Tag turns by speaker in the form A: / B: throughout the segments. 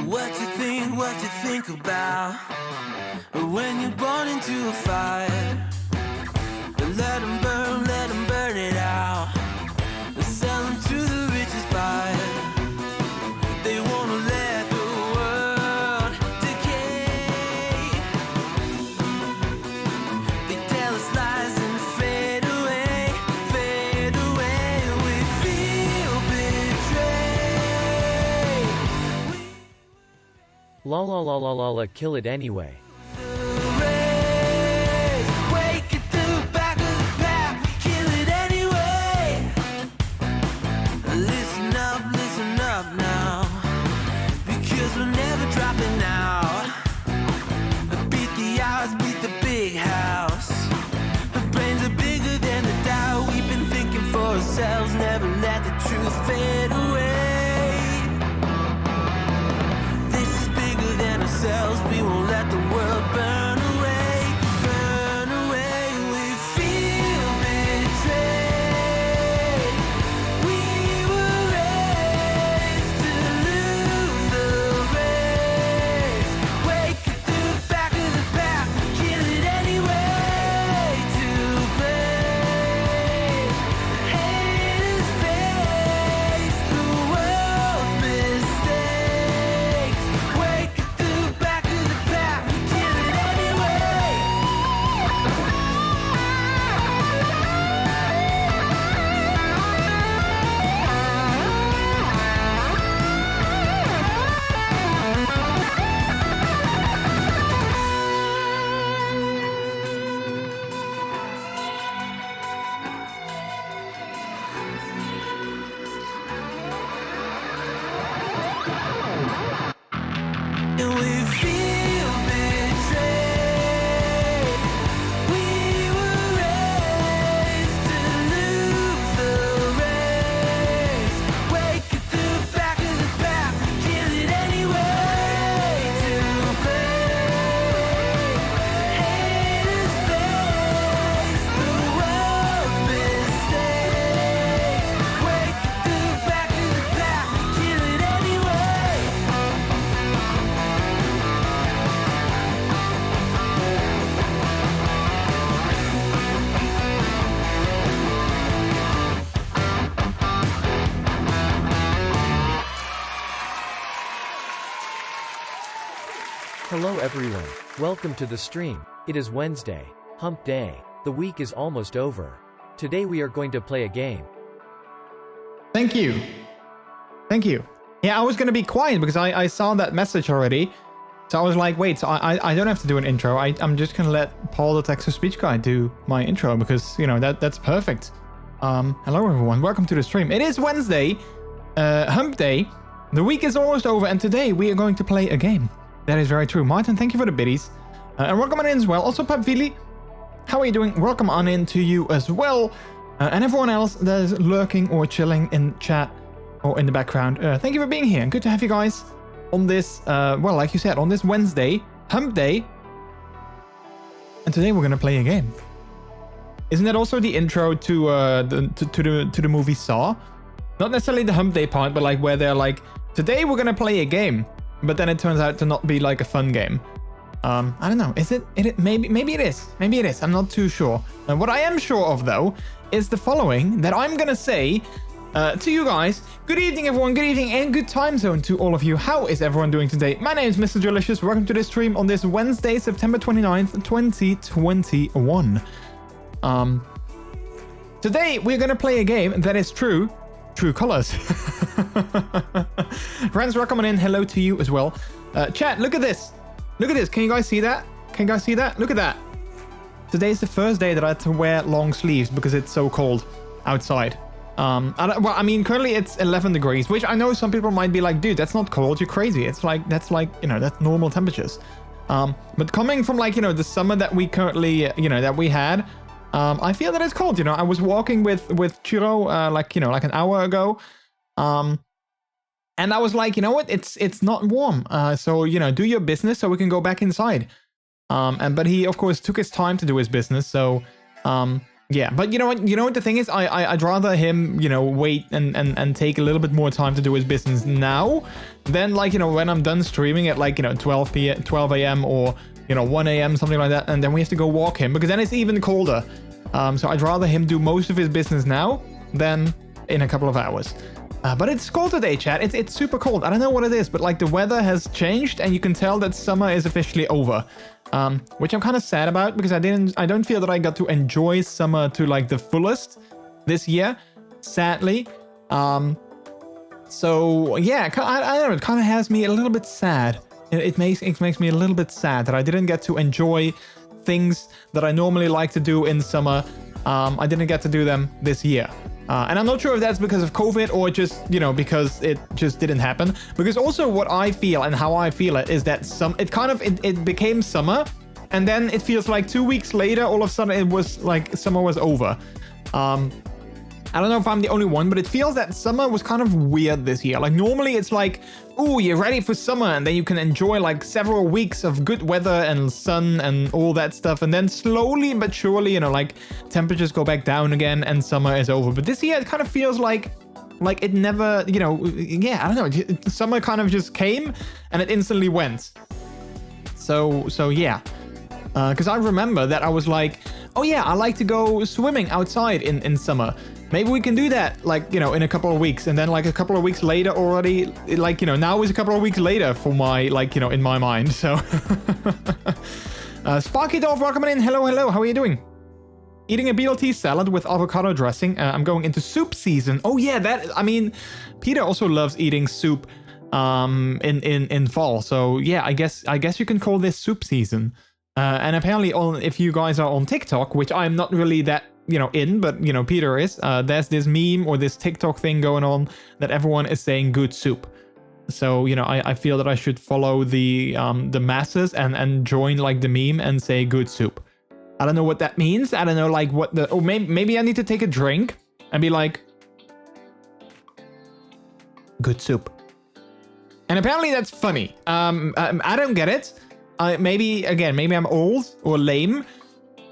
A: What you think about when you're born into a fire? Let them burn it out. Sell them to the richest buyer. They wanna let the world decay. They tell us lies and fade away, fade away. We feel betrayed.
B: La la la la la la, kill it anyway.
A: Wake at the back of the pack, kill it anyway. Listen up now, because we're never dropping out. Beat the odds, beat the big house. Our brains are bigger than the doubt. We've been thinking for ourselves, never let the truth fade away. This is bigger than ourselves, we won't let the world burn away, burn away. We feel betrayed. We were raised to lose the race. Wake at the back of the pack, kill it anyway. To blame, haters face the world's mistakes. Wake at the back of the pack, kill it anyway. And we feel betrayed. We were raised to lose the race. Wake at the back of the pack, kill it anyway. To blame, haters face the world's mistakes. Wake at the back of the pack, kill it anyway.
B: Hello everyone, welcome to the stream. It is Wednesday, hump day. The week is almost over. Today we are going to play a game.
C: Thank you. Thank you. Yeah, I was going to be quiet because I saw that message already. So I was like, wait, so I don't have to do an intro. I'm just going to let Paul the text-to-speech guy do my intro because, you know, that's perfect. Hello everyone, welcome to the stream. It is Wednesday, hump day. The week is almost over and today we are going to play a game. That is very true. Martin, thank you for the biddies. And welcome on in as well. Also, Papvili, how are you doing? Welcome on in to you as well. And everyone else that is lurking or chilling in chat or in the background. Thank you for being here. Good to have you guys on this, well, like you said, on this Wednesday, hump day. And today we're going to play a game. Isn't that also the intro to the movie Saw? Not necessarily the hump day part, but like where they're like, today we're going to play a game. But then it turns out to not be like a fun game. I don't know. Is it? Maybe it is. Maybe it is. I'm not too sure. And what I am sure of though is the following that I'm gonna say to you guys. Good evening, everyone. Good evening and good time zone to all of you. How is everyone doing today? My name is MrJordilicious. Welcome to this stream on this Wednesday, September 29th, 2021. Today we're gonna play a game that is True Colors. Friends, welcome in. Hello to you as well. Chat, look at this. Look at this. Can you guys see that? Can you guys see that? Look at that. Today's the first day that I had to wear long sleeves because it's so cold outside. Well, I mean, currently it's 11 degrees, which I know some people might be like, dude, that's not cold. You're crazy. It's like, that's like, you know, that's normal temperatures. But coming from like, you know, the summer that we currently, you know, that we had, I feel that it's cold. You know, I was walking with Chiro, like, you know, like an hour ago. And I was like, you know what? It's not warm. So, you know, do your business so we can go back inside. But he, of course, took his time to do his business. So, Yeah, but you know what? You know what the thing is? I'd rather him, wait and take a little bit more time to do his business now than like, when I'm done streaming at like, 12 a.m. or, 1 a.m., something like that. And then we have to go walk him because then it's even colder. So I'd rather him do most of his business now than in a couple of hours. But it's cold today, chat. It's super cold. I don't know what it is, but like the weather has changed and you can tell that summer is officially over. Which I'm kind of sad about because I don't feel that I got to enjoy summer to like the fullest this year, sadly. So yeah, I don't know, it kind of has me a little bit sad. It makes me a little bit sad that I didn't get to enjoy things that I normally like to do in summer. I didn't get to do them this year. And I'm not sure if that's because of COVID or just, because it just didn't happen. Because also what I feel and how I feel it is that it became summer and then it feels like 2 weeks later, all of a sudden it was like summer was over. I don't know if I'm the only one, but it feels that summer was kind of weird this year. Like normally it's like, ooh, you're ready for summer and then you can enjoy like several weeks of good weather and sun and all that stuff. And then slowly but surely, like temperatures go back down again and summer is over. But this year it kind of feels like it never, yeah, I don't know. Summer kind of just came and it instantly went. So yeah. Because I remember that I was like, oh yeah, I like to go swimming outside in summer. Maybe we can do that, like, in a couple of weeks. And then, like, a couple of weeks later already, like, now is a couple of weeks later for my, like, in my mind. So, Sparky Dolph, welcome in. Hello. How are you doing? Eating a BLT salad with avocado dressing. I'm going into soup season. Oh, yeah, Peter also loves eating soup in fall. So, yeah, I guess you can call this soup season. And apparently, if you guys are on TikTok, which I'm not really that, but, Peter is, there's this meme or this TikTok thing going on that everyone is saying good soup. So, I feel that I should follow the masses and join, like, the meme and say good soup. I don't know what that means. I don't know, like, maybe I need to take a drink and be like, good soup. And apparently that's funny. I don't get it. Maybe I'm old or lame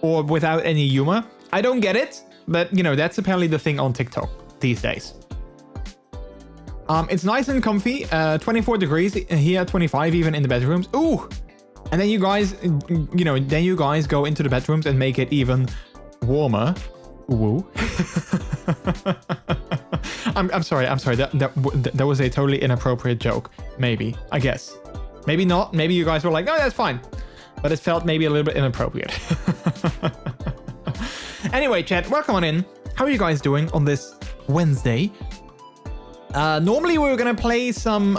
C: or without any humor. I don't get it, but that's apparently the thing on TikTok these days. It's nice and comfy. 24 degrees here, 25 even in the bedrooms. Ooh, and then you guys, go into the bedrooms and make it even warmer. Woo. I'm sorry. That was a totally inappropriate joke. Maybe, I guess. Maybe not. Maybe you guys were like, oh, that's fine. But it felt maybe a little bit inappropriate. Anyway, chat, welcome on in. How are you guys doing on this Wednesday? Normally we were going to play some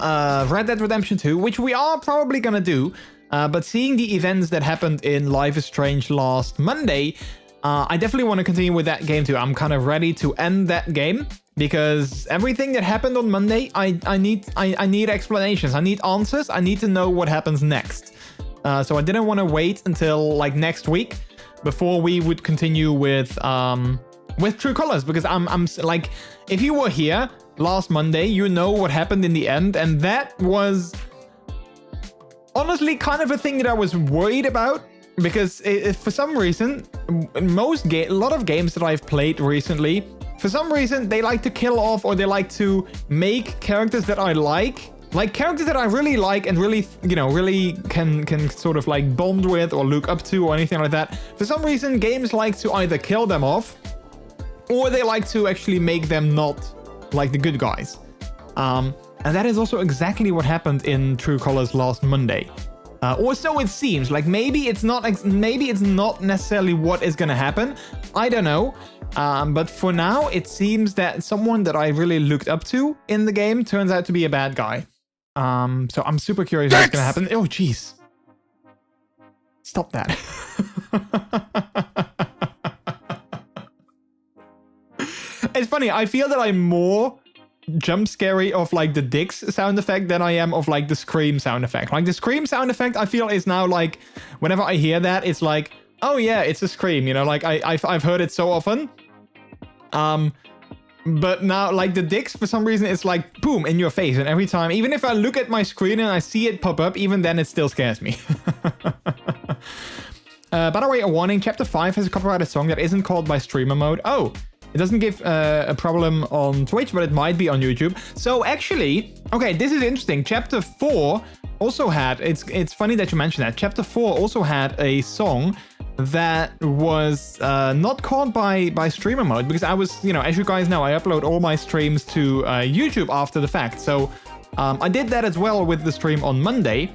C: Red Dead Redemption 2, which we are probably going to do. But seeing the events that happened in Life is Strange last Monday, I definitely want to continue with that game too. I'm kind of ready to end that game. Because everything that happened on Monday, I need explanations. I need answers. I need to know what happens next. So I didn't want to wait until like next week before we would continue with True Colors. Because I'm like, if you were here last Monday, you know what happened in the end, and that was honestly kind of a thing that I was worried about. Because for some reason, a lot of games that I've played recently, for some reason, they like to kill off or they like to make characters that I like characters that I really like and really, really can sort of like bond with or look up to or anything like that. For some reason, games like to either kill them off or they like to actually make them not like the good guys. And that is also exactly what happened in True Colors last Monday. Or so it seems. Like maybe it's not necessarily what is going to happen. I don't know. But for now, it seems that someone that I really looked up to in the game turns out to be a bad guy. So I'm super curious what's going to happen. Oh, jeez. Stop that. It's funny. I feel that I'm more jump scary of like the dicks sound effect than I am of like the scream sound effect. Like the scream sound effect, I feel is now like whenever I hear that, it's like, oh yeah, it's a scream, like I've heard it so often. But now like the dicks, for some reason, it's like boom in your face, and every time, even if I look at my screen and I see it pop up, even then it still scares me. By the way, a warning, Chapter 5 has a copyrighted song that isn't called by streamer mode. Oh, it doesn't give a problem on Twitch, but it might be on YouTube. So actually, okay, this is interesting. Chapter 4 also had, it's funny that you mentioned that. Chapter 4 also had a song that was not caught by streamer mode, because I was, you know, as you guys know, I upload all my streams to YouTube after the fact. So I did that as well with the stream on Monday.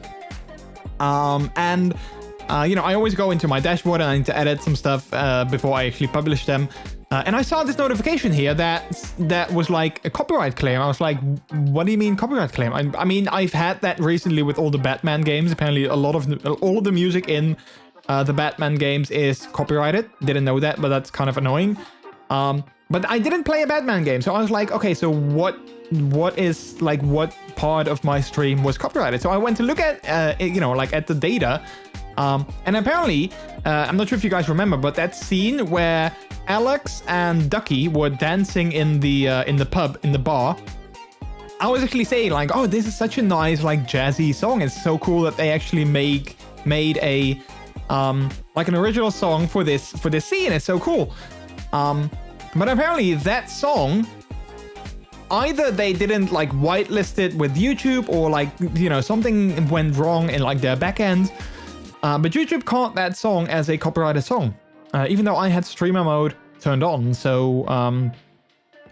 C: You know, I always go into my dashboard and I need to edit some stuff before I actually publish them. And I saw this notification here that was like a copyright claim. I was like, what do you mean copyright claim? I mean, I've had that recently with all the Batman games. Apparently, all of the music in the Batman games is copyrighted. Didn't know that, but that's kind of annoying. But I didn't play a Batman game, so I was like, okay, so what part of my stream was copyrighted? So I went to look at, you know, like at the data. And apparently, I'm not sure if you guys remember, but that scene where Alex and Ducky were dancing in the pub, in the bar, I was actually saying like, oh, this is such a nice, like, jazzy song. It's so cool that they actually made a like an original song for this scene. It's so cool. But apparently that song, either they didn't like whitelist it with YouTube, or like, you know, something went wrong in like their backend. But YouTube caught that song as a copyrighted song, even though I had streamer mode turned on. So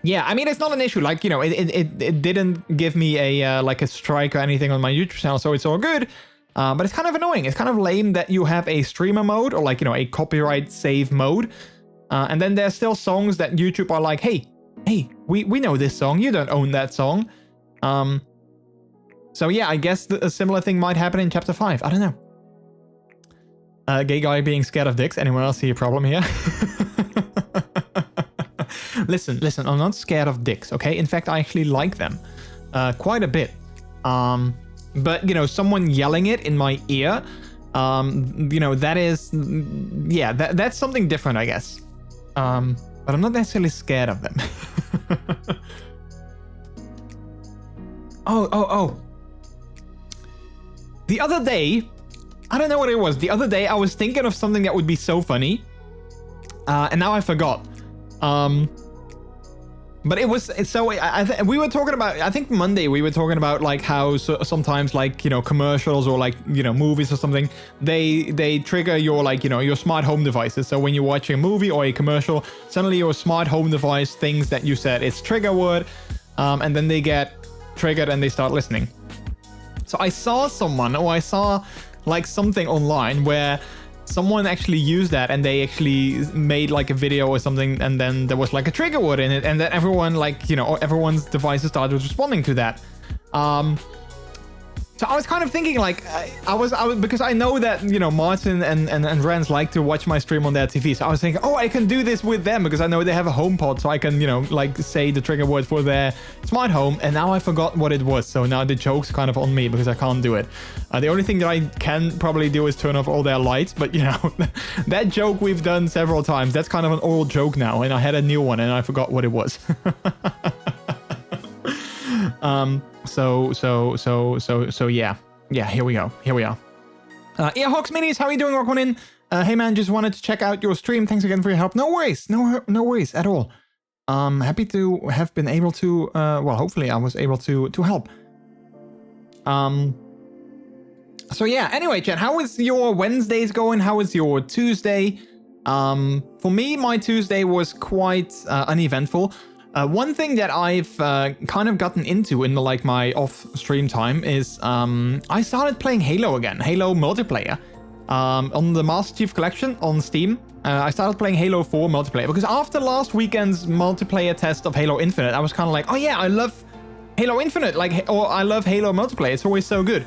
C: yeah, I mean, it's not an issue. Like, you know, it didn't give me a like a strike or anything on my YouTube channel, so it's all good. But it's kind of annoying. It's kind of lame that you have a streamer mode, or like, you know, a copyright save mode. And then there's still songs that YouTube are like, hey, we know this song. You don't own that song. So yeah, I guess a similar thing might happen in Chapter 5. I don't know. Gay guy being scared of dicks. Anyone else see a problem here? Listen, I'm not scared of dicks, okay? In fact, I actually like them quite a bit. But, you know, someone yelling it in my ear, you know, that is, yeah, that's something different, I guess. But I'm not necessarily scared of them. Oh. The other day, I don't know what it was. The other day, I was thinking of something that would be so funny. And now I forgot. But it was, so we were talking about, I think Monday we were talking about like how sometimes, like, you know, commercials or like, you know, movies or something, they trigger your, like, you know, your smart home devices. So when you're watching a movie or a commercial, suddenly your smart home device thinks that you said it's trigger word, and then they get triggered and they start listening. So I saw someone, or I saw like something online where someone actually used that, and they actually made like a video or something, and then there was like a trigger word in it, and then everyone, like, you know, everyone's devices started responding to that. So I was kind of thinking, like, I was because I know that, you know, Martin and Rens like to watch my stream on their TV. So I was thinking, oh, I can do this with them because I know they have a HomePod, so I can, you know, like say the trigger word for their smart home. And now I forgot what it was. So now the joke's kind of on me because I can't do it. The only thing that I can probably do is turn off all their lights. But, you know, that joke we've done several times. That's kind of an old joke now. And I had a new one and I forgot what it was. So yeah, here we go. Earhawks Minis, how are you doing? Welcome in. Hey man, just wanted to check out your stream. Thanks again for your help. No worries at all. Happy to have been able to, well, hopefully I was able to help. So yeah, anyway, chat, how is your Wednesdays going? How is your Tuesday? For me, my Tuesday was quite uneventful. One thing that I've kind of gotten into in like my off stream time is I started playing Halo again, Halo multiplayer, on the Master Chief Collection on Steam. I started playing Halo 4 multiplayer because after last weekend's multiplayer test of Halo Infinite, I was kind of like, oh yeah, I love Halo Infinite, like, or I love Halo multiplayer. It's always so good.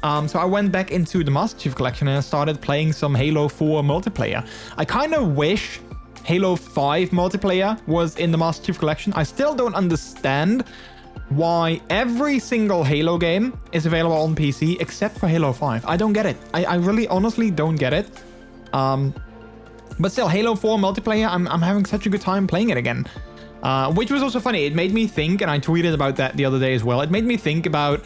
C: So I went back into the Master Chief Collection and I started playing some Halo 4 multiplayer. I kind of wish Halo 5 multiplayer was in the Master Chief Collection. I still don't understand why every single Halo game is available on PC except for Halo 5. I don't get it. I really honestly don't get it. But still, Halo 4 multiplayer, I'm having such a good time playing it again. Which was also funny. It made me think, and I tweeted about that the other day as well. It made me think about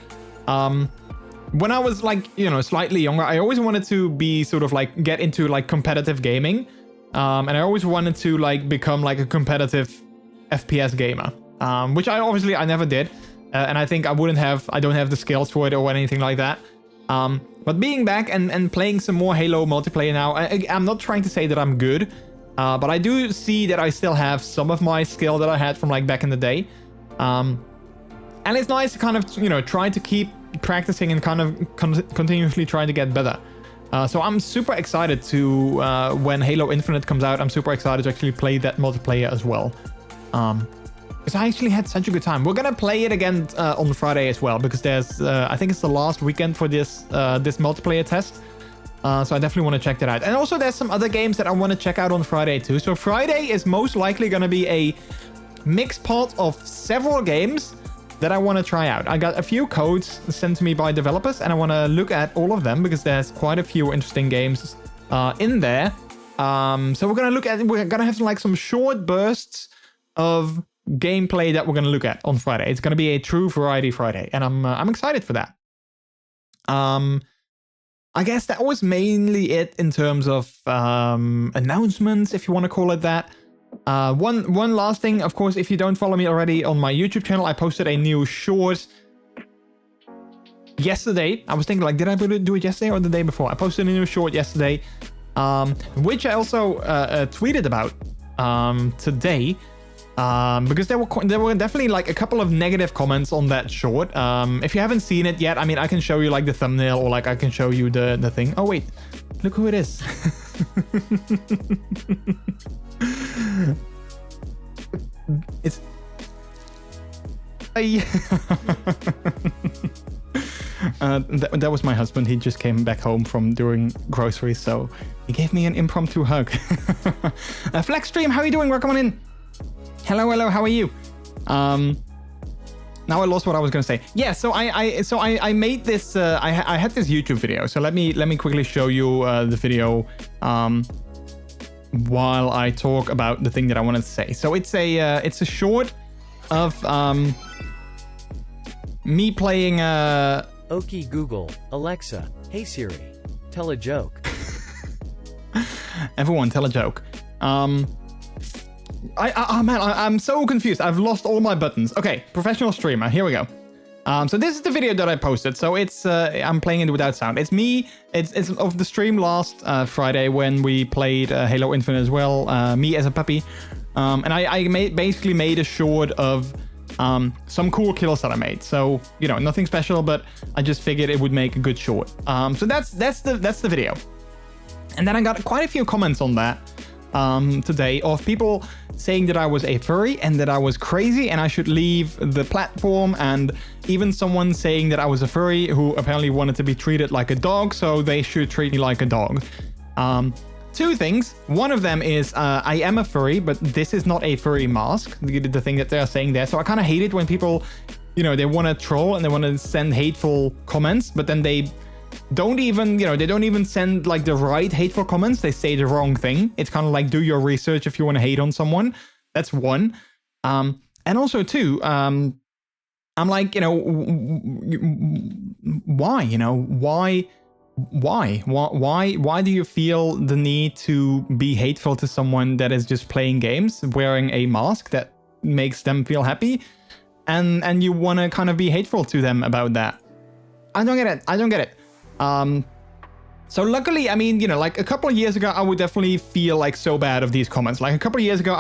C: when I was like, you know, slightly younger, I always wanted to be sort of like get into like competitive gaming. And I always wanted to like become like a competitive FPS gamer, which I never did. And I think I don't have the skills for it or anything like that. But being back and playing some more Halo multiplayer now, I'm not trying to say that I'm good, but I do see that I still have some of my skill that I had from like back in the day. And it's nice to kind of, you know, try to keep practicing and kind of continuously trying to get better. So I'm super excited to, when Halo Infinite comes out, I'm super excited to actually play that multiplayer as well. Because I actually had such a good time. We're gonna play it again on Friday as well, because there's, I think it's the last weekend for this multiplayer test. So I definitely want to check that out. And also there's some other games that I want to check out on Friday too. So Friday is most likely gonna be a mixed pot of several games that I want to try out. I got a few codes sent to me by developers, and I want to look at all of them because there's quite a few interesting games in there. So we're gonna have like some short bursts of gameplay that we're gonna look at on Friday. It's gonna be a true variety Friday, and I'm excited for that. I guess that was mainly it in terms of announcements, if you want to call it that. One last thing, of course, if you don't follow me already on my YouTube channel, I posted a new short yesterday. I was thinking, like, did I do it yesterday or the day before? I posted a new short yesterday, which I also tweeted about today, because there were definitely like a couple of negative comments on that short. If you haven't seen it yet, I mean, I can show you like the thumbnail, or like I can show you the thing. Oh wait, look who it is. It's that was my husband. He just came back home from doing groceries, so he gave me an impromptu hug. Flexstream, how are you doing? Welcome on in. Hello, how are you? Now I lost what I was going to say. Yeah, so I made this. I had this YouTube video. So let me quickly show you the video while I talk about the thing that I wanted to say. So it's a short of me playing.
B: Okay, Google, Alexa, hey Siri, tell a joke.
C: Everyone, tell a joke. Man, I'm so confused. I've lost all my buttons. Okay, professional streamer. Here we go. So this is the video that I posted. So it's I'm playing it without sound. It's me. It's of the stream last Friday when we played Halo Infinite as well. Me as a puppy. And I basically made a short of some cool kills that I made. So, you know, nothing special, but I just figured it would make a good short. So that's the video. And then I got quite a few comments on that today of people saying that I was a furry and that I was crazy and I should leave the platform, and even someone saying that I was a furry who apparently wanted to be treated like a dog, so they should treat me like a dog. Two things. One of them is I am a furry, but this is not a furry mask, the thing that they're saying there. So I kind of hate it when people, you know, they want to troll and they want to send hateful comments, but then they don't even, you know, they don't even send like the right hateful comments. They say the wrong thing. It's kind of like, do your research if you want to hate on someone. That's one. And also two, I'm like, you know, why, you know, why do you feel the need to be hateful to someone that is just playing games, wearing a mask that makes them feel happy, and you want to kind of be hateful to them about that? I don't get it. So luckily, I mean, you know, like a couple of years ago, I would definitely feel like so bad of these comments. Like a couple of years ago,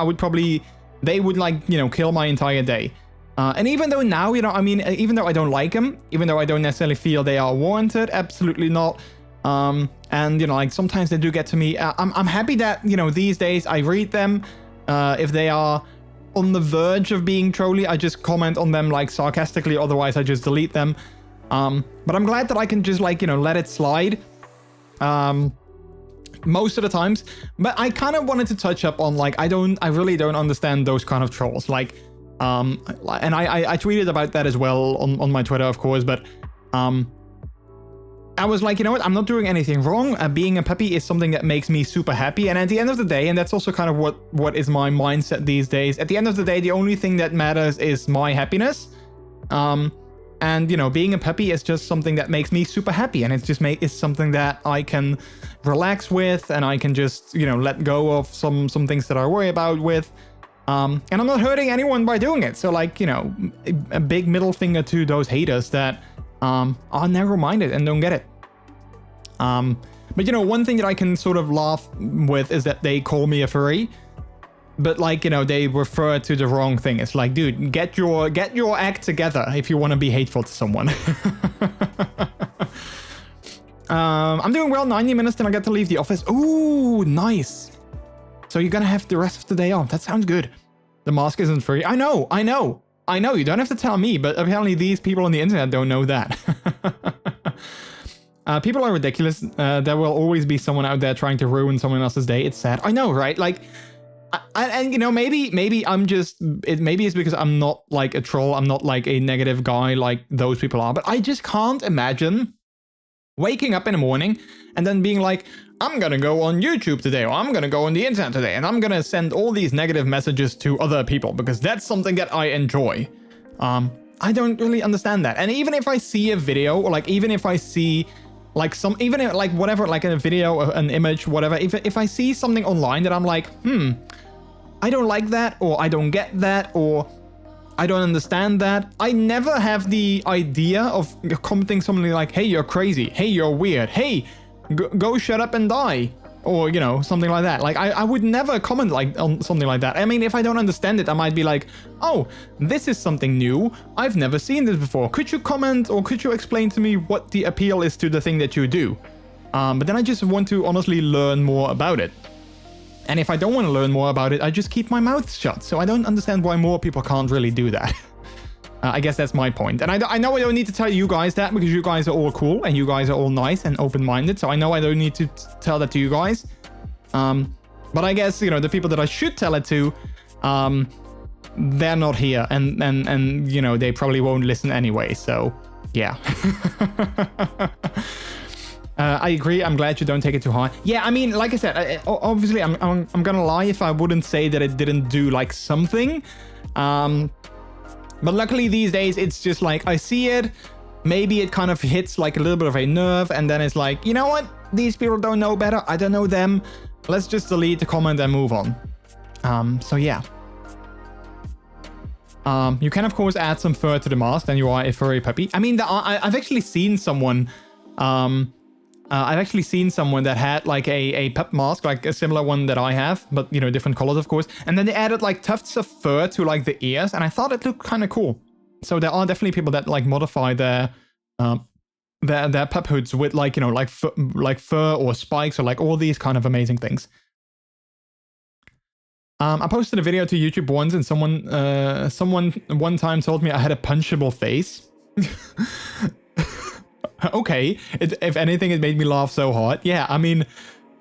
C: they would like, you know, kill my entire day. And even though now, you know, I mean, even though I don't like them, even though I don't necessarily feel they are warranted, absolutely not. And, you know, like sometimes they do get to me. I'm happy that, you know, these days I read them. If they are on the verge of being trolly, I just comment on them like sarcastically. Otherwise, I just delete them. But I'm glad that I can just like, you know, let it slide. Most of the times. But I kind of wanted to touch up on like, I really don't understand those kind of trolls. Like, and I tweeted about that as well on my Twitter, of course, but I was like, you know what, I'm not doing anything wrong. Being a puppy is something that makes me super happy, and at the end of the day, and that's also kind of what is my mindset these days, at the end of the day, the only thing that matters is my happiness. And, you know, being a puppy is just something that makes me super happy. And it's something that I can relax with, and I can just, you know, let go of some things that I worry about with. And I'm not hurting anyone by doing it. So, like, you know, a big middle finger to those haters that are narrow-minded and don't get it. But, you know, one thing that I can sort of laugh with is that they call me a furry. But, like, you know, they refer to the wrong thing. It's like, dude, get your act together if you want to be hateful to someone. I'm doing well, 90 minutes, then I get to leave the office. Ooh, nice. So you're gonna have the rest of the day off. That sounds good. The mask isn't free. I know. You don't have to tell me, but apparently these people on the internet don't know that. People are ridiculous. There will always be someone out there trying to ruin someone else's day. It's sad. I know, right? Like, and you know, maybe I'm just, maybe it's because I'm not like a troll. I'm not like a negative guy like those people are, but I just can't imagine waking up in the morning and then being like, I'm gonna go on YouTube today, or I'm gonna go on the internet today, and I'm gonna send all these negative messages to other people because that's something that I enjoy. I don't really understand that. And even if I see a video, or like even if I see like even if, like whatever, like a video, an image, whatever, if I see something online that I'm like, I don't like that, or I don't get that, or I don't understand that, I never have the idea of commenting something like, hey, you're crazy, hey, you're weird, hey, go shut up and die, or, you know, something like that. Like, I would never comment like on something like that. I mean, if I don't understand it, I might be like, oh, this is something new, I've never seen this before, could you comment, or could you explain to me what the appeal is to the thing that you do? But then I just want to honestly learn more about it. And if I don't want to learn more about it, I just keep my mouth shut. So I don't understand why more people can't really do that. I guess that's my point. And I know I don't need to tell you guys that, because you guys are all cool and you guys are all nice and open-minded. So I know I don't need to tell that to you guys. But I guess, you know, the people that I should tell it to, they're not here. And you know, they probably won't listen anyway. So, yeah. I agree. I'm glad you don't take it too hard. Yeah, I mean, like I said, obviously, I'm gonna lie if I wouldn't say that it didn't do like something. But luckily these days, it's just like I see it. Maybe it kind of hits like a little bit of a nerve, and then it's like, you know what? These people don't know better. I don't know them. Let's just delete the comment and move on. So yeah. You can of course add some fur to the mask, then you are a furry puppy. I mean, I've actually seen someone. I've actually seen someone that had like a pup mask, like a similar one that I have, but, you know, different colors, of course. And then they added like tufts of fur to like the ears, and I thought it looked kind of cool. So there are definitely people that like modify their pup hoods with like, you know, like fur or spikes or like all these kind of amazing things. I posted a video to YouTube once, and someone one time told me I had a punchable face. Okay, if anything, it made me laugh so hard. Yeah, I mean,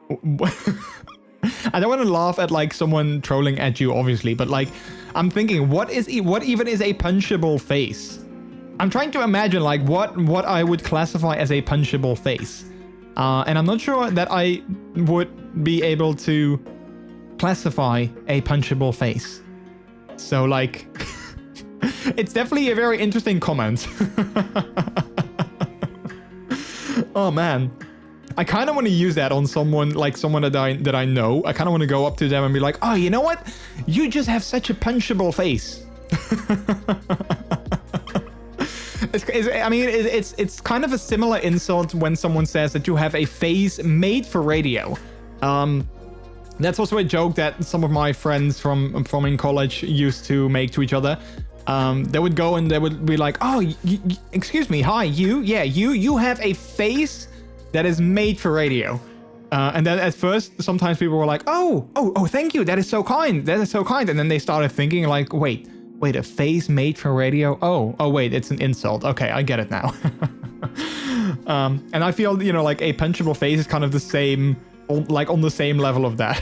C: I don't want to laugh at like someone trolling at you, obviously, but like, I'm thinking, what even is a punchable face? I'm trying to imagine like what I would classify as a punchable face, and I'm not sure that I would be able to classify a punchable face. So like, it's definitely a very interesting comment. Oh man, I kind of want to use that on someone that I know. I kind of want to go up to them and be like, oh, you know what? You just have such a punchable face. It's kind of a similar insult when someone says that you have a face made for radio. That's also a joke that some of my friends from in college used to make to each other. They would go and they would be like, oh, excuse me, hi, you have a face that is made for radio. And then at first, sometimes people were like, oh, thank you, that is so kind. And then they started thinking like, wait, a face made for radio? Oh, wait, it's an insult. Okay, I get it now. And I feel, you know, like a punchable face is kind of the same, like on the same level of that.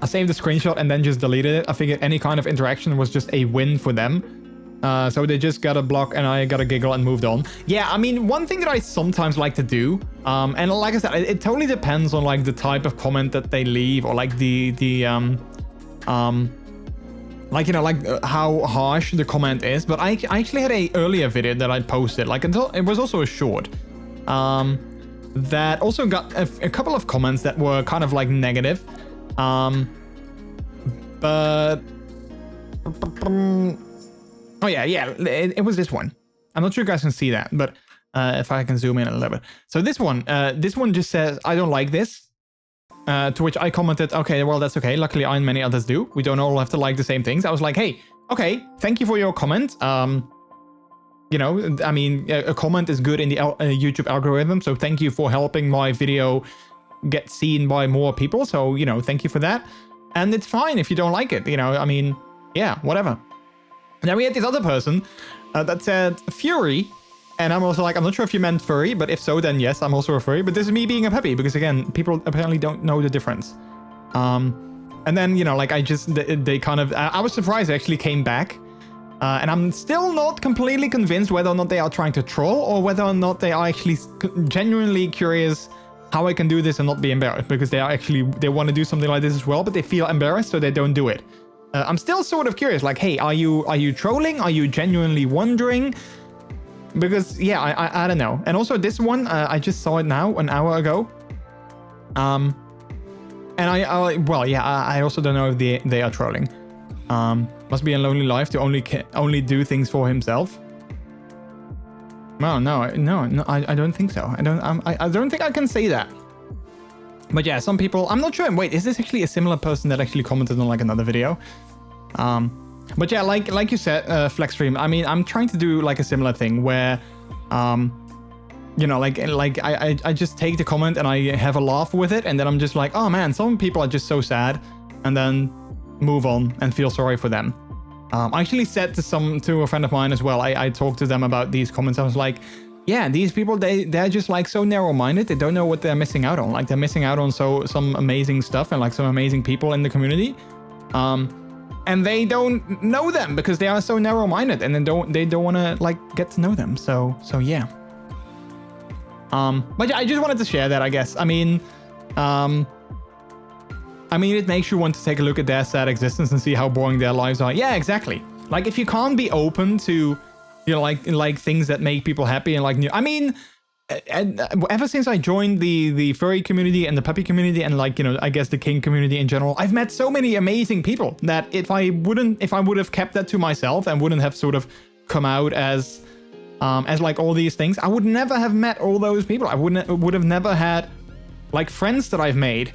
C: I saved the screenshot and then just deleted it. I figured any kind of interaction was just a win for them. So they just got a block and I got a giggle and moved on. Yeah, I mean, one thing that I sometimes like to do, and like I said, it totally depends on like the type of comment that they leave, or like the like, you know, like how harsh the comment is. But I actually had a earlier video that I posted, like, until it was also a short, that also got a couple of comments that were kind of like negative. But oh yeah, it was this one. I'm not sure you guys can see that, but if I can zoom in a little bit. So this one just says, I don't like this. To which I commented, okay, well, that's okay. Luckily, I and many others do. We don't all have to like the same things. I was like, hey, okay, thank you for your comment. You know, I mean, a comment is good in the YouTube algorithm. So thank you for helping my video get seen by more people. So, you know, thank you for that. And it's fine if you don't like it. You know, I mean, yeah, whatever. And then we had this other person that said Fury. And I'm also like, I'm not sure if you meant furry, but if so, then yes, I'm also a furry. But this is me being a puppy because, again, people apparently don't know the difference. And then, you know, like they kind of, I was surprised they actually came back. And I'm still not completely convinced whether or not they are trying to troll or whether or not they are actually genuinely curious how I can do this and not be embarrassed, because they want to do something like this as well, but they feel embarrassed, so they don't do it. I'm still sort of curious, like, hey, are you trolling? Are you genuinely wondering? Because, yeah, I don't know. And also this one, I just saw it now, an hour ago. And I also don't know if they are trolling. Must be a lonely life to only do things for himself. Well, no, I don't think so. I don't think I can say that. But yeah, some people, I'm not sure. Wait, is this actually a similar person that actually commented on like another video? But yeah, like you said, Flexstream, I mean, I'm trying to do like a similar thing where, you know, like I just take the comment and I have a laugh with it, and then I'm just like, oh man, some people are just so sad, and then move on and feel sorry for them. I actually said to a friend of mine as well, I talked to them about these comments. I was like, yeah, these people, they're just like so narrow-minded. They don't know what they're missing out on. Like, they're missing out on some amazing stuff and like some amazing people in the community. And they don't know them because they are so narrow-minded, and they don't want to like get to know them. So yeah. But yeah, I just wanted to share that, I guess. I mean, it makes you want to take a look at their sad existence and see how boring their lives are. Yeah, exactly. Like, if you can't be open to, you know, like things that make people happy and like new. I mean, ever since I joined the furry community and the puppy community and, like, you know, I guess the king community in general, I've met so many amazing people that if I would have kept that to myself and wouldn't have sort of come out as like all these things, I would never have met all those people. I would have never had like friends that I've made.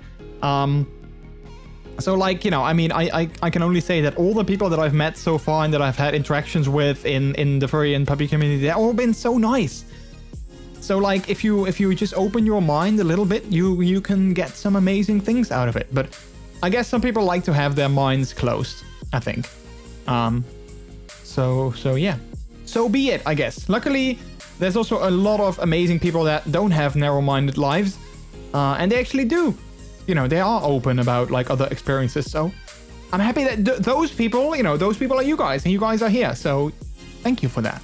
C: So, like, you know, I mean, I can only say that all the people that I've met so far and that I've had interactions with in the furry and puppy community, they've all been so nice. So, like, if you just open your mind a little bit, you can get some amazing things out of it. But I guess some people like to have their minds closed, I think. So yeah. So be it, I guess. Luckily, there's also a lot of amazing people that don't have narrow-minded lives. And they actually do. You know, they are open about like other experiences. So I'm happy that those people, you know, those people are you guys, and you guys are here. So thank you for that.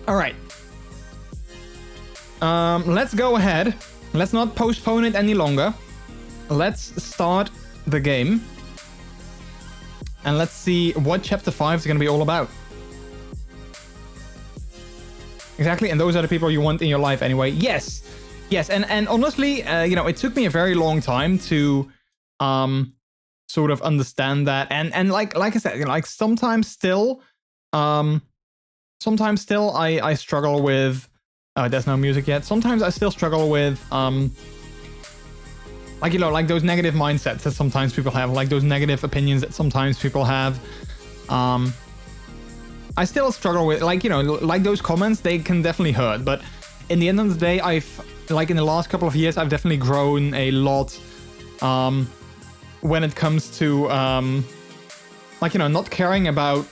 C: All right. Let's go ahead. Let's not postpone it any longer. Let's start the game. And let's see what chapter 5 is going to be all about. Exactly, and those are the people you want in your life anyway. Yes, and honestly, you know, it took me a very long time to sort of understand that, and like I said, you know, like sometimes still I struggle with. There's no music yet. Sometimes I still struggle with like, you know, like those negative mindsets that sometimes people have, like those negative opinions that sometimes people have. I still struggle with, like, you know, like those comments, they can definitely hurt. But in the end of the day, like in the last couple of years, I've definitely grown a lot when it comes to, like, you know, not caring about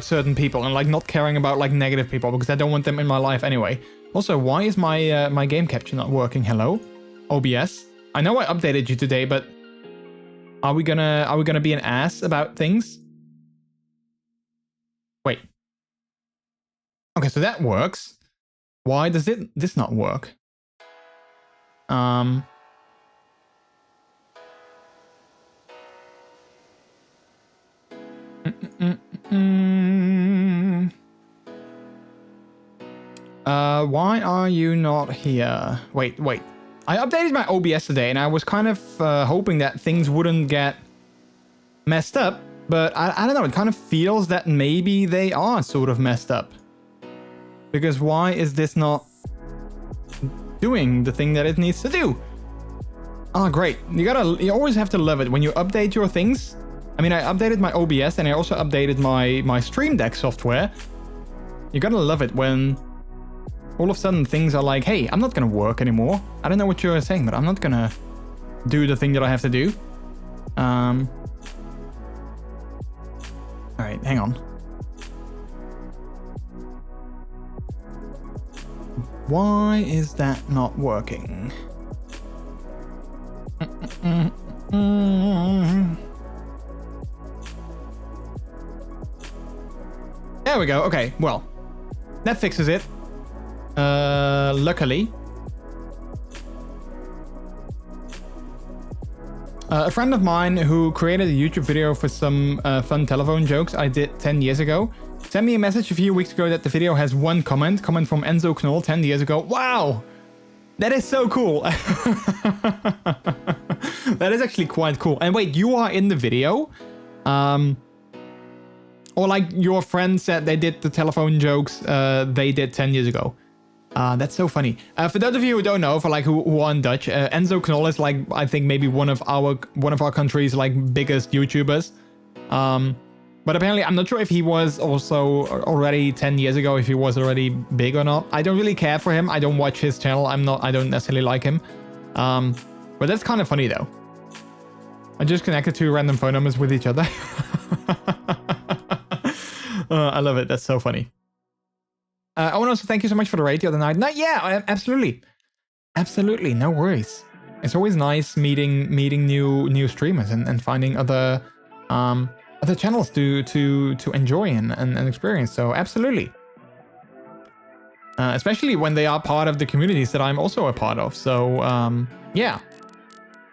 C: certain people and like not caring about like negative people, because I don't want them in my life anyway. Also, why is my my game capture not working? Hello, OBS. I know I updated you today, but are we gonna be an ass about things? Wait. Okay, so that works. Why does this not work? Why are you not here? Wait. I updated my OBS today, and I was kind of hoping that things wouldn't get messed up. But I don't know, it kind of feels that maybe they are sort of messed up. Because why is this not doing the thing that it needs to do? Oh, great. You always have to love it when you update your things. I mean, I updated my OBS and I also updated my Stream Deck software. You gotta love it when all of a sudden things are like, hey, I'm not gonna work anymore. I don't know what you're saying, but I'm not gonna do the thing that I have to do. All right, hang on. Why is that not working? There we go. Okay, well, that fixes it. Luckily. A friend of mine who created a YouTube video for some fun telephone jokes I did 10 years ago sent me a message a few weeks ago that the video has one comment from Enzo Knoll 10 years ago. Wow! That is so cool. That is actually quite cool. And wait, you are in the video? Or like your friend said they did the telephone jokes they did 10 years ago. That's so funny. For those of you who don't know, for like who aren't Dutch, Enzo Knoll is like, I think maybe one of our country's like biggest YouTubers. But apparently I'm not sure if he was also already 10 years ago, if he was already big or not. I don't really care for him. I don't watch his channel. I don't necessarily like him. But that's kind of funny though. I just connected two random phone numbers with each other. I love it. That's so funny. I want to also thank you so much for the raid the other night. No, yeah, absolutely. Absolutely. No worries. It's always nice meeting new streamers and finding other channels to enjoy and experience. So absolutely. Especially when they are part of the communities that I'm also a part of. So yeah.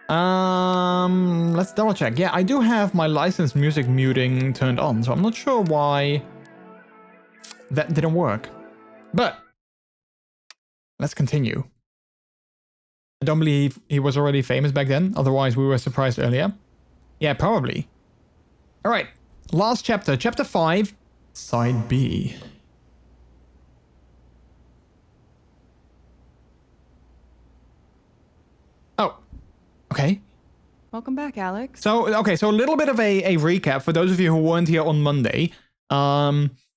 C: Let's double check. Yeah, I do have my licensed music muting turned on, so I'm not sure why that didn't work. But let's continue. I don't believe he was already famous back then, otherwise we were surprised earlier. Yeah, probably. All right, last chapter, chapter 5, side B. Oh, okay.
D: Welcome back, Alex.
C: So a little bit of a recap for those of you who weren't here on Monday.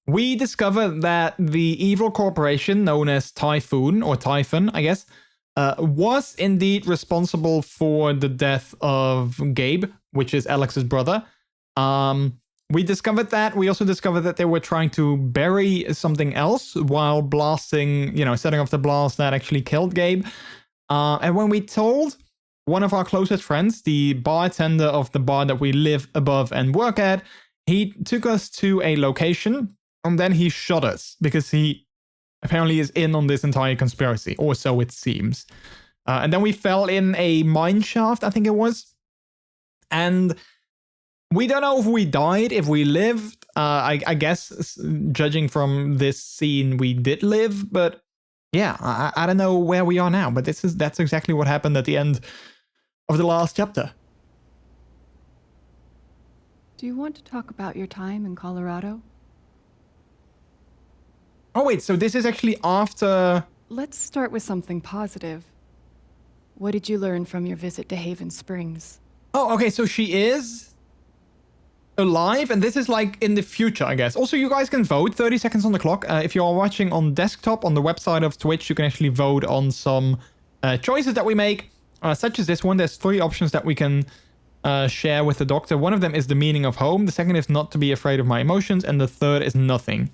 C: We discovered that the evil corporation known as Typhoon, or Typhon, I guess, was indeed responsible for the death of Gabe, which is Alex's brother. We discovered that. We also discovered that they were trying to bury something else while blasting, setting off the blast that actually killed Gabe. And when we told one of our closest friends, the bartender of the bar that we live above and work at, he took us to a location and then he shot us because he apparently is in on this entire conspiracy, or so it seems. And then we fell in a mine shaft, I think it was. And we don't know if we died, if we lived. I guess, judging from this scene, we did live. But yeah, I don't know where we are now. But that's exactly what happened at the end of the last chapter.
D: Do you want to talk about your time in Colorado?
C: Oh, wait, so this is actually after...
D: Let's start with something positive. What did you learn from your visit to Haven Springs?
C: Oh, okay, so she is alive, and this is like in the future, I guess. Also, you guys can vote, 30 seconds on the clock. If you are watching on desktop on the website of Twitch, you can actually vote on some choices that we make, such as this one. There's 3 options that we can share with the doctor. One of them is the meaning of home. The second is not to be afraid of my emotions. And the third is nothing.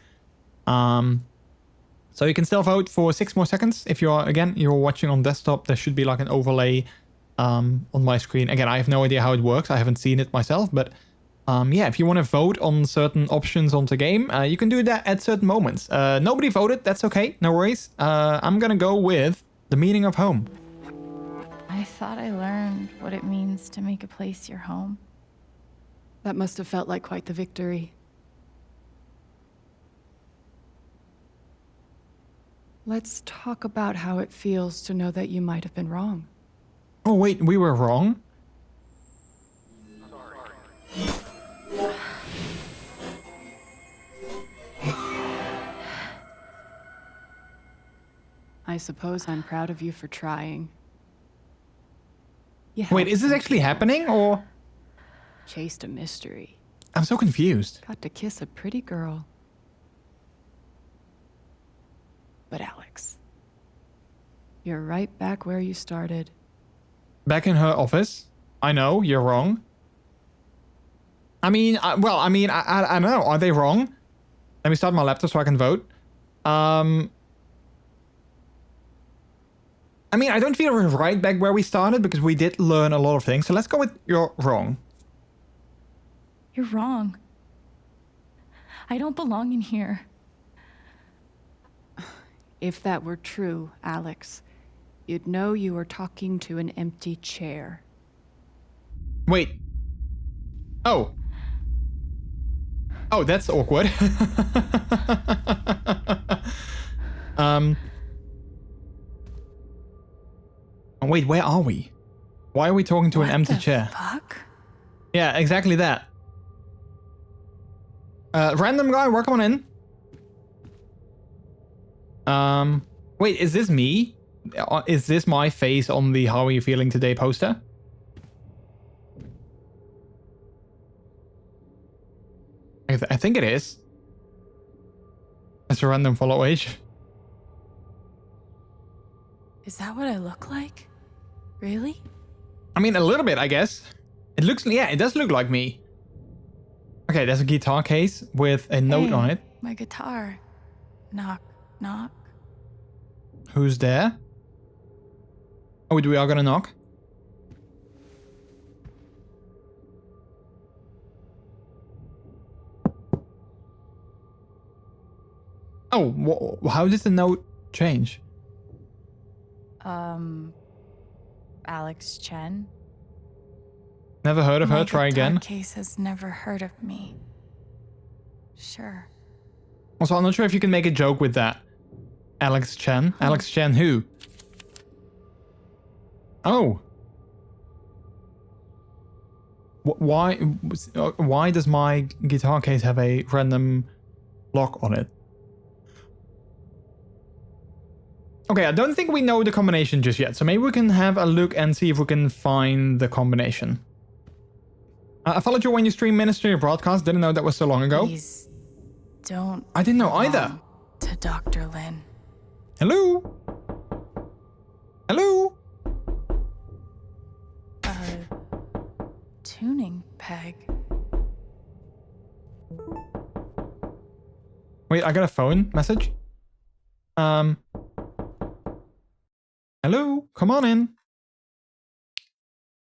C: So you can still vote for 6 more seconds. If you're watching on desktop, there should be like an overlay on my screen. Again, I have no idea how it works. I haven't seen it myself, but yeah, if you want to vote on certain options on the game, you can do that at certain moments. Nobody voted. That's okay. No worries. I'm going to go with the meaning of home.
E: I thought I learned what it means to make a place your home.
D: That must have felt like quite the victory. Let's talk about how it feels to know that you might have been wrong.
C: Oh, wait, we were wrong?
D: I suppose I'm proud of you for trying. You
C: Wait,
D: helped
C: is this
D: some
C: actually
D: people,
C: happening, or?
D: chased a mystery,
C: I'm so confused.
D: got to kiss a pretty girl. But Alex, you're right back where you started.
C: Back in her office. I know, you're wrong. I mean, I don't know. Are they wrong? Let me start my laptop so I can vote. I mean, I don't feel we're right back where we started because we did learn a lot of things. So let's go with you're wrong.
E: You're wrong. I don't belong in here.
D: If that were true, Alex, you'd know you were talking to an empty chair.
C: Wait. Oh. Oh, that's awkward. Wait, where are we? Why are we talking to an empty chair?
E: Fuck?
C: Yeah, exactly that. Random guy, welcome on in. Wait, is this me? Is this my face on the How Are You Feeling Today poster? I think it is. That's a random follow age.
E: Is that what I look like? Really?
C: I mean, a little bit, I guess. It looks, yeah, it does look like me. Okay, there's a guitar case with a note on it.
E: My guitar. Knock, knock.
C: Who's there? Oh, we are gonna knock. Oh, how did the note change?
E: Alex Chen?
C: Never heard of her.
E: My
C: Try
E: guitar
C: again.
E: case has never heard of me. Sure.
C: Also, I'm not sure if you can make a joke with that. Alex Chen. Alex Chen who? Oh. Why does my guitar case have a random lock on it? Okay, I don't think we know the combination just yet, so maybe we can have a look and see if we can find the combination. I followed you when you streamed Ministry of Broadcast. Didn't know that was so long ago.
E: Please don't.
C: I didn't know either.
E: belong To Dr. Lin.
C: Hello? Hello?
E: A tuning peg.
C: Wait, I got a phone message. Hello? Come on in.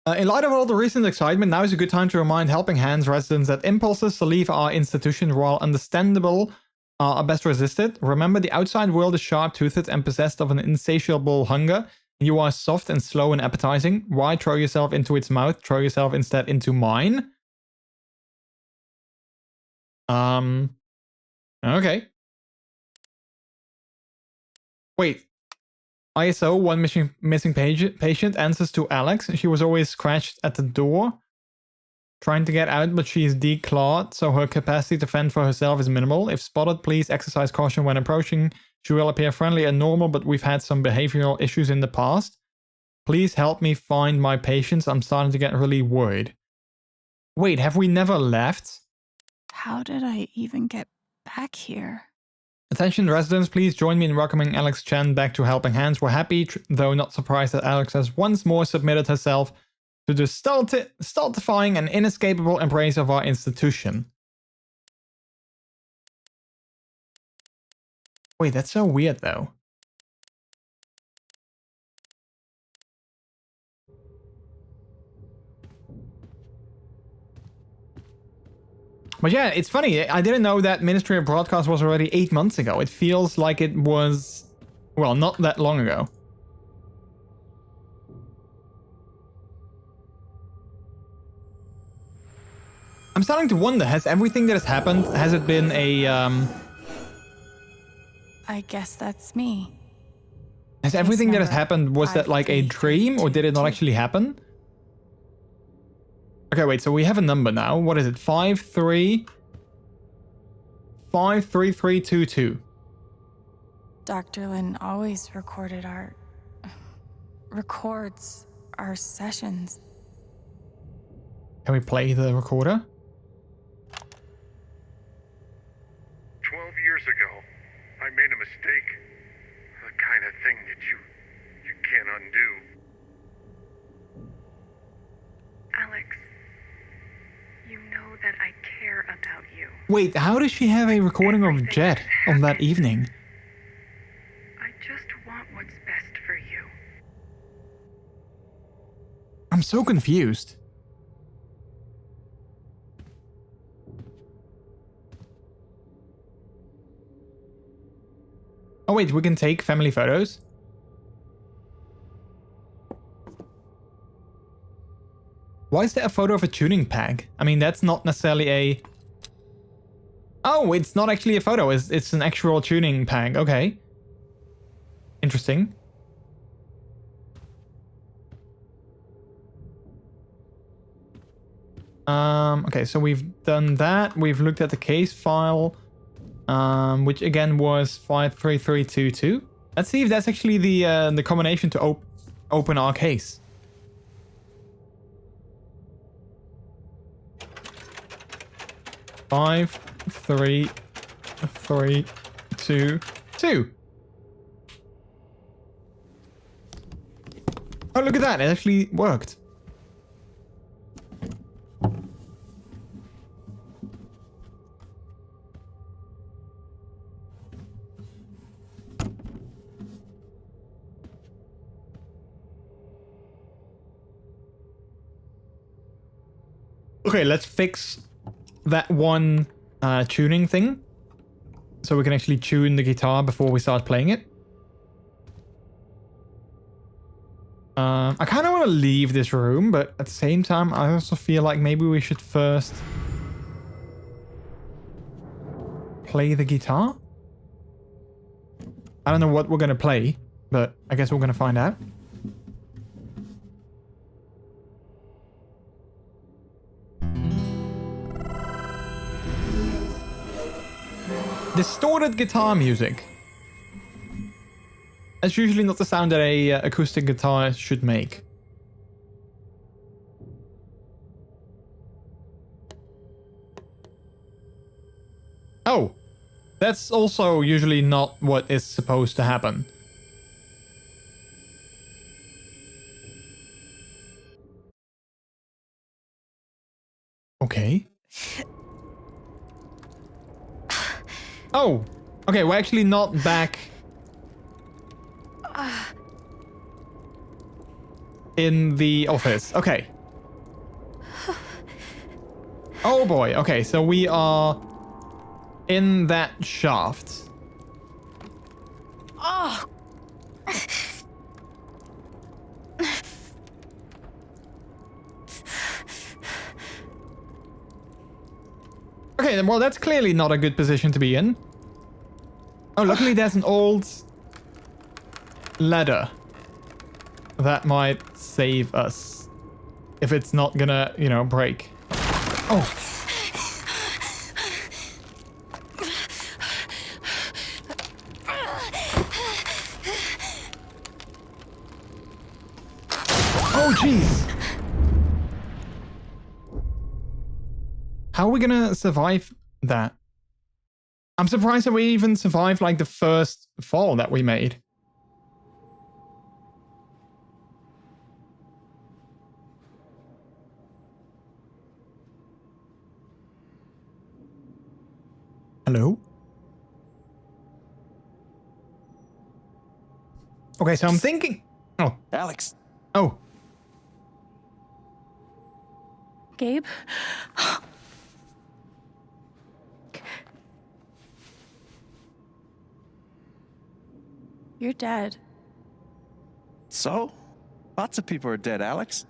C: In light of all the recent excitement, now is a good time to remind Helping Hands residents that impulses to leave our institution, while understandable, are best resisted. Remember, the outside world is sharp-toothed and possessed of an insatiable hunger. You are soft and slow and appetizing. Why throw yourself into its mouth? Throw yourself instead into mine. Okay. Wait. ISO, one missing patient, answers to Alex. She was always scratched at the door, trying to get out, but she is declawed, so her capacity to fend for herself is minimal. If spotted, please exercise caution when approaching. She will appear friendly and normal, but we've had some behavioral issues in the past. Please help me find my patients. I'm starting to get really worried. Wait, have we never left?
E: How did I even get back here?
C: Attention residents, please join me in welcoming Alex Chen back to Helping Hands. We're happy, though not surprised, that Alex has once more submitted herself to the stultifying and inescapable embrace of our institution. Wait, that's so weird, though. But yeah, it's funny. I didn't know that Ministry of Broadcast was already 8 months ago. It feels like it was, well, not that long ago. I'm starting to wonder, has everything that has happened, has it been a,
E: I guess that's me.
C: Has everything that has
E: number
C: happened, was that like a dream or did it not actually happen? Okay, wait, so we have a number now. What is it? 53322.
E: Dr. Lin always records our sessions.
C: Can we play the recorder?
F: 12 years ago, I made a mistake. The kind of thing that you can't undo.
G: Alex, you know that I care about you.
C: Wait, how does she have a recording of Jet on that evening?
G: I just want what's best for you.
C: I'm so confused. Oh wait, we can take family photos. Why is there a photo of a tuning peg? I mean, that's not necessarily a... Oh, it's not actually a photo. It's an actual tuning peg. Okay. Interesting. Okay, so we've done that. We've looked at the case file, which again was 53322. Let's see if that's actually the combination to open our case. Five, 3, 3, 2, 2. Oh, look at that. It actually worked. Okay, let's fix that one tuning thing. So we can actually tune the guitar before we start playing it. I kind of want to leave this room, but at the same time, I also feel like maybe we should first play the guitar. I don't know what we're going to play, but I guess we're going to find out. Distorted guitar music. That's usually not the sound that a acoustic guitar should make. Oh, that's also usually not what is supposed to happen. Okay. Oh, okay, we're actually not back in the office. Okay. Oh boy, okay, so we are in that shaft.
E: Oh.
C: Okay, well, that's clearly not a good position to be in. Oh, luckily there's an old ladder that might save us if it's not gonna, you know, break. Oh. Oh, jeez. How are we gonna survive that? I'm surprised that we even survived like the first fall that we made. Hello? Okay, so I'm thinking... Oh.
H: Alex.
C: Oh.
E: Gabe? You're dead.
H: So? Lots of people are dead, Alex.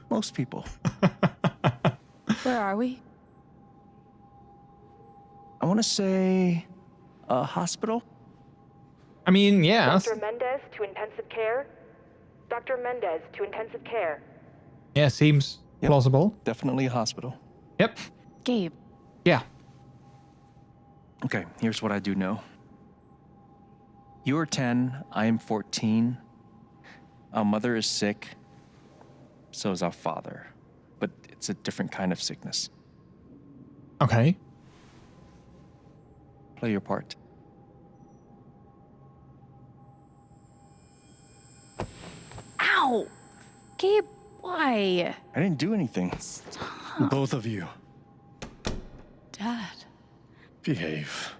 H: Most people.
E: Where are we?
H: I want to say a hospital.
C: I mean, yeah.
I: Dr. Mendez to intensive care. Dr. Mendez to intensive care.
C: Yeah, seems plausible.
H: Definitely a hospital.
C: Yep.
E: Gabe,
C: Yeah.
H: Okay, here's what I do know. You are 10, I am 14. Our mother is sick. So is our father. But it's a different kind of sickness.
C: Okay.
H: Play your part.
E: ow! Gabe, why?
H: I didn't do anything.
E: Stop.
J: Both of you,
E: Dad.
J: behave.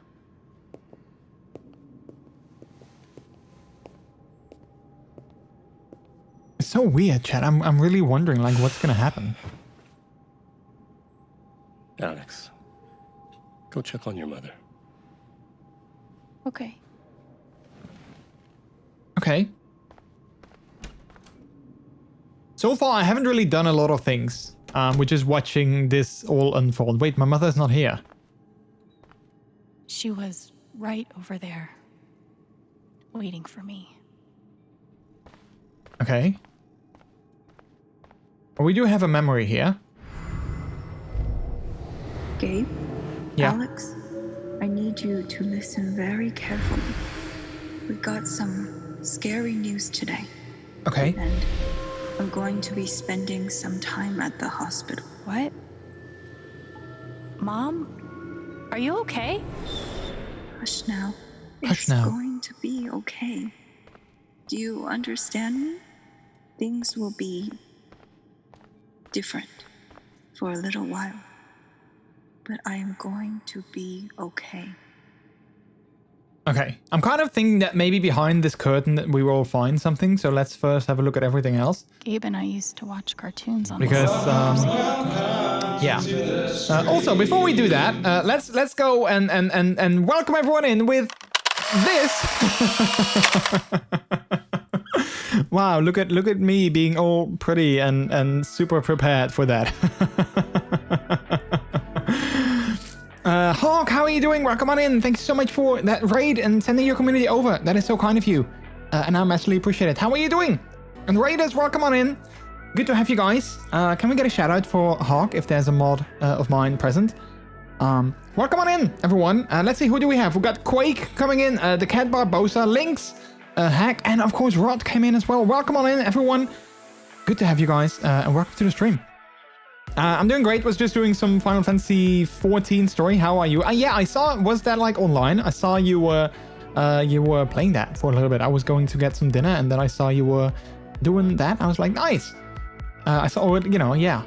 C: It's so weird, Chad. I'm really wondering, like, what's gonna happen.
J: Alex, go check on your mother.
E: Okay.
C: Okay. So far, I haven't really done a lot of things. We're just watching this all unfold. Wait, my mother's not here.
E: She was right over there, waiting for me.
C: Okay. Well, we do have a memory here.
K: Gabe?
C: Yeah.
K: Alex? I need you to listen very carefully. We got some scary news today.
C: Okay.
K: And I'm going to be spending some time at the hospital.
E: What? Mom? Are you okay?
K: Hush now.
C: Hush
K: It's
C: now.
K: going to be okay. Do you understand me? Things will be different for a little while. But I am going to be okay.
C: Okay. I'm kind of thinking that maybe behind this curtain that we will find something. So let's first have a look at everything else.
E: Gabe and I used to watch cartoons on
C: Because, yeah. Also, before we do that, let's go and welcome everyone in with this. Wow, look at me being all pretty and super prepared for that. Hawk, how are you doing? Welcome on in. Thanks so much for that raid and sending your community over. That is so kind of you. And I massively appreciate it. How are you doing? And raiders, welcome on in. Good to have you guys. Can we get a shout out for Hawk if there's a mod of mine present? Welcome on in, everyone. Let's see, who do we have? We got Quake coming in, the Cat Barbosa, Lynx, Hack, and of course Rod came in as well. Welcome on in, everyone. Good to have you guys, and welcome to the stream. I'm doing great. Was just doing some Final Fantasy 14 story. How are you? Yeah, I saw. Was that like online? I saw you were playing that for a little bit. I was going to get some dinner, and then I saw you were doing that. I was like, nice. I saw it, you know, yeah.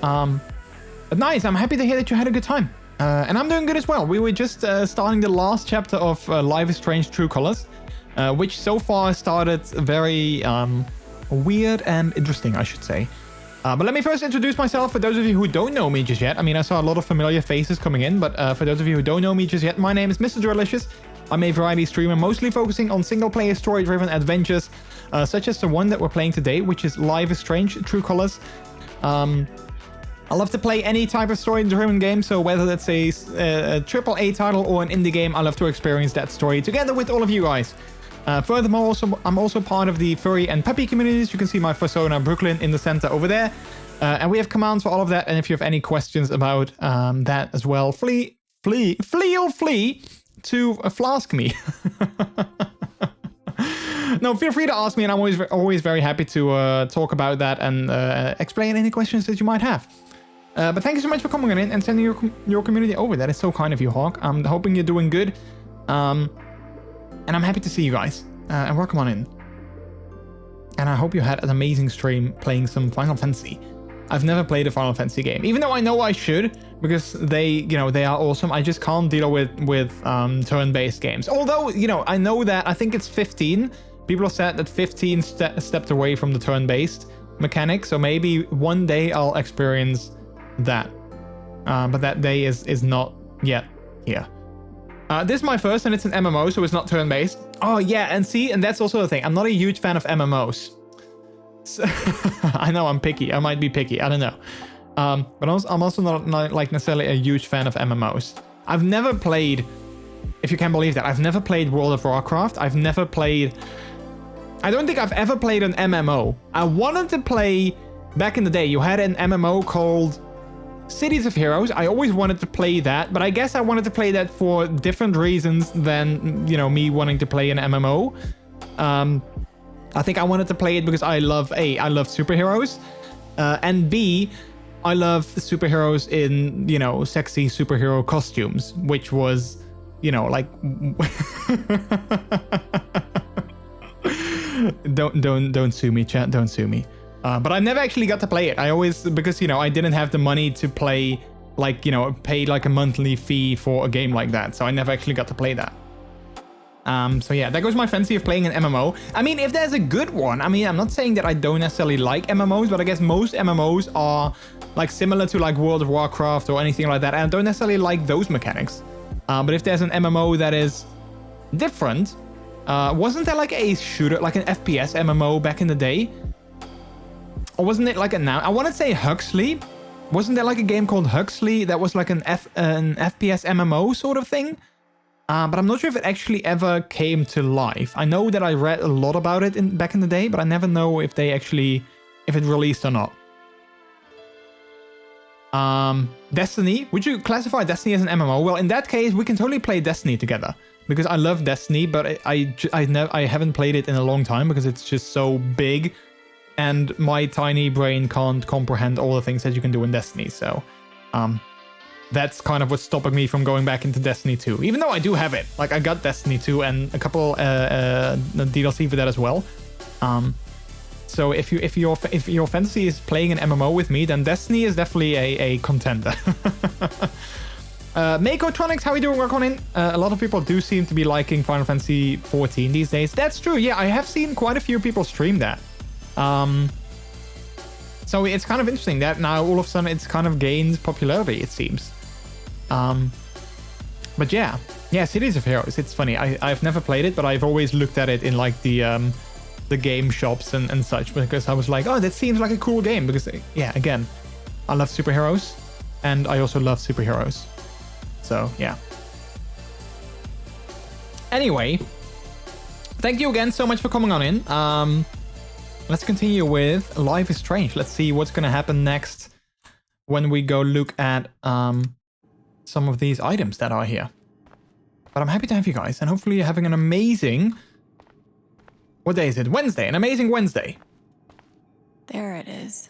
C: But nice. I'm happy to hear that you had a good time. And I'm doing good as well. We were just starting the last chapter of Life is Strange: True Colors, which so far started very weird and interesting, I should say. But let me first introduce myself for those of you who don't know me just yet. I mean, I saw a lot of familiar faces coming in, but for those of you who don't know me just yet, my name is MrJordilicious. I'm a variety streamer, mostly focusing on single-player story-driven adventures, such as the one that we're playing today, which is Life is Strange: True Colors. I love to play any type of story-driven game, so whether that's a AAA title or an indie game, I love to experience that story together with all of you guys. Furthermore, I'm also part of the furry and puppy communities. You can see my persona Brooklyn in the center over there. And we have commands for all of that. And if you have any questions about that as well, flee to Flask me. No, feel free to ask me, and I'm always very happy to talk about that and explain any questions that you might have. But thank you so much for coming in and sending your community over. That is so kind of you, Hawk. I'm hoping you're doing good. And I'm happy to see you guys. And welcome on in. And I hope you had an amazing stream playing some Final Fantasy. I've never played a Final Fantasy game, even though I know I should, because they are awesome. I just can't deal with turn-based games. Although, I know that I think it's 15. People have said that 15 stepped away from the turn-based mechanic, so maybe one day I'll experience that. But that day is not yet here. This is my first, and it's an MMO, so it's not turn-based. Oh, yeah, and that's also the thing. I'm not a huge fan of MMOs. So, I know I'm picky. I might be picky. I don't know. But I'm also not like necessarily a huge fan of MMOs. I've never played If you can believe that. I've never played World of Warcraft. I've never played... I don't think I've ever played an MMO. I wanted to play... Back in the day, you had an MMO called Cities of Heroes. I always wanted to play that, but I guess I wanted to play that for different reasons than, you know, me wanting to play an MMO. I think I wanted to play it because I love superheroes, and B, I love superheroes in, you know, sexy superhero costumes, which was, you know, like don't sue me, chat, don't sue me. But I never actually got to play it. I always, because, you know, I didn't have the money to play, like, you know, pay like a monthly fee for a game like that. So I never actually got to play that. So yeah, that goes my fancy of playing an MMO. I mean, if there's a good one, I mean, I'm not saying that I don't necessarily like MMOs, but I guess most MMOs are like similar to like World of Warcraft or anything like that. And I don't necessarily like those mechanics. But if there's an MMO that is different, wasn't there like a shooter, like an FPS MMO back in the day? Or wasn't it like a now? I want to say Huxley. Wasn't there like a game called Huxley that was like an FPS MMO sort of thing? But I'm not sure if it actually ever came to life. I know that I read a lot about it back in the day, but I never know if they actually, if it released or not. Destiny. Would you classify Destiny as an MMO? Well, in that case, we can totally play Destiny together. Because I love Destiny, but I haven't played it in a long time because it's just so big. And my tiny brain can't comprehend all the things that you can do in Destiny. So, that's kind of what's stopping me from going back into Destiny 2. Even though I do have it. Like, I got Destiny 2 and a couple DLC for that as well. So if your fantasy is playing an MMO with me, then Destiny is definitely a contender. Makotronics, how are you doing, Rakonin? A lot of people do seem to be liking Final Fantasy 14 these days. That's true. Yeah, I have seen quite a few people stream that. So it's kind of interesting that now all of a sudden it's kind of gained popularity, it seems. But yeah, Cities of Heroes. It's funny. I've never played it, but I've always looked at it in like the game shops and such, because I was like, oh, that seems like a cool game. Because yeah, again, I love superheroes, and I also love superheroes. So yeah. Anyway, thank you again so much for coming on in. Let's continue with Life is Strange. Let's see what's going to happen next when we go look at some of these items that are here. But I'm happy to have you guys, and hopefully you're having an amazing... What day is it? Wednesday. An amazing Wednesday.
E: There it is.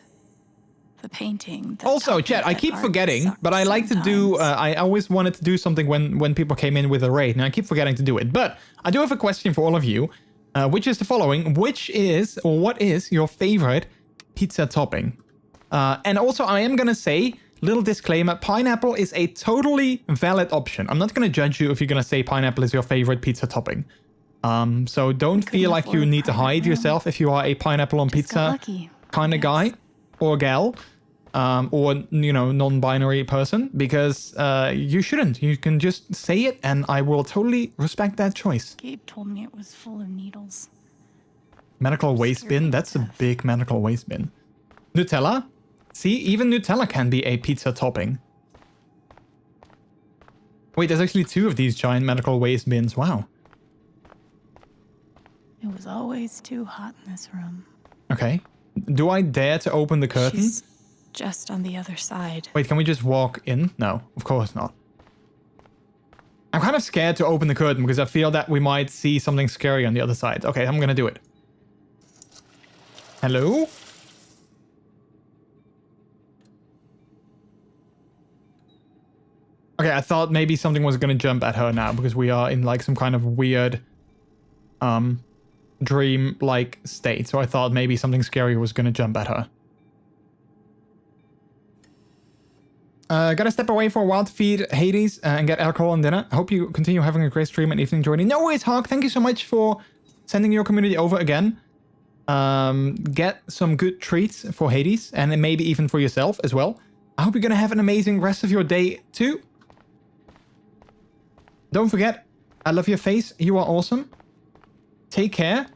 E: The painting.
C: Also, chat, I keep forgetting, but I like to do... I always wanted to do something when people came in with a raid, and I keep forgetting to do it. But I do have a question for all of you. Which is the following. Which is, or what is your favorite pizza topping? And also, I am going to say, little disclaimer, pineapple is a totally valid option. I'm not going to judge you if you're going to say pineapple is your favorite pizza topping. So don't feel like you need to hide yourself if you are a pineapple on pizza kind of guy or gal. Or, you know, non-binary person, because you shouldn't. You can just say it, and I will totally respect that choice.
E: Gabe told me it was full of needles.
C: Medical waste bin? That's a big medical waste bin. Nutella? See, even Nutella can be a pizza topping. Wait, there's actually 2 of these giant medical waste bins. Wow.
E: It was always too hot in this room.
C: Okay. Do I dare to open the curtain?
E: She's just on the other side.
C: Wait, can we just walk in? No, of course not. I'm kind of scared to open the curtain because I feel that we might see something scary on the other side. Okay, I'm gonna do it. Hello? Okay, I thought maybe something was gonna jump at her now because we are in like some kind of weird dream-like state. So I thought maybe something scary was gonna jump at her. Gotta step away for a while to feed Hades and get alcohol and dinner. I hope you continue having a great stream and evening joining. No worries, Hawk. Thank you so much for sending your community over again. Get some good treats for Hades and then maybe even for yourself as well. I hope you're gonna have an amazing rest of your day too. Don't forget, I love your face. You are awesome. Take care.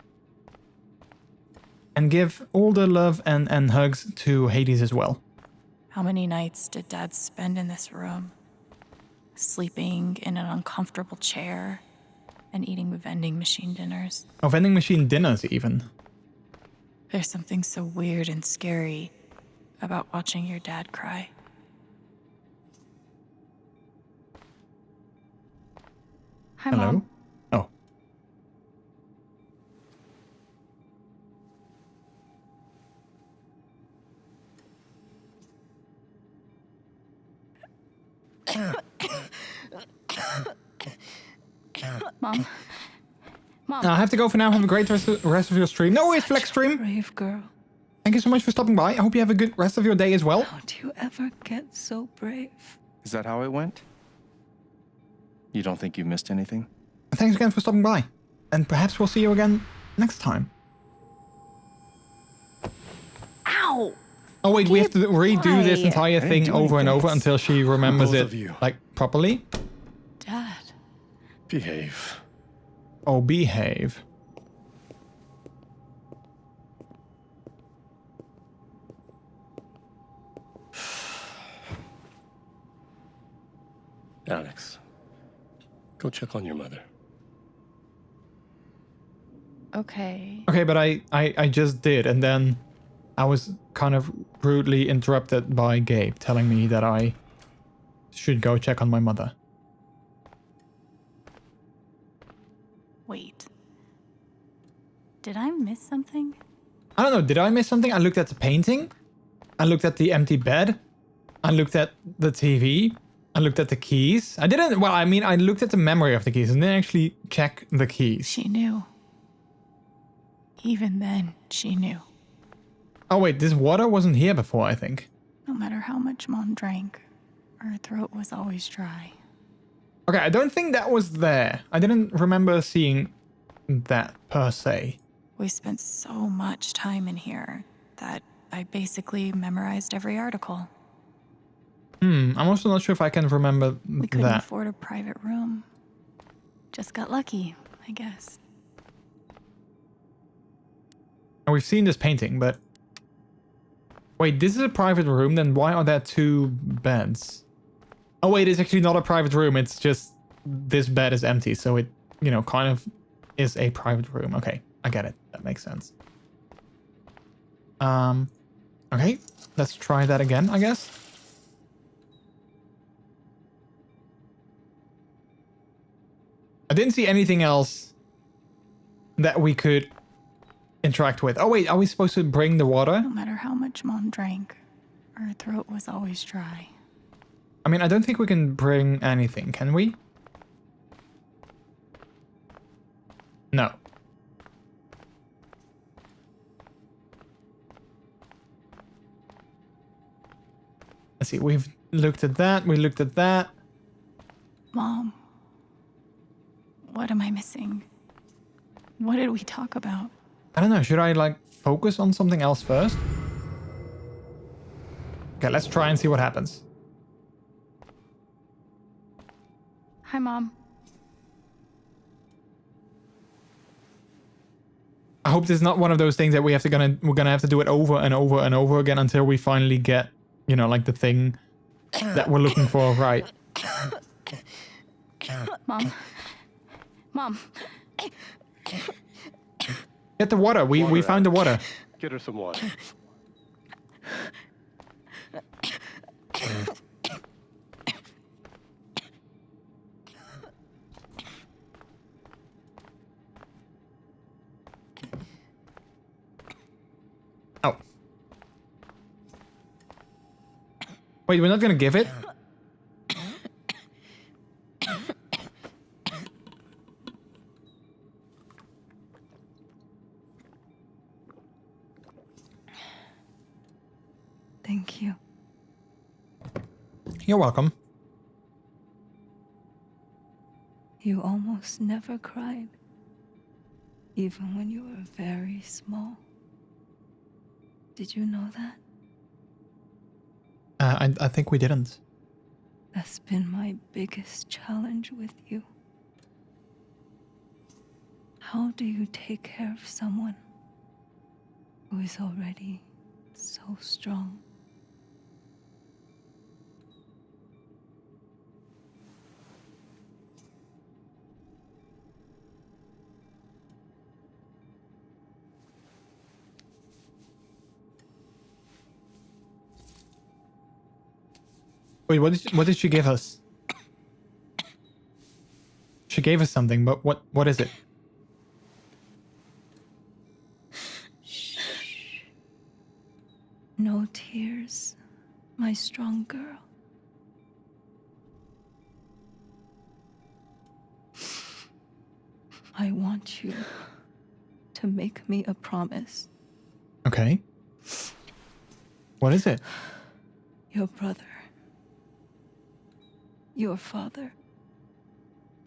C: And give all the love and hugs to Hades as well.
E: How many nights did Dad spend in this room? sleeping in an uncomfortable chair, and eating vending machine dinners.
C: Oh, vending machine dinners even.
E: There's something so weird and scary about watching your dad cry. Hi,
C: Hello?
E: Mom.
C: Oh.
E: Mom. Mom.
C: I have to go for now. Have a great rest of your stream. No worries, Flex stream.
L: Brave girl.
C: Thank you so much for stopping by. I hope you have a good rest of your day as well.
L: How do you ever get so brave?
H: Is that how it went? You don't think you missed anything?
C: Thanks again for stopping by. And perhaps we'll see you again next time.
E: Ow!
C: Oh wait, we have to redo this entire thing over and over until she remembers
J: Both of
C: it,
J: you.
C: like, properly.
E: Dad.
J: Behave.
C: Oh, behave.
J: Alex, go check on your mother.
E: Okay.
C: Okay, but I just did, and then I was kind of rudely interrupted by Gabe telling me that I should go check on my mother.
E: Wait. Did I miss something?
C: I don't know, did I miss something? I looked at the painting. I looked at the empty bed. I looked at the TV. I looked at the keys. I didn't, well, I mean, I looked at the memory of the keys and didn't actually check the keys.
E: She knew. Even then, she knew.
C: Oh wait, this water wasn't here before, I think.
E: No matter how much Mom drank, her throat was always dry.
C: Okay, I don't think that was there. I didn't remember seeing that per se.
E: We spent so much time in here that I basically memorized every article.
C: I'm also not sure if I can remember
E: We couldn't
C: that.
E: afford a private room. Just got lucky, I guess.
C: And we've seen this painting, but... Wait, this is a private room, then why are there two beds? Oh wait, it's actually not a private room, it's just... This bed is empty, so it, you know, kind of is a private room. Okay, I get it. That makes sense. Okay, let's try that again, I guess. I didn't see anything else that we could interact with. Oh wait, are we supposed to bring the water?
E: No matter how much Mom drank, her throat was always dry.
C: I mean, I don't think we can bring anything, can we? No. Let's see, we've looked at that, we looked at that.
E: Mom, what am I missing? What did we talk about?
C: I don't know, should I like focus on something else first? Okay, let's try and see what happens.
E: Hi, Mom.
C: I hope this is not one of those things that we're gonna have to do it over and over and over again until we finally get, you know, like the thing that we're looking for, right?
E: Mom. Mom.
C: Get the water. We found the water.
J: Get her some water.
C: Oh. Wait, we're not gonna give it?
L: Thank you.
C: You're welcome.
L: You almost never cried, even when you were very small. Did you know that?
C: I think we didn't.
L: That's been my biggest challenge with you. How do you take care of someone who is already so strong?
C: Wait, what did she give us? She gave us something, but what is it?
L: Shh. No tears, my strong girl. I want you to make me a promise.
C: Okay. What is it?
L: Your brother, your father,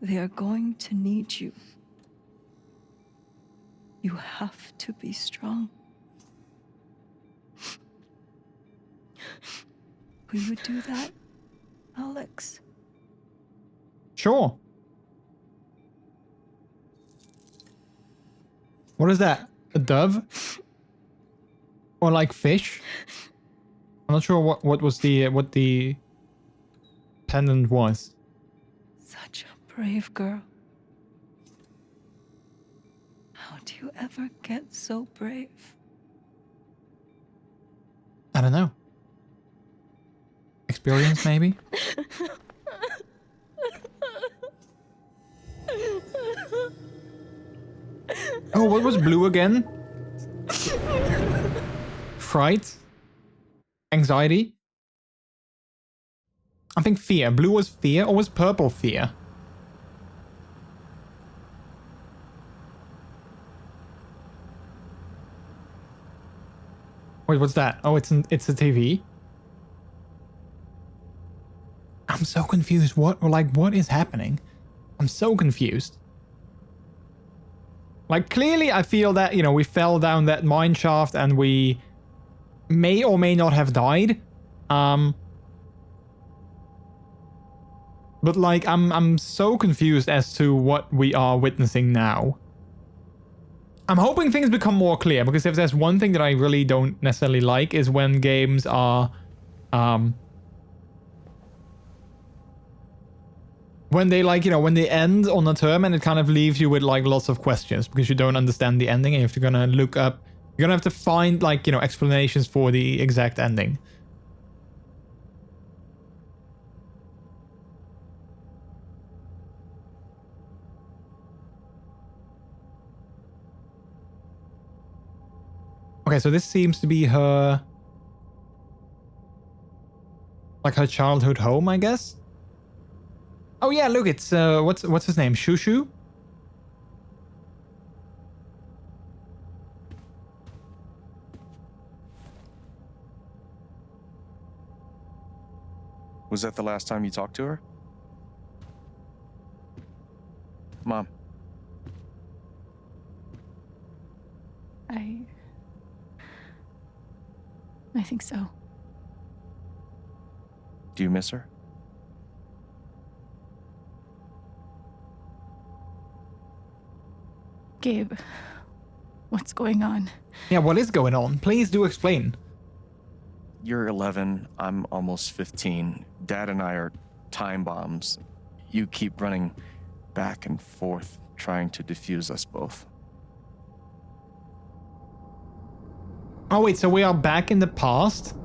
L: they are going to need you. You have to be strong. Will you do that, Alex?
C: Sure. What is that? A dove? Or like fish? I'm not sure what was what the pendant was.
L: Such a brave girl. How do you ever get so brave?
C: I don't know. Experience, maybe? Oh, what was blue again? Fright? Anxiety? I think fear. Blue was fear, or was purple fear? Wait, what's that? Oh, it's a TV. I'm so confused. What is happening? I'm so confused. Like, clearly I feel that, you know, we fell down that mine shaft and we may or may not have died. But like, I'm so confused as to what we are witnessing now. I'm hoping things become more clear, because if there's one thing that I really don't necessarily like is when games are, when they, like, you know, when they end on a term and it kind of leaves you with like lots of questions because you don't understand the ending and you have to gonna look up, you're gonna have to find, like, you know, explanations for the exact ending. Okay, so this seems to be her, like, her childhood home, I guess. Oh yeah, look, it's what's his name? Shushu?
H: Was that the last time you talked to her? Mom.
E: I think so.
H: Do you miss her?
E: Gabe, what's going on?
C: Yeah, what is going on? Please do explain.
H: You're 11, I'm almost 15. Dad and I are time bombs. You keep running back and forth, trying to defuse us both.
C: Oh wait, so we are back in the past?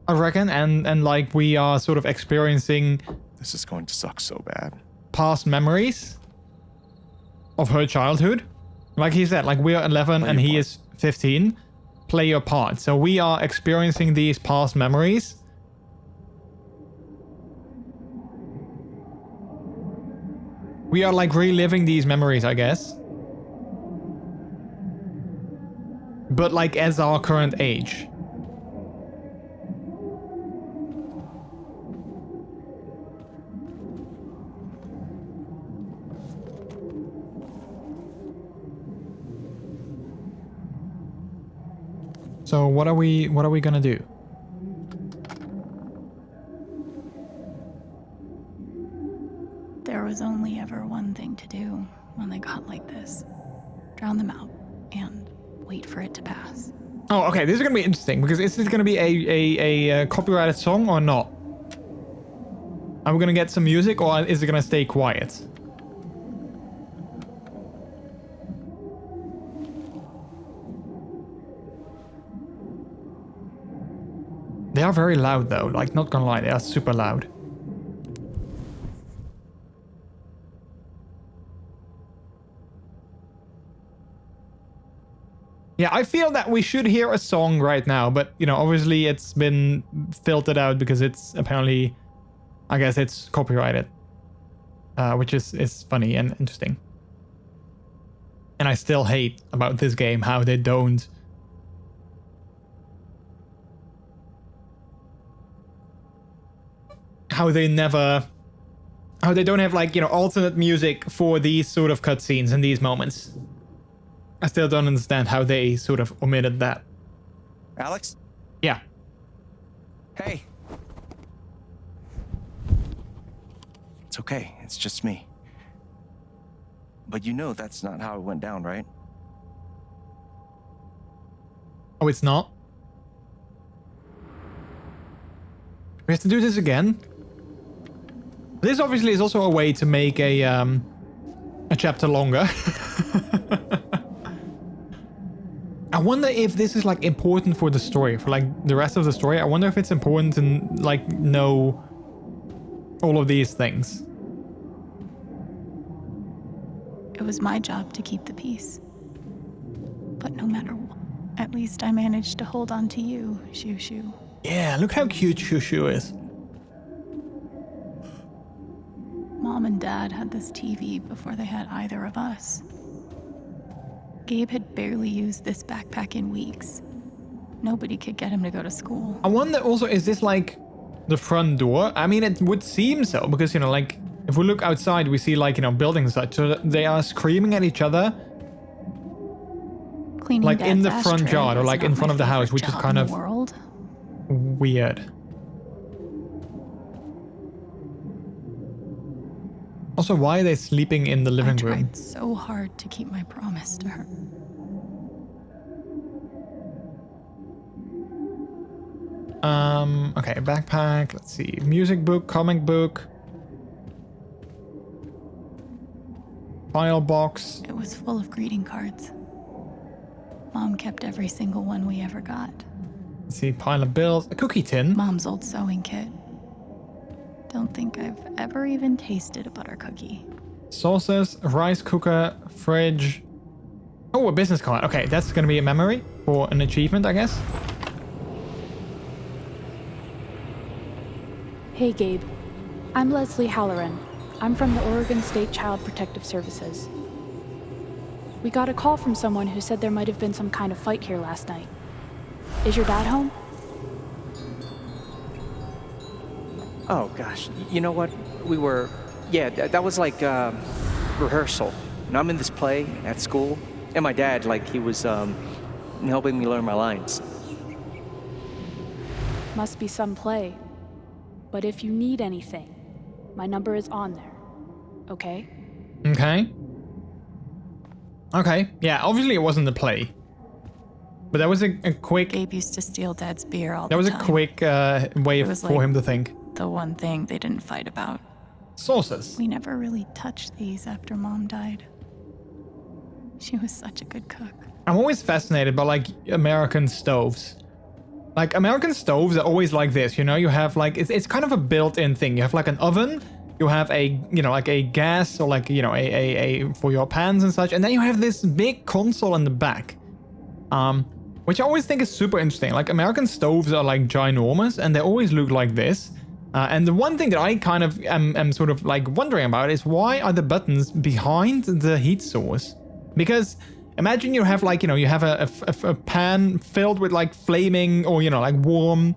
C: I reckon, and like we are sort of experiencing...
H: This is going to suck so bad.
C: Past memories of her childhood. Like he said, like we are 11 and he is 15. Play your part. So we are experiencing these past memories. We are like reliving these memories, I guess. But like as our current age. So what are we gonna do?
E: There was only ever one thing to do when they got like this. Drown them out and wait for it to pass.
C: Oh, okay, this is gonna be interesting because is this gonna be a copyrighted song or not? Are we gonna get some music or is it gonna stay quiet? They are very loud though, like not gonna lie, they are super loud. Yeah, I feel that we should hear a song right now, but you know, obviously it's been filtered out because it's apparently, I guess it's copyrighted, which is funny and interesting. And I still hate about this game how they don't how they don't have like, you know, alternate music for these sort of cutscenes and these moments. I still don't understand how they sort of omitted that.
H: Alex?
C: Yeah.
H: Hey. It's okay. It's just me. But you know that's not how it went down, right?
C: Oh, it's not? We have to do this again? This obviously is also a way to make a chapter longer. I wonder if this is like important for the story, for like the rest of the story. I wonder if it's important to like know all of these things.
E: It was my job to keep the peace. But no matter what, at least I managed to hold on to you, Shoo Shoo.
C: Yeah, look how cute Shoo Shoo is.
E: Mom and Dad had this TV before they had either of us. Gabe had barely used this backpack in weeks. Nobody could get him to go to school.
C: I wonder also, is this like the front door? I mean, it would seem so, because, you know, like, if we look outside, we see, like, you know, buildings and such, so they are screaming at each other.
E: Cleaning
C: like in the
E: Dad's
C: front
E: ashtray
C: yard or
E: was
C: like
E: not
C: in front
E: my
C: of the house,
E: favorite
C: which is
E: job
C: kind
E: in
C: of
E: the world.
C: weird. Also, why are they sleeping in the living room?
E: I tried so hard to keep my promise to her.
C: Okay, backpack, let's see. Music book, comic book. File box.
E: It was full of greeting cards. Mom kept every single one we ever got.
C: Let's see, pile of bills. A cookie tin.
E: Mom's old sewing kit. Don't think I've ever even tasted a butter cookie.
C: Sauces, rice cooker, fridge. Oh, a business card. Okay, that's gonna be a memory for an achievement, I guess.
M: Hey, Gabe. I'm Leslie Halloran. I'm from the Oregon State Child Protective Services. We got a call from someone who said there might have been some kind of fight here last night. Is your dad home?
N: Oh, gosh. You know what? That was like rehearsal. And I'm in this play at school, and my dad, like, he was helping me learn my lines.
M: Must be some play. But if you need anything, my number is on there. Okay?
C: Okay. Okay. Yeah, obviously it wasn't the play. But that was a quick...
E: Gabe used to steal Dad's beer all the
C: That was
E: time.
C: a quick way for him to think.
E: The one thing they didn't fight about.
C: Sauces.
E: We never really touched these after Mom died. She was such a good cook.
C: I'm always fascinated by like American stoves. Like American stoves are always like this, you know, you have like, it's kind of a built-in thing. You have like an oven, you have a, you know, like a gas or like, you know, a for your pans and such. And then you have this big console in the back, which I always think is super interesting. Like American stoves are like ginormous and they always look like this. And the one thing that I kind of am sort of like wondering about is why are the buttons behind the heat source? Because imagine you have like, you know, you have a pan filled with like flaming or, you know, like warm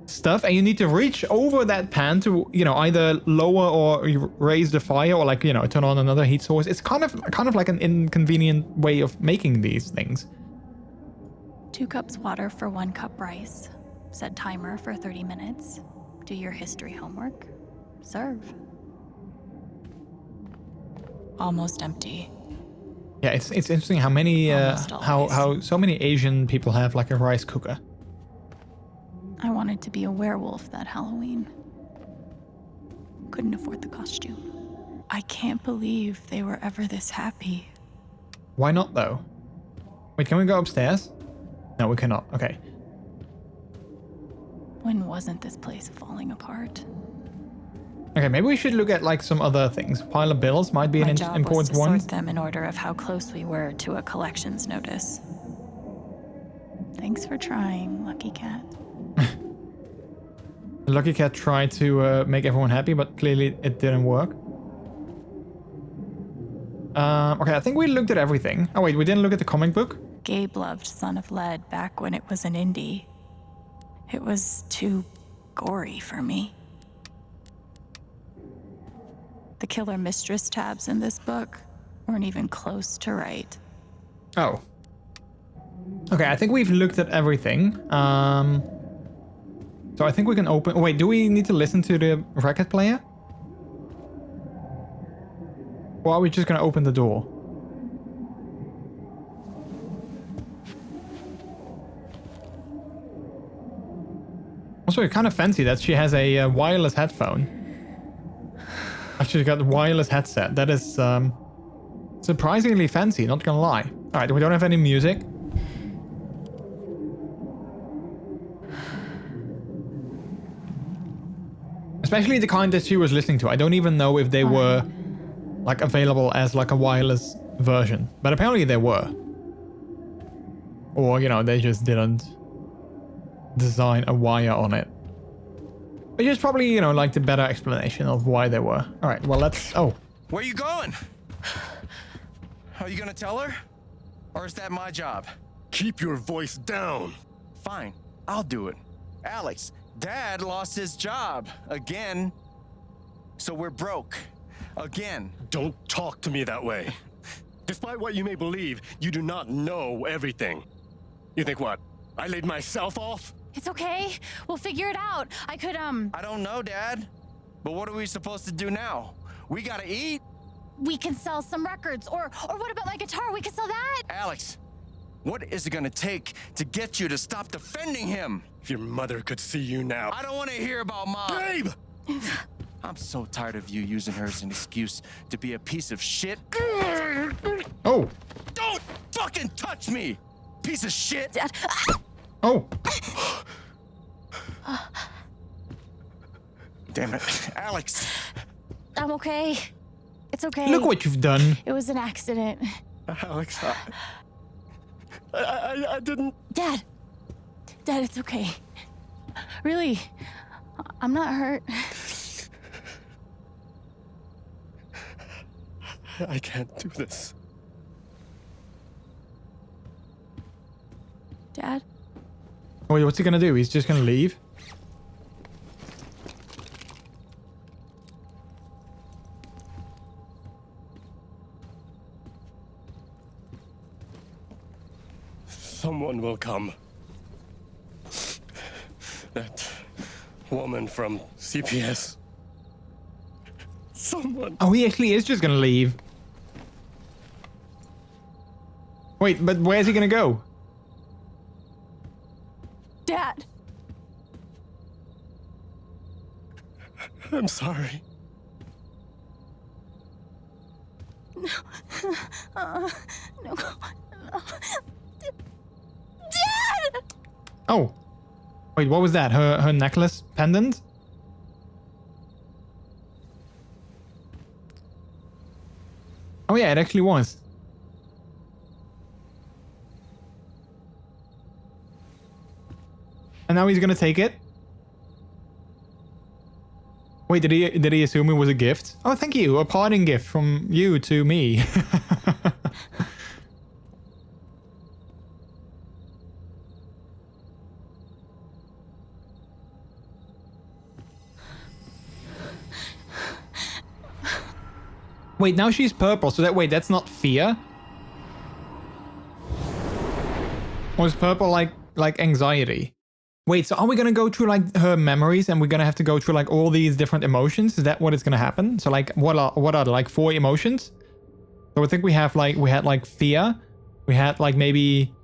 C: stuff and you need to reach over that pan to, you know, either lower or raise the fire or like, you know, turn on another heat source. It's kind of like an inconvenient way of making these things.
E: 2 cups water for 1 cup rice. Set timer for 30 minutes. Do your history homework. Serve. Almost empty.
C: Yeah, it's interesting how many how so many Asian people have like a rice cooker.
E: I wanted to be a werewolf that Halloween. Couldn't afford the costume. I can't believe they were ever this happy.
C: Why not though? Wait, can we go upstairs? No, we cannot. Okay.
E: When wasn't this place falling apart?
C: Okay, maybe we should look at like some other things. Pile of bills might be
E: My
C: an
E: job was
C: important
E: to
C: one.
E: sort them in order of how close we were to a collections notice. Thanks for trying, Lucky Cat.
C: The Lucky Cat tried to make everyone happy, but clearly it didn't work. Okay, I think we looked at everything. Oh wait, we didn't look at the comic book?
E: Gabe loved Son of Lead back when it was an indie. It was too gory for me. The Killer Mistress tabs in this book weren't even close to right.
C: Oh. Okay, I think we've looked at everything. So I think we can open... Wait, do we need to listen to the record player? Or are we just gonna open the door? Also, it's kind of fancy that she has a wireless headphone. Actually, got a wireless headset. That is surprisingly fancy, not gonna lie. Alright, we don't have any music. Especially the kind that she was listening to. I don't even know if they were like available as like a wireless version. But apparently they were. Or, you know, they just didn't design a wire on it. Which is probably, you know, like the better explanation of why they were. Alright, well let's... Oh.
H: Where you going? Are you gonna tell her? Or is that my job?
J: Keep your voice down.
H: Fine, I'll do it. Alex, Dad lost his job again. So we're broke. Again.
J: Don't talk to me that way. Despite what you may believe, you do not know everything. You think what? I laid myself off?
O: It's okay. We'll figure it out. I
H: don't know, Dad. But what are we supposed to do now? We gotta eat.
O: We can sell some records. Or what about my guitar? We can sell that.
H: Alex, what is it gonna take to get you to stop defending him?
J: If your mother could see you now.
H: I don't want to hear about Mom.
J: Babe!
H: I'm so tired of you using her as an excuse to be a piece of shit.
C: Oh.
H: Don't fucking touch me, piece of shit.
O: Dad.
C: Oh.
H: Damn it, Alex.
O: I'm okay. It's okay.
C: Look what you've done.
O: It was an accident.
J: Alex, I didn't...
O: Dad, it's okay. Really, I'm not hurt.
J: I can't do this.
O: Dad?
C: Wait, what's he gonna do? He's just gonna leave?
J: Someone will come. That woman from CPS. Someone.
C: Oh, he actually is just gonna leave. Wait, but where's he gonna go?
O: Dad!
J: I'm sorry.
O: No. No. Dad!
C: Oh. Wait, what was that? Her necklace pendant? Oh yeah, it actually was. And now he's gonna take it? Wait, did he assume it was a gift? Oh, thank you. A parting gift from you to me. Wait, now she's purple, so wait, that's not fear? Or is purple like anxiety? Wait, so are we gonna go through like her memories and we're gonna have to go through like all these different emotions? Is that what is gonna happen? So like what are like 4 emotions? So I think we had like fear, we had like maybe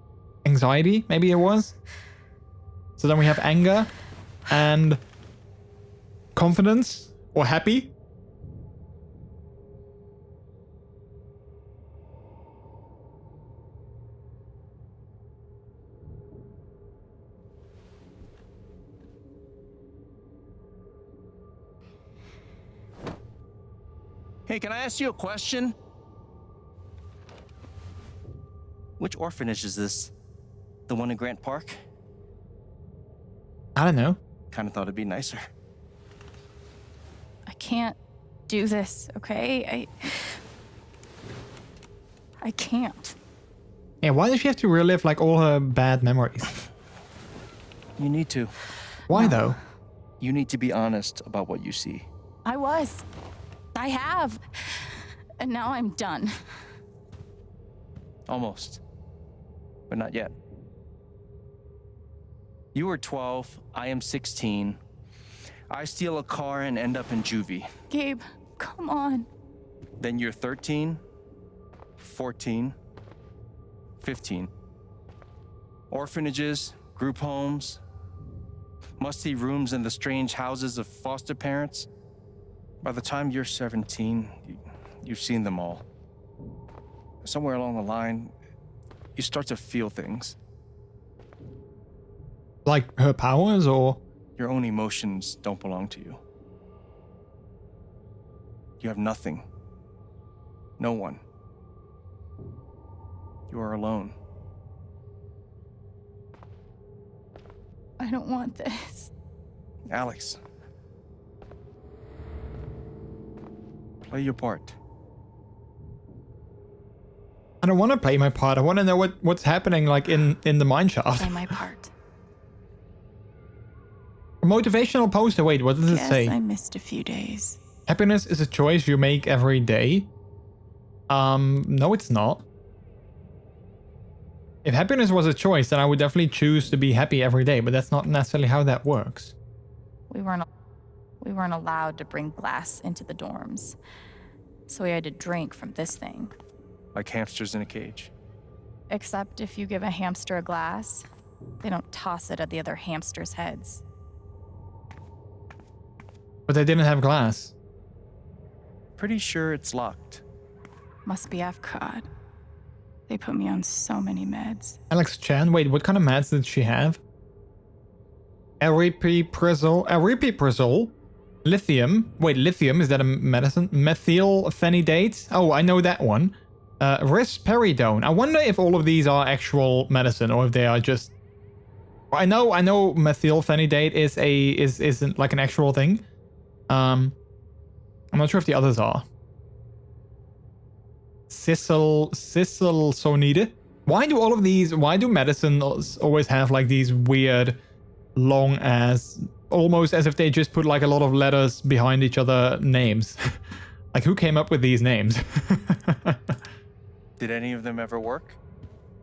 C: anxiety, maybe it was. So then we have anger and confidence or happy.
H: Hey, can I ask you a question? Which orphanage is this? The one in Grant Park?
C: I don't know.
H: Kind of thought it'd be nicer.
E: I can't do this, okay? I can't.
C: Yeah, why does she have to relive like all her bad memories?
H: You need to.
C: Why though?
H: You need to be honest about what you see.
E: I have. And now I'm done.
H: Almost. But not yet. You were 12, I am 16. I steal a car and end up in juvie.
E: Gabe, come on.
H: Then you're 13, 14, 15. Orphanages, group homes, musty rooms in the strange houses of foster parents. By the time you're 17, you've seen them all. Somewhere along the line, you start to feel things.
C: Like her powers, or?
H: Your own emotions don't belong to you. You have nothing. No one. You are alone.
E: I don't want this.
H: Alex. Play your part.
C: I don't want to play my part. I want to know what's happening like in the mine shaft.
E: Play my part.
C: A motivational poster. Wait, what does it say?
E: I missed a few days.
C: Happiness is a choice you make every day. No, it's not. If happiness was a choice, then I would definitely choose to be happy every day, but that's not necessarily how that works.
E: We weren't allowed to bring glass into the dorms. So we had to drink from this thing.
H: Like hamsters in a cage.
E: Except if you give a hamster a glass, they don't toss it at the other hamsters' heads.
C: But they didn't have glass.
H: Pretty sure it's locked.
E: Must be Epcot. They put me on so many meds.
C: Alex Chan, wait, what kind of meds did she have? Aripiprazole? Lithium. Wait, lithium, is that a medicine? Methylphenidate? Oh, I know that one. Risperidone. I wonder if all of these are actual medicine or if they are just... I know methylphenidate isn't like an actual thing. I'm not sure if the others are. Sisselsonide. Why do medicines always have like these weird long ass, almost as if they just put like a lot of letters behind each other names? Like who came up with these names?
H: Did any of them ever work?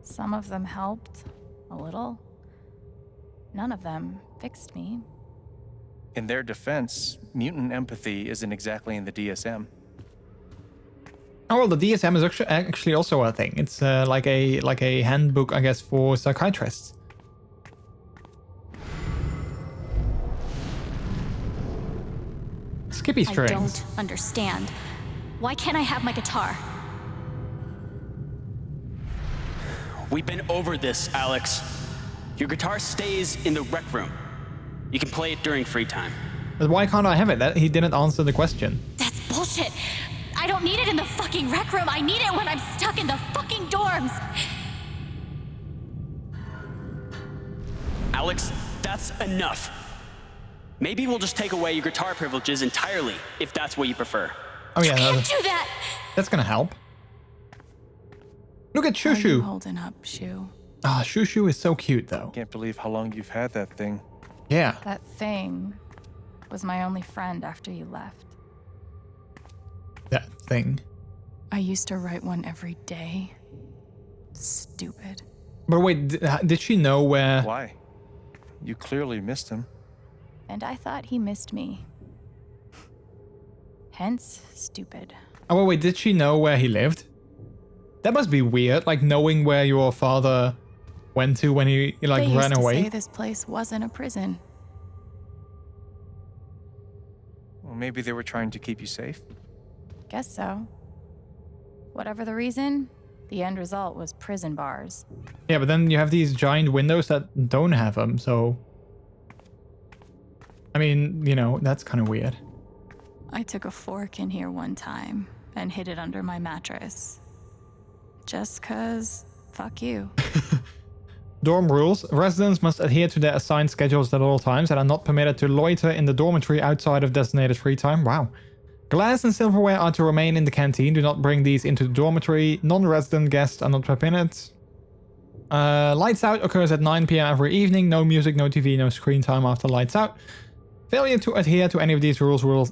E: Some of them helped. A little. None of them fixed me.
H: In their defense, mutant empathy isn't exactly in the DSM.
C: Oh, well, the DSM is actually also a thing. It's like a handbook, I guess, for psychiatrists. Skippy strings.
O: I don't understand. Why can't I have my guitar?
P: We've been over this, Alex. Your guitar stays in the rec room. You can play it during free time.
C: But why can't I have it? He didn't answer the question.
O: That's bullshit. I don't need it in the fucking rec room. I need it when I'm stuck in the fucking dorms.
P: Alex, that's enough. Maybe we'll just take away your guitar privileges entirely, if that's what you prefer.
C: Oh yeah,
O: you can't do that.
C: That's gonna help. Look at
E: How are you
C: Shushu.
E: holding up, Shu?
C: Ah, Shushu is so cute though.
H: Can't believe how long you've had that thing.
C: Yeah.
E: That thing was my only friend after you left.
C: That thing.
E: I used to write one every day. Stupid.
C: But wait, did she know where?
H: Why? You clearly missed him.
E: And I thought he missed me. Hence, stupid.
C: Oh wait, did she know where he lived? That must be weird, like knowing where your father went to when he like
E: they
C: ran
E: used
C: away.
E: to say this place wasn't a prison.
H: Well, maybe they were trying to keep you safe.
E: Guess so. Whatever the reason, the end result was prison bars.
C: Yeah, but then you have these giant windows that don't have them, so... I mean, you know, that's kind of weird.
E: I took a fork in here one time. and hid it under my mattress. Just 'cause, fuck you.
C: Dorm rules. Residents must adhere to their assigned schedules at all times and are not permitted to loiter in the dormitory outside of designated free time. Wow. Glass and silverware are to remain in the canteen. Do not bring these into the dormitory. Non-resident guests are not permitted. Lights out occurs at 9 p.m. every evening. No music, no TV, no screen time after lights out. Failure to adhere to any of these rules will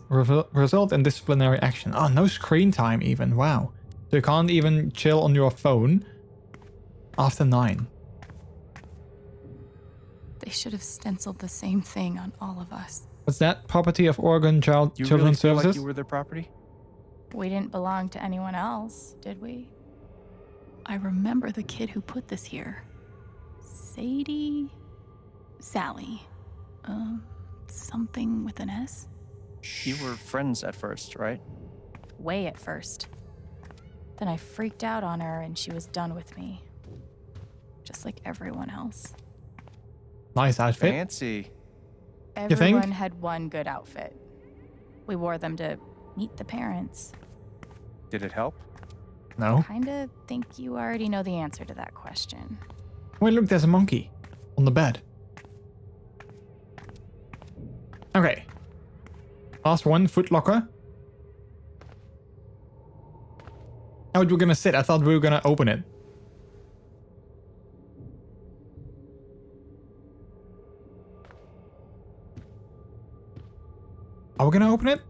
C: result in disciplinary action. Oh, no screen time even. Wow. So you can't even chill on your phone after 9.
E: They should have stenciled the same thing on all of us.
C: What's that? Property of Oregon Children's
H: You really feel
C: Services?
H: like you were their property?
E: We didn't belong to anyone else, did we? I remember the kid who put this here. Sally. Something with an S?
H: You were friends at first, right?
M: Way at first. Then I freaked out on her and she was done with me. Just like everyone else.
C: Nice outfit.
H: Fancy.
M: Everyone had one good outfit. We wore them to meet the parents.
H: Did it help?
C: No.
M: Kinda think you already know the answer to that question.
C: Wait, look, there's a monkey on the bed. Okay. Last one, Foot Locker. Oh, we were gonna sit. I thought we were gonna open it. Are we gonna open it?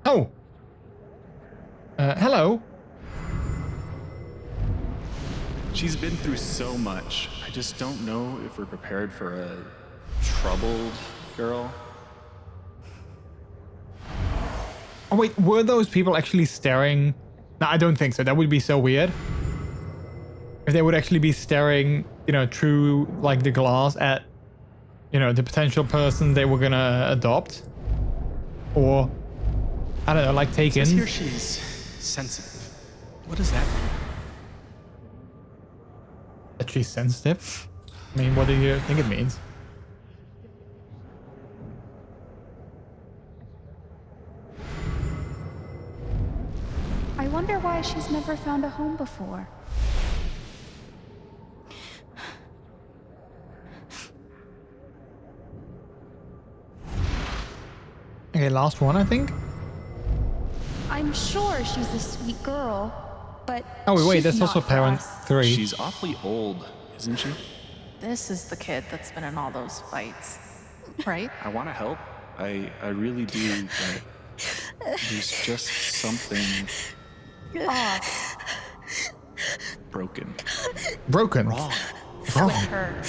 C: Oh. Hello.
Q: She's been through so much. I just don't know if we're prepared for a troubled girl.
C: Oh wait, were those people actually staring? No, I don't think so. That would be so weird. If they would actually be staring, you know, through like the glass at, you know, the potential person they were gonna adopt. Or, I don't know, like take in.
Q: It says here she's sensitive. What does that mean?
C: That she's sensitive? I mean, what do you think it means?
M: I wonder why she's never found a home before.
C: Okay, last one, I think.
M: I'm sure she's a sweet girl, but
C: Oh wait,
M: she's
C: that's also
M: not for
C: parent
M: us.
C: 3.
Q: She's awfully old, isn't she?
R: This is the kid that's been in all those fights, right?
Q: I want to help. I really do, but there's just something broken.
C: Broken?
Q: Wrong.
C: Wrong.
M: Her.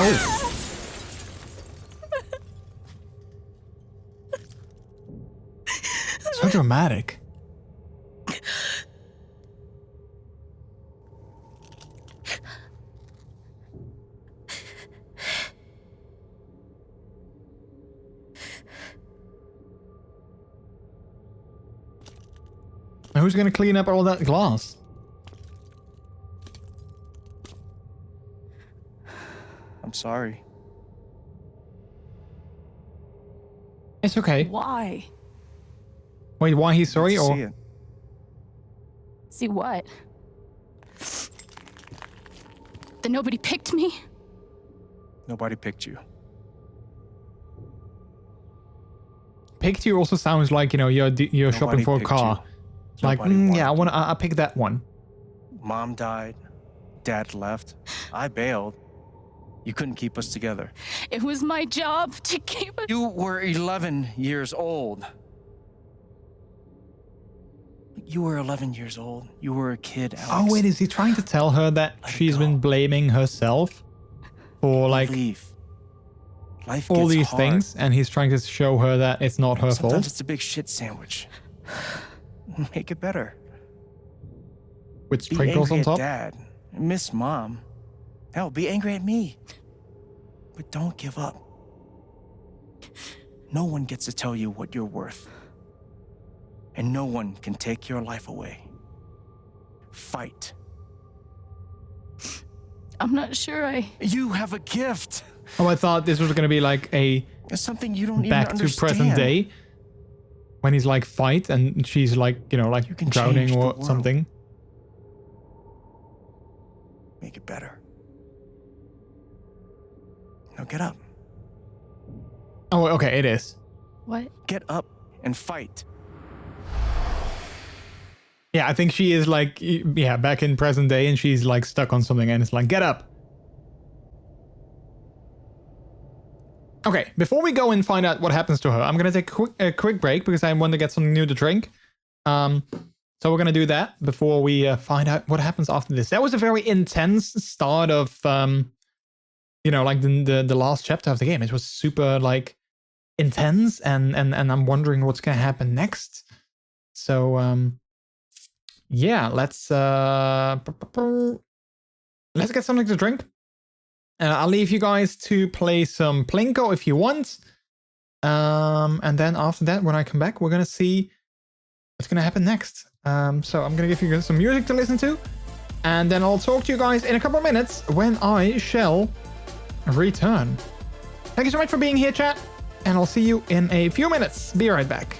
C: Oh. So dramatic. Now who's gonna clean up all that glass?
H: I'm sorry.
C: It's okay.
E: Why?
C: Wait, why he's sorry
H: Let's
C: or?
H: see it.
M: See what? That nobody picked me?
H: Nobody picked you.
C: Picked you also sounds like, you know, you're shopping for a
H: picked
C: car.
H: you.
C: Like,
H: Nobody
C: yeah,
H: wanted
C: I pick that one.
H: Mom died. Dad left. I bailed. You couldn't keep us together.
M: It was my job to keep us.
H: You were 11 years old. You were 11 years old. You were a kid, Alex.
C: Oh wait, is he trying to tell her that she's been blaming herself for like
H: Life
C: all
H: gets
C: these
H: hard.
C: things, and he's trying to show her that it's not her
H: Sometimes
C: fault?
H: it's a big shit sandwich. Make it better.
C: With
H: Be
C: sprinkles
H: angry
C: on top?
H: at Dad. Miss Mom. Hell, be angry at me. But don't give up. No one gets to tell you what you're worth. and no one can take your life away. Fight.
E: I'm not sure
H: You have a gift.
C: Oh, I thought this was gonna be like a
H: It's something you don't even
C: back to
H: understand.
C: present day. When he's like fight and she's like, you know, like drowning or something.
H: Make it better. Now get up.
C: Oh, okay, it is.
E: What?
H: Get up and fight.
C: Yeah, I think she is like, yeah, back in present day and she's like stuck on something and it's like, get up. Okay, before we go and find out what happens to her, I'm gonna take a quick break because I want to get something new to drink. So we're gonna do that before we find out what happens after this. That was a very intense start of, you know, like the last chapter of the game. It was super like intense, and I'm wondering what's gonna happen next. So yeah, let's get something to drink. I'll leave you guys to play some Plinko if you want. And then after that, when I come back, we're gonna see what's gonna happen next. So I'm gonna give you some music to listen to, and then I'll talk to you guys in a couple of minutes when I shall return. Thank you so much for being here, chat, and I'll see you in a few minutes. Be right back.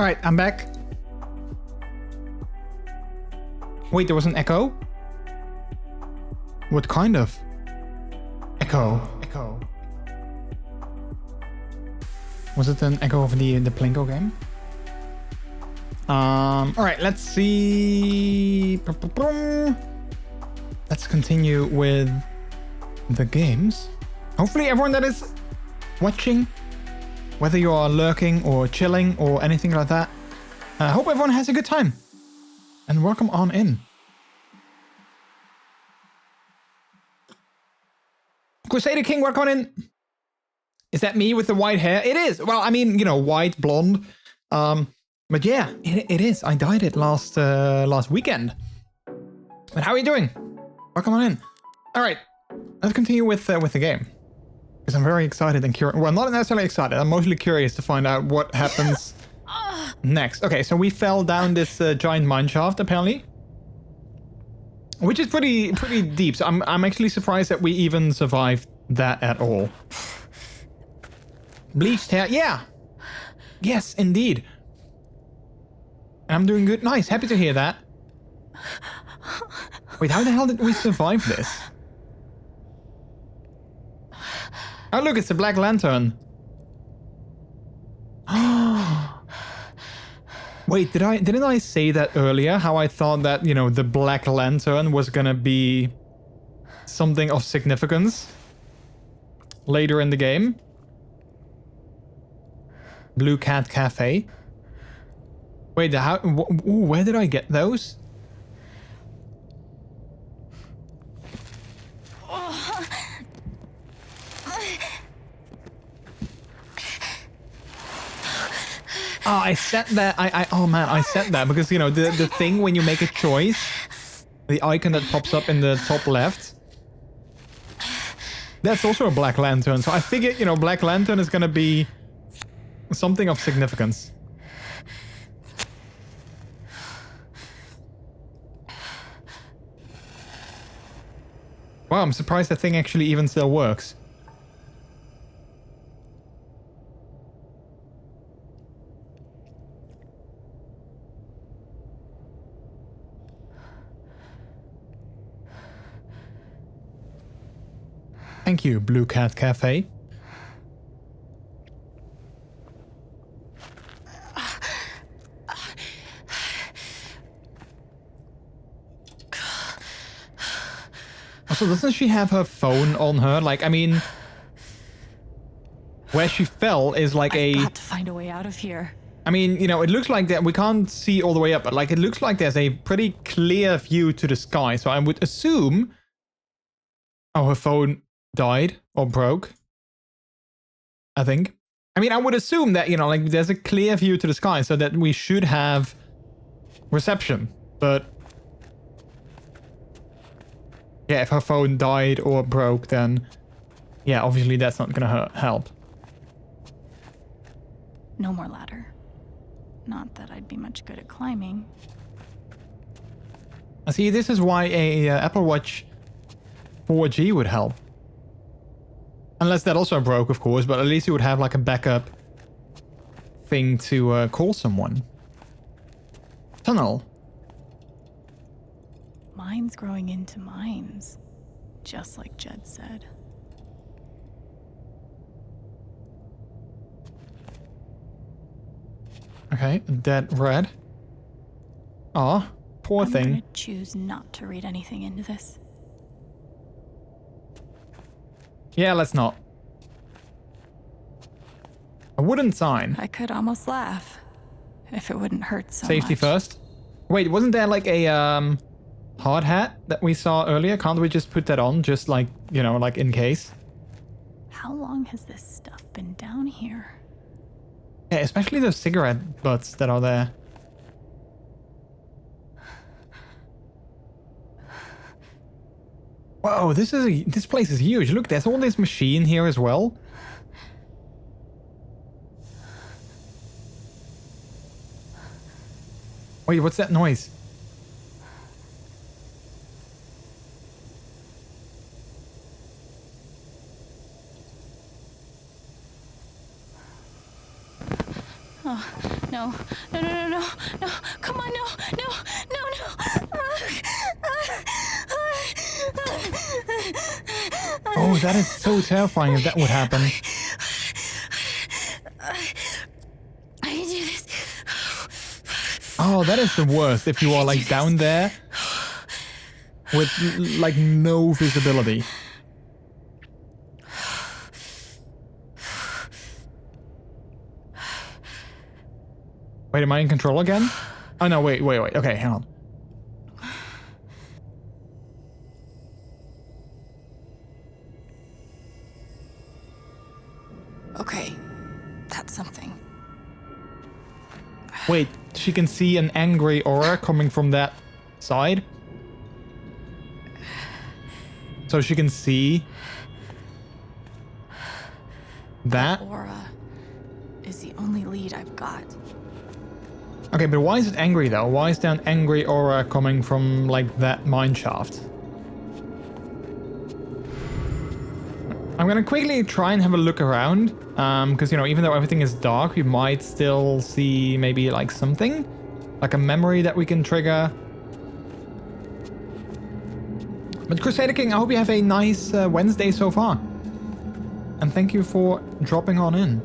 C: Alright, I'm back. Wait, there was an echo? What kind of echo? Was it an echo of the Plinko game? Alright, let's see. Let's continue with the games. Hopefully everyone that is watching, whether you are lurking or chilling or anything like that, I hope everyone has a good time. And welcome on in. Crusader King, welcome on in. Is that me with the white hair? It is. Well, I mean, you know, white, blonde. But yeah, it is. I dyed it last weekend. But how are you doing? Welcome on in. All right, let's continue with the game. Because I'm very excited and curious. Well, not necessarily excited. I'm mostly curious to find out what happens next. Okay, so we fell down this giant mine shaft, apparently. Which is pretty deep. So I'm actually surprised that we even survived that at all. Bleached hair. Yeah. Yes, indeed. I'm doing good. Nice. Happy to hear that. Wait, how the hell did we survive this? Oh, look, it's a Black Lantern. Wait, didn't I say that earlier? How I thought that, you know, the Black Lantern was gonna be something of significance later in the game? Blue Cat Cafe. Wait, where did I get those? Oh, I set that. Oh man, I set that because, you know, the thing when you make a choice, the icon that pops up in the top left, that's also a Black Lantern. So I figured, you know, Black Lantern is gonna be something of significance. Wow, I'm surprised that thing actually even still works. Thank you, Blue Cat Cafe. Also, doesn't she have her phone on her? Like, I mean, where she fell is like
E: I've got to find a way out of here.
C: I mean, you know, it looks like that we can't see all the way up, but like it looks like there's a pretty clear view to the sky. So I would assume, oh, her phone died or broke, I think. I mean, I would assume that, you know, like there's a clear view to the sky so that we should have reception. But yeah, if her phone died or broke, then yeah, obviously that's not gonna help.
E: No more ladder. Not that I'd be much good at climbing.
C: See, this is why a Apple Watch 4G would help. Unless that also broke, of course, but at least you would have like a backup thing to call someone. Tunnel.
E: Mines growing into mines, just like Jed said.
C: Okay, dead red. Aw, poor thing.
E: I'm gonna choose not to read anything into this.
C: Yeah, let's not. A wooden sign.
E: I could almost laugh if it wouldn't hurt so
C: Safety
E: much.
C: first. Wait, wasn't there like a hard hat that we saw earlier? Can't we just put that on, just like, you know, like in case?
E: How long has this stuff been down here?
C: Yeah, especially those cigarette butts that are there. Whoa, this place is huge. Look, there's all this machine here as well. Wait, what's that noise?
E: Oh, No. Come on, no.
C: Oh, that is so terrifying if that would happen.
O: I can do this.
C: Oh, that is the worst if you are like down there with like no visibility. Wait, am I in control again? Oh no, wait. Okay, hang on.
E: Okay, that's something.
C: Wait, she can see an angry aura coming from that side? So she can see that?
E: Aura is the only lead I've got.
C: Okay, but why is it angry though? Why is there an angry aura coming from like that mine shaft? I'm gonna quickly try and have a look around, because you know, even though everything is dark, we might still see maybe like something, like a memory that we can trigger. But Crusader King, I hope you have a nice Wednesday so far, and thank you for dropping on in.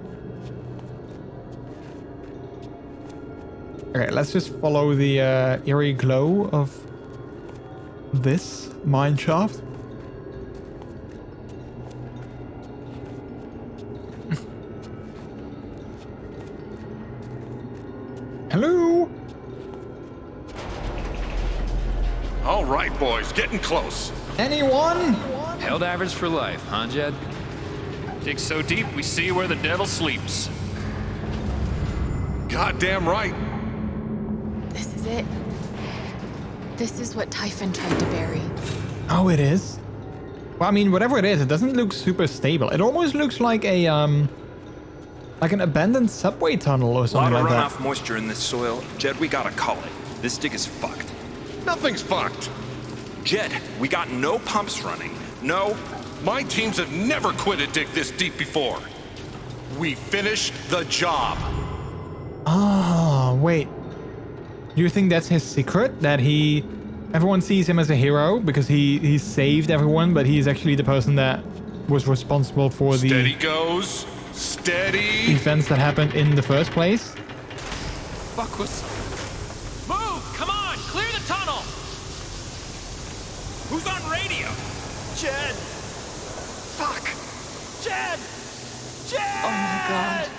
C: Okay, let's just follow the eerie glow of this mine shaft. Hello?
S: All right, boys, getting close.
C: Anyone?
T: Held average for life, huh, Jed? Dig so deep, we see where the devil sleeps.
S: Goddamn right.
E: This is it. This is what Typhon tried to bury.
C: Oh, it is? Well, I mean, whatever it is, it doesn't look super stable. It almost looks like a, like an abandoned subway tunnel or something like that.
U: A lot of runoff moisture in this soil. Jed, we gotta call it. This dig is fucked.
S: Nothing's fucked.
U: Jed, we got no pumps running. No.
S: My teams have never quit a dig this deep before. We finish the job.
C: Oh, wait. Do you think that's his secret? That everyone sees him as a hero because he saved everyone, but he's actually the person that was responsible for the
S: Steady goes. Steady.
C: events that happened in the first place?
T: Fuck was... Move! Come on! Clear the tunnel! Who's on radio?
J: Jed! Fuck! Jed! Jed!
E: Oh my god.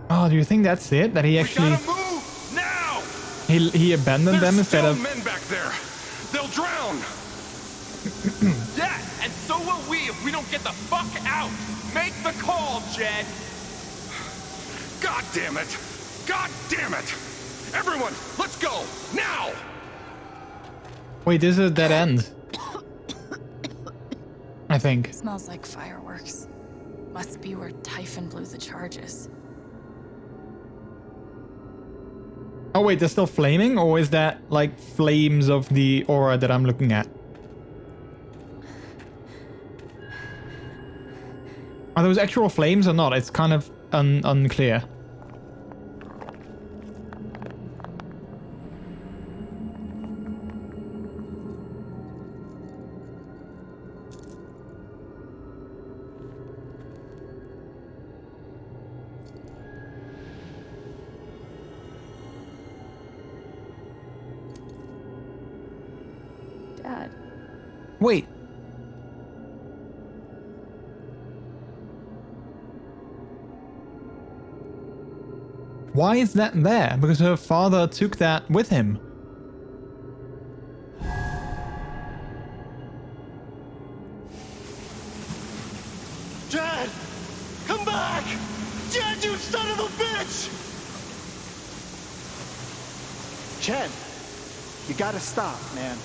C: Oh, do you think that's it? That he actually...
S: We gotta move! Now!
C: He abandoned them instead of...
S: men back there. They'll drown.
T: Yeah, and so will we if we don't get the fuck out! Make the call, Jed!
S: God damn it! God damn it! Everyone, let's go! Now!
C: Wait, this is a dead end. I think.
E: Smells like fireworks. Must be where Typhon blew the charges.
C: Oh wait, they're still flaming? Or is that like flames of the aura that I'm looking at? Are those actual flames or not? It's kind of unclear.
D: Dad.
C: Wait. Why is that there? Because her father took that with him.
J: Jed! Come back! Jed, you son of a bitch!
V: Jed, you gotta stop, man.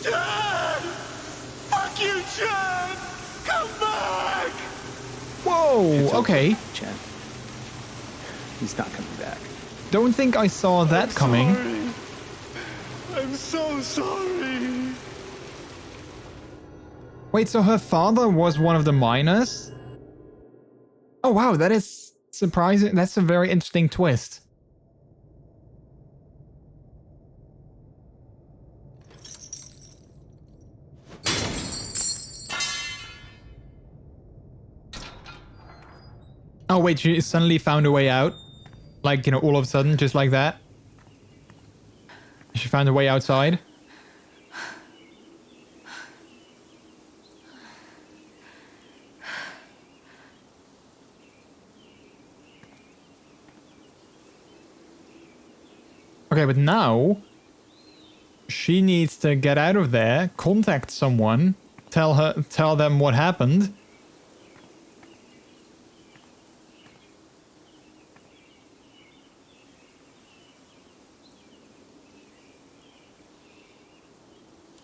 J: Jed! Fuck you, Jed! Come back!
C: Whoa, okay.
N: Chad. He's not coming back.
C: Don't think I saw that coming.
J: I'm so sorry.
C: Wait, so her father was one of the miners? Oh wow, that is surprising. That's a very interesting twist. Oh wait, she suddenly found a way out? Like, you know, all of a sudden, just like that? She found a way outside? Okay, but now she needs to get out of there, contact someone, tell them what happened.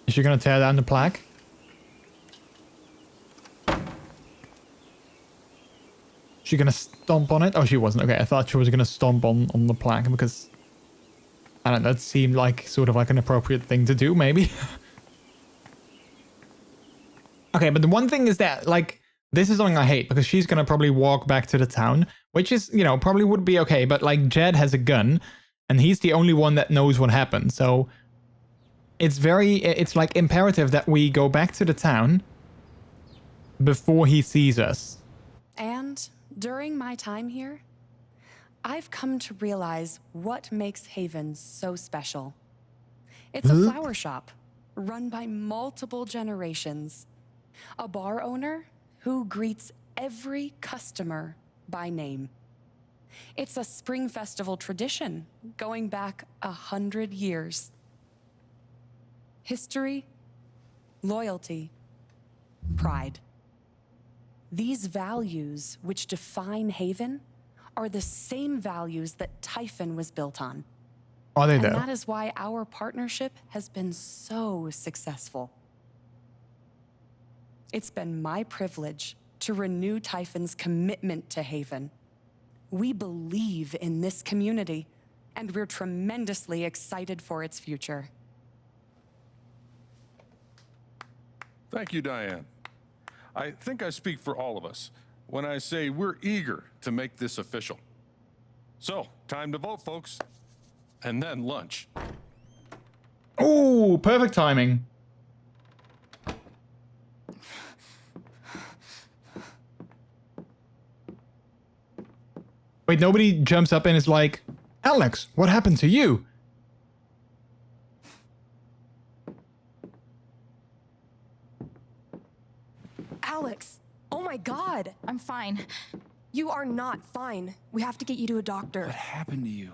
C: Is she gonna tear down the plaque? She gonna stomp on it? Oh, she wasn't. Okay, I thought she was gonna stomp on the plaque because I don't know, that seemed like sort of like an appropriate thing to do, maybe. Okay, but the one thing is that, like, this is something I hate because she's gonna probably walk back to the town, which is, you know, probably would be okay, but like Jed has a gun and he's the only one that knows what happened, so it's like imperative that we go back to the town before he sees us.
A: And during my time here, I've come to realize what makes Haven so special. It's a flower shop run by multiple generations. A bar owner who greets every customer by name. It's a spring festival tradition going back 100 years. History, loyalty, pride. These values which define Haven are the same values that Typhon was built on.
C: Are they
A: and
C: though?
A: that is why our partnership has been so successful. It's been my privilege to renew Typhon's commitment to Haven. We believe in this community, and we're tremendously excited for its future.
S: Thank you, Diane. I think I speak for all of us when I say we're eager to make this official. So, time to vote, folks. And then lunch.
C: Oh, perfect timing. Wait, nobody jumps up and is like, Alex, what happened to you?
B: Alex, oh my god.
E: I'm fine.
B: You are not fine. We have to get you to a doctor.
U: What happened to you?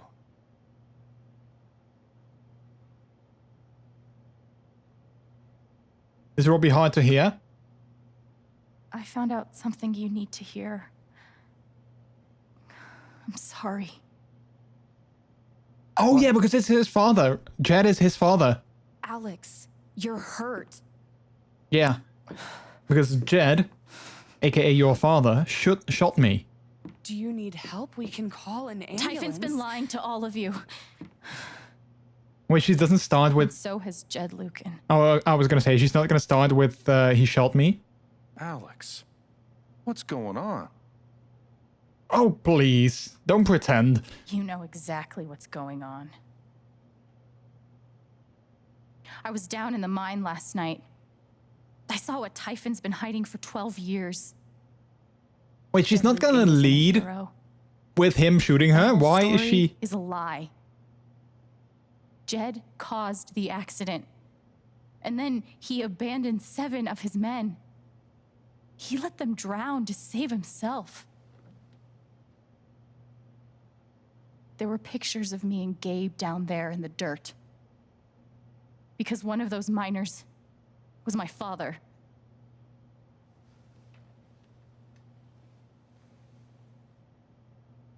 C: This will be hard to hear.
E: I found out something you need to hear. I'm sorry.
C: Oh yeah, because it's his father. Jed is his father.
B: Alex, you're hurt.
C: Yeah. Because Jed, aka your father, shot me.
A: Do you need help? We can call an ambulance.
E: Typhon's been lying to all of you.
C: Wait, she doesn't start with...
E: And so has Jed Lucan.
C: Oh, I was going to say, she's not going to start with, he shot me.
S: Alex, what's going on?
C: Oh, please. Don't pretend.
E: You know exactly what's going on. I was down in the mine last night. I saw what Typhon's been hiding for 12 years.
C: Wait, she's not going to lead with him shooting her? Why is she...
E: Is a lie. Jed caused the accident. And then he abandoned 7 of his men. He let them drown to save himself. There were pictures of me and Gabe down there in the dirt. Because one of those miners was my father.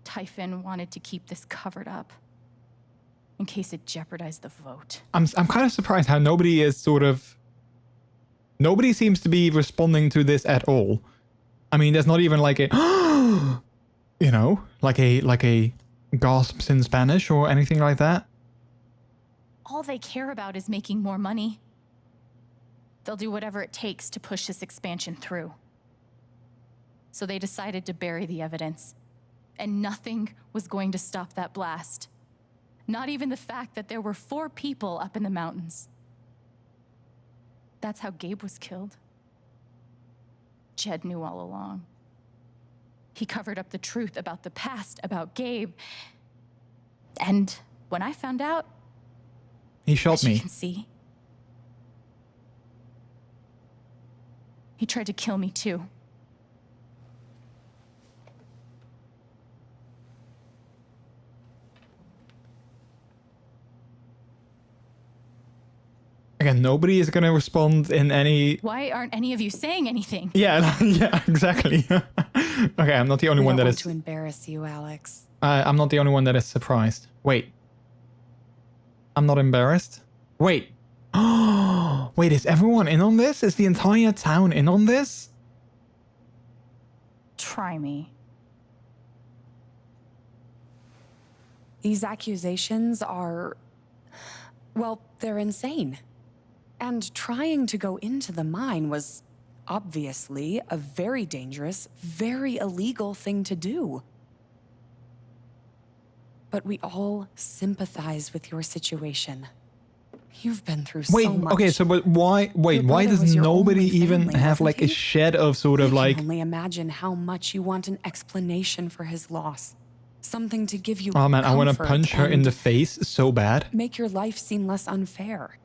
E: Typhon wanted to keep this covered up in case it jeopardized the vote.
C: I'm kind of surprised how nobody is sort of... Nobody seems to be responding to this at all. I mean, there's not even like a... you know, like a gasps in Spanish or anything like that.
E: All they care about is making more money.
O: They'll do whatever it takes to push this expansion through. So they decided to bury the evidence. And nothing was going to stop that blast. Not even the fact that there were 4 people up in the mountains. That's how Gabe was killed. Jed knew all along. He covered up the truth about the past, about Gabe. And when I found out,
C: he shot
O: as
C: me.
O: You can see, he tried to kill me too.
C: Again, nobody is going to respond in any...
O: Why aren't any of you saying anything?
C: Yeah, yeah, exactly. Okay, I'm not the only one that is...
A: to embarrass you, Alex.
C: I'm not the only one that is surprised. Wait. I'm not embarrassed? Wait. Wait, is everyone in on this? Is the entire town in on this?
O: Try me.
A: These accusations are... well, they're insane. And trying to go into the mine was obviously a very dangerous, very illegal thing to do. But we all sympathize with your situation. You've been through
C: Wait,
A: so much.
C: okay, so but why... Wait, why does nobody even have like a shed of sort of like...
A: I can only imagine how much you want an explanation for his loss. Something to give you
C: Oh man, I want to
A: comfort
C: punch her in
A: and
C: the face so bad.
A: make your life seem less unfair.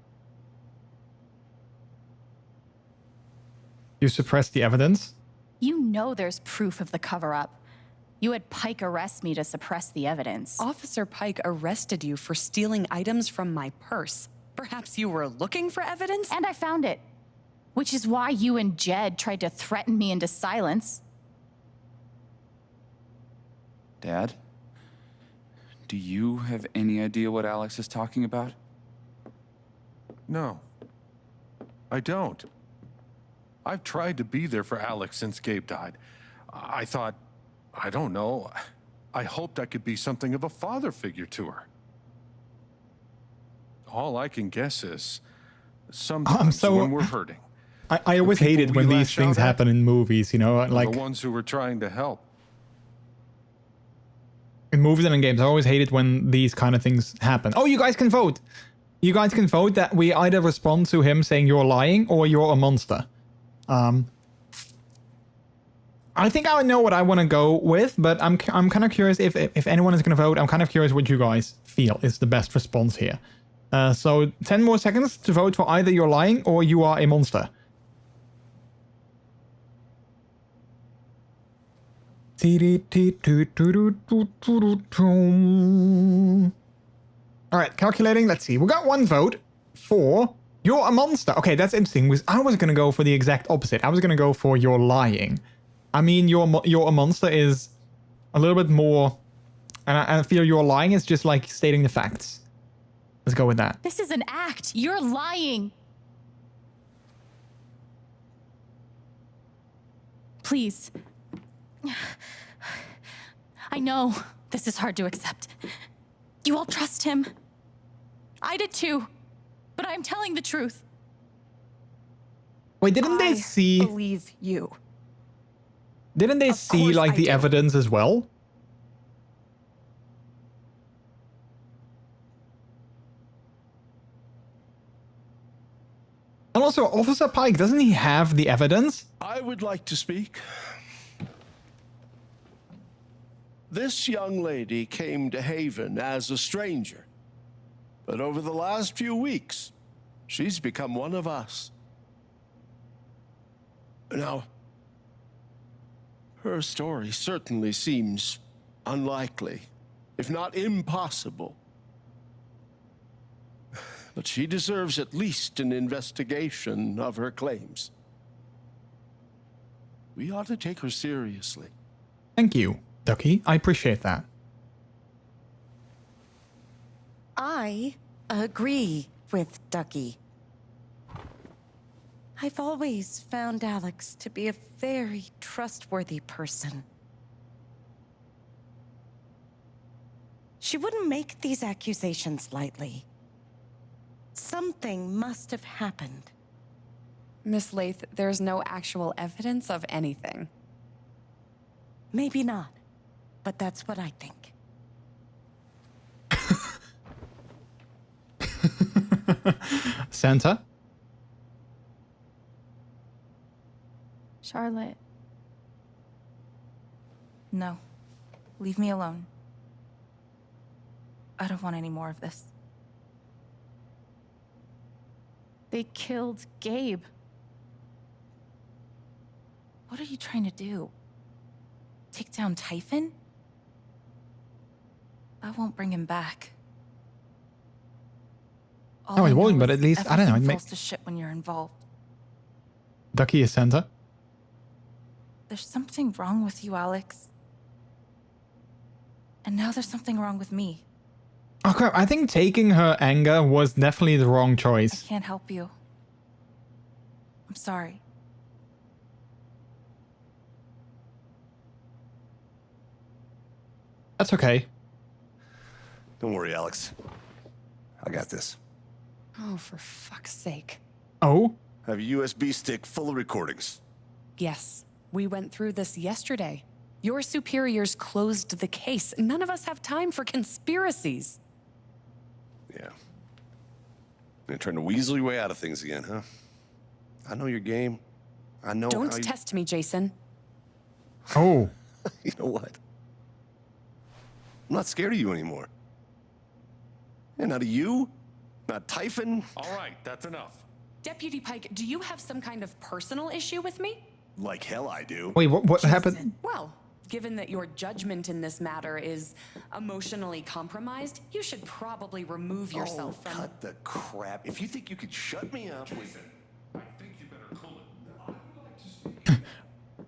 C: You suppressed the evidence?
O: You know there's proof of the cover-up. You had Pike arrest me to suppress the evidence.
A: Officer Pike arrested you for stealing items from my purse. Perhaps you were looking for evidence?
O: And I found it. Which is why you and Jed tried to threaten me into silence.
F: Dad? Do you have any idea what Alex is talking about?
S: No. I don't. I've tried to be there for Alex since Gabe died. I thought, I don't know, I hoped I could be something of a father figure to her. All I can guess is, sometimes when we're hurting,
C: I always hated when these things happen in movies, you know, like...
S: the ones who were trying to help.
C: In movies and in games, I always hated when these kind of things happen. Oh, you guys can vote! You guys can vote that we either respond to him saying you're lying or you're a monster. I think I know what I want to go with, but I'm kind of curious if anyone is going to vote. I'm kind of curious what you guys feel is the best response here. So 10 more seconds to vote for either you're lying or you are a monster. All right, calculating. Let's see. We got 1 vote for you're a monster. Okay, that's interesting. I was going to go for the exact opposite. I was going to go for you're lying. I mean, you're a monster is a little bit more... And I feel you're lying is just like stating the facts. Let's go with that.
O: This is an act. You're lying. Please. I know this is hard to accept. You all trust him. I did too. But I'm telling the truth.
C: Wait, didn't they see...
A: believe you.
C: Didn't they see like the evidence as well? And also, Officer Pike, doesn't he have the evidence?
G: I would like to speak. This young lady came to Haven as a stranger, but over the last few weeks, she's become one of us. Now, her story certainly seems unlikely, if not impossible. But she deserves at least an investigation of her claims. We ought to take her seriously.
C: Thank you, Ducky. I appreciate that.
W: I agree with Ducky. I've always found Alex to be a very trustworthy person. She wouldn't make these accusations lightly. Something must have happened.
A: Miss Lath, there's no actual evidence of anything.
W: Maybe not, but that's what I think.
C: Santa?
R: Charlotte. No. Leave me alone. I don't want any more of this.
O: They killed Gabe.
R: What are you trying to do? Take down Typhon? That won't bring him back.
C: No, it won't, but at least, I don't know, it
R: everything
C: makes...
R: falls to shit when you're involved.
C: Ducky is Santa.
R: There's something wrong with you, Alex. And now there's something wrong with me.
C: Oh crap, I think taking her anger was definitely the wrong
R: I
C: choice.
R: can't help you. I'm sorry.
C: That's okay.
I: Don't worry, Alex. I got this.
A: Oh, for fuck's sake.
C: Oh?
I: I have a USB stick full of recordings.
A: Yes, we went through this yesterday. Your superiors closed the case. None of us have time for conspiracies.
I: Yeah. You're trying to weasel your way out of things again, huh? I know your game. I know
A: Don't
I: how you...
A: test me, Jason.
C: Oh.
I: You know what? I'm not scared of you anymore. And not of you, not Typhon.
S: All right, that's enough.
A: Deputy Pike, do you have some kind of personal issue with me?
I: Like hell I do.
C: Wait, what happened?
A: Well, given that your judgment in this matter is emotionally compromised, you should probably remove yourself from...
I: Cut the crap. If you think you could shut me up...
S: Jason, I think you better cool it.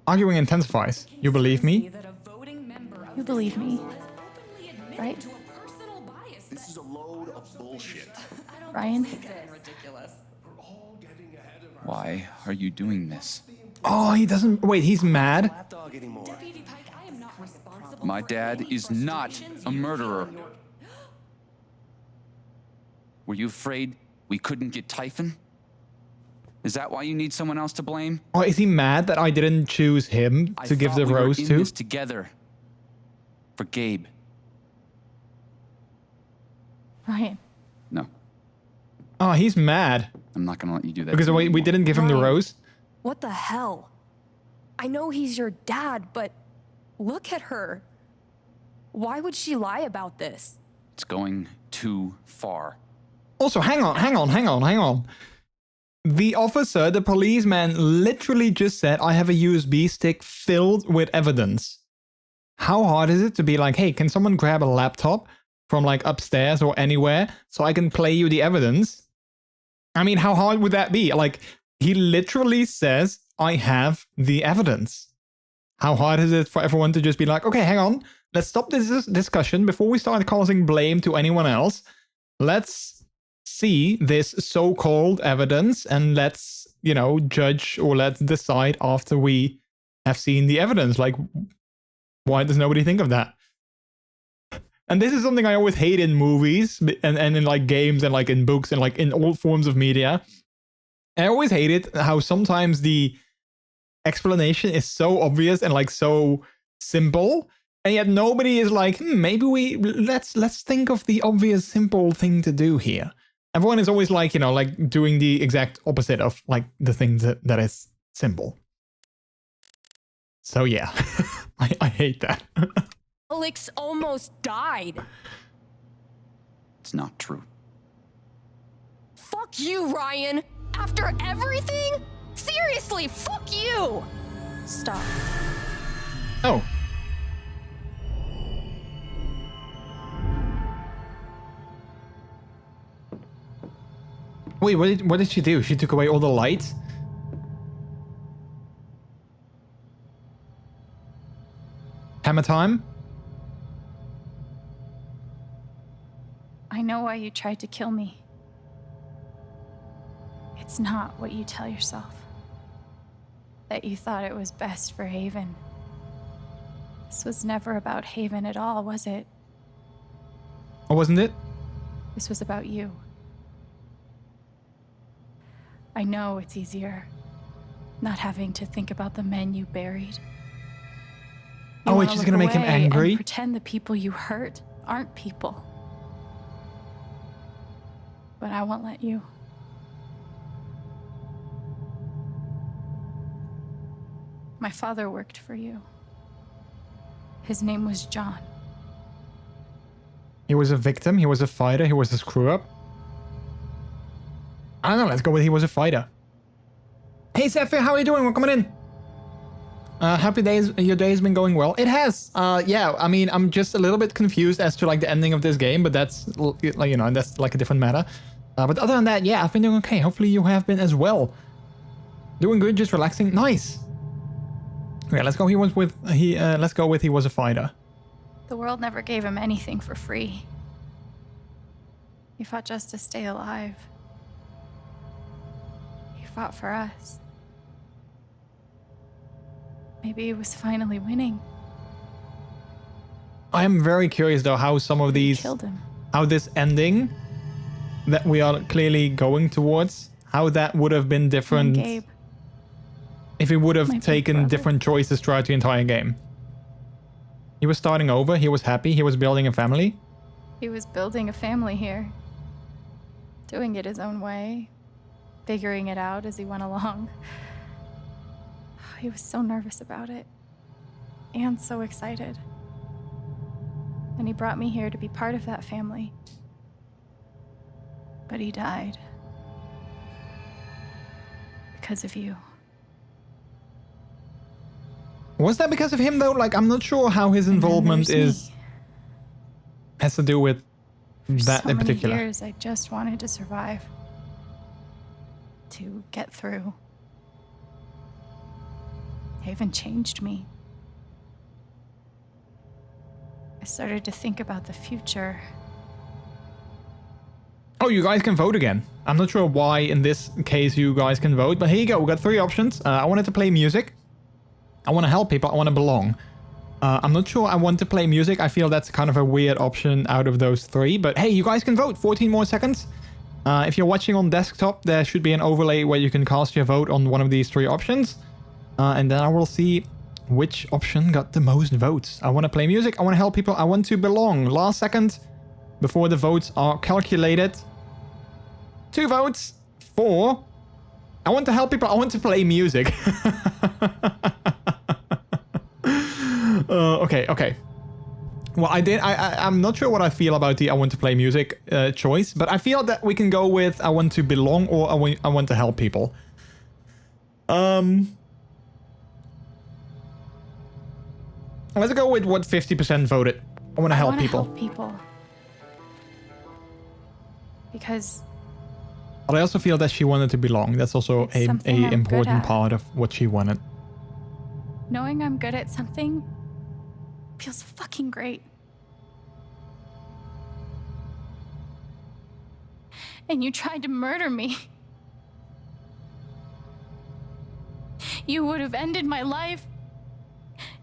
C: Arguing intensifies. You believe me?
E: You believe me, right?
I: This is a load of bullshit.
E: Ryan?
F: Why are you doing this?
C: Oh, he doesn't... Wait, he's mad?
F: My dad is not a murderer. Were you afraid we couldn't get Typhon? Is that why you need someone else to blame?
C: Or is he mad that I didn't choose him to give the rose
F: we were
C: to?
F: in this together. For Gabe.
E: Ryan.
F: No,
C: Oh, he's mad.
F: I'm not gonna let you do that.
C: Because
F: to me
C: we
F: anymore.
C: didn't give him the rose?
B: What the hell? I know he's your dad, but look at her. Why would she lie about this?
F: It's going too far.
C: Also, hang on. The officer, the policeman, literally just said, I have a USB stick filled with evidence. How hard is it to be like, hey, can someone grab a laptop from like upstairs or anywhere so I can play you the evidence? I mean, how hard would that be? Like, he literally says, I have the evidence. How hard is it for everyone to just be like, okay, hang on, let's stop this discussion before we start causing blame to anyone else. Let's see this so-called evidence and let's, you know, judge or let's decide after we have seen the evidence. Like, why does nobody think of that? And this is something I always hate in movies and in like games and like in books and like in all forms of media. I always hate it how sometimes the explanation is so obvious and like so simple, and yet nobody is like, maybe let's think of the obvious simple thing to do here. Everyone is always like, you know, like doing the exact opposite of like the thing that is simple. So yeah, I hate that.
B: Alex almost died.
F: It's not true.
B: Fuck you, Ryan. After everything? Seriously, fuck you.
R: Stop.
C: Oh. Wait, what did she do? She took away all the lights? Hammer time?
E: I know why you tried to kill me. It's not what you tell yourself. That you thought it was best for Haven. This was never about Haven at all, was it?
C: Or wasn't it?
E: This was about you. I know it's easier
O: Not having to think about the men you buried.
C: Oh,
O: You
C: it's
O: wanna
C: just
O: look
C: gonna make him
O: away and
C: angry?
O: pretend the people you hurt aren't people. But I won't let you. My father worked for you. His name was John.
C: He was a victim, he was a fighter, he was a screw-up. I don't know, let's go with he was a fighter. Hey Zephyr, how are you doing? Welcome in. Happy days, your day has been going well. It has. Yeah, I mean, I'm just a little bit confused as to like the ending of this game, but that's like, you know, that's like a different matter. But other than that, yeah, I've been doing okay. Hopefully you have been as well. Doing good, just relaxing. Nice. Okay, let's go. Let's go with he was a fighter.
O: The world never gave him anything for free. He fought just to stay alive. He fought for us. Maybe he was finally winning.
C: I am very curious though how some of these,
O: Killed him.
C: how this ending that we are clearly going towards, how that would have been different
O: Gabe.
C: if he would
O: My
C: have
O: big
C: taken
O: brother.
C: different choices throughout the entire game. He was starting over, he was happy, he was building a family.
O: He was building a family here. Doing it his own way. Figuring it out as he went along. He was so nervous about it. And so excited. And he brought me here to be part of that family. But he died. Because of you.
C: Was that because of him though? Like, I'm not sure how his involvement
O: there's
C: has to do with that
O: so
C: in
O: many
C: particular.
O: years, I just wanted to survive. To get through. Haven changed me. I started to think about the future.
C: Oh, you guys can vote again. I'm not sure why in this case you guys can vote, but here you go. We got 3 options. I wanted to play music. I want to help people. I want to belong. I'm not sure I want to play music. I feel that's kind of a weird option out of those 3, but hey, you guys can vote. 14 more seconds. If you're watching on desktop, there should be an overlay where you can cast your vote on one of these 3 options. And then I will see which option got the most votes. I want to play music. I want to help people. I want to belong. Last second before the votes are calculated. 2 votes. 4. I want to help people. I want to play music. Okay. Well, I'm not sure what I feel about the I want to play music choice, but I feel that we can go with I want to belong or I want to help people. Let's go with what 50% voted. I want to help people.
O: Help people. Because
C: But I also feel that she wanted to belong. That's also
O: It's
C: a
O: something I'm good
C: important
O: at.
C: part of what she wanted.
O: knowing I'm good at something feels fucking great. And you tried to murder me. You would have ended my life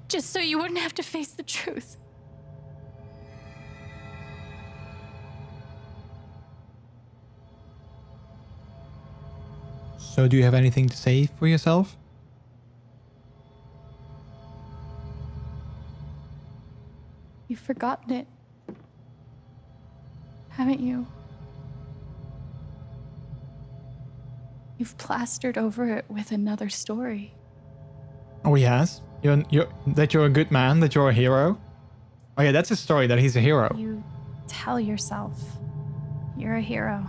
O: just so you wouldn't have to face the truth.
C: So do you have anything to say for yourself?
O: You've forgotten it, haven't you? You've plastered over it with another story.
C: Oh, he has? That you're a good man, that you're a hero? Oh yeah, that's his story, that he's a hero.
O: You tell yourself you're a hero.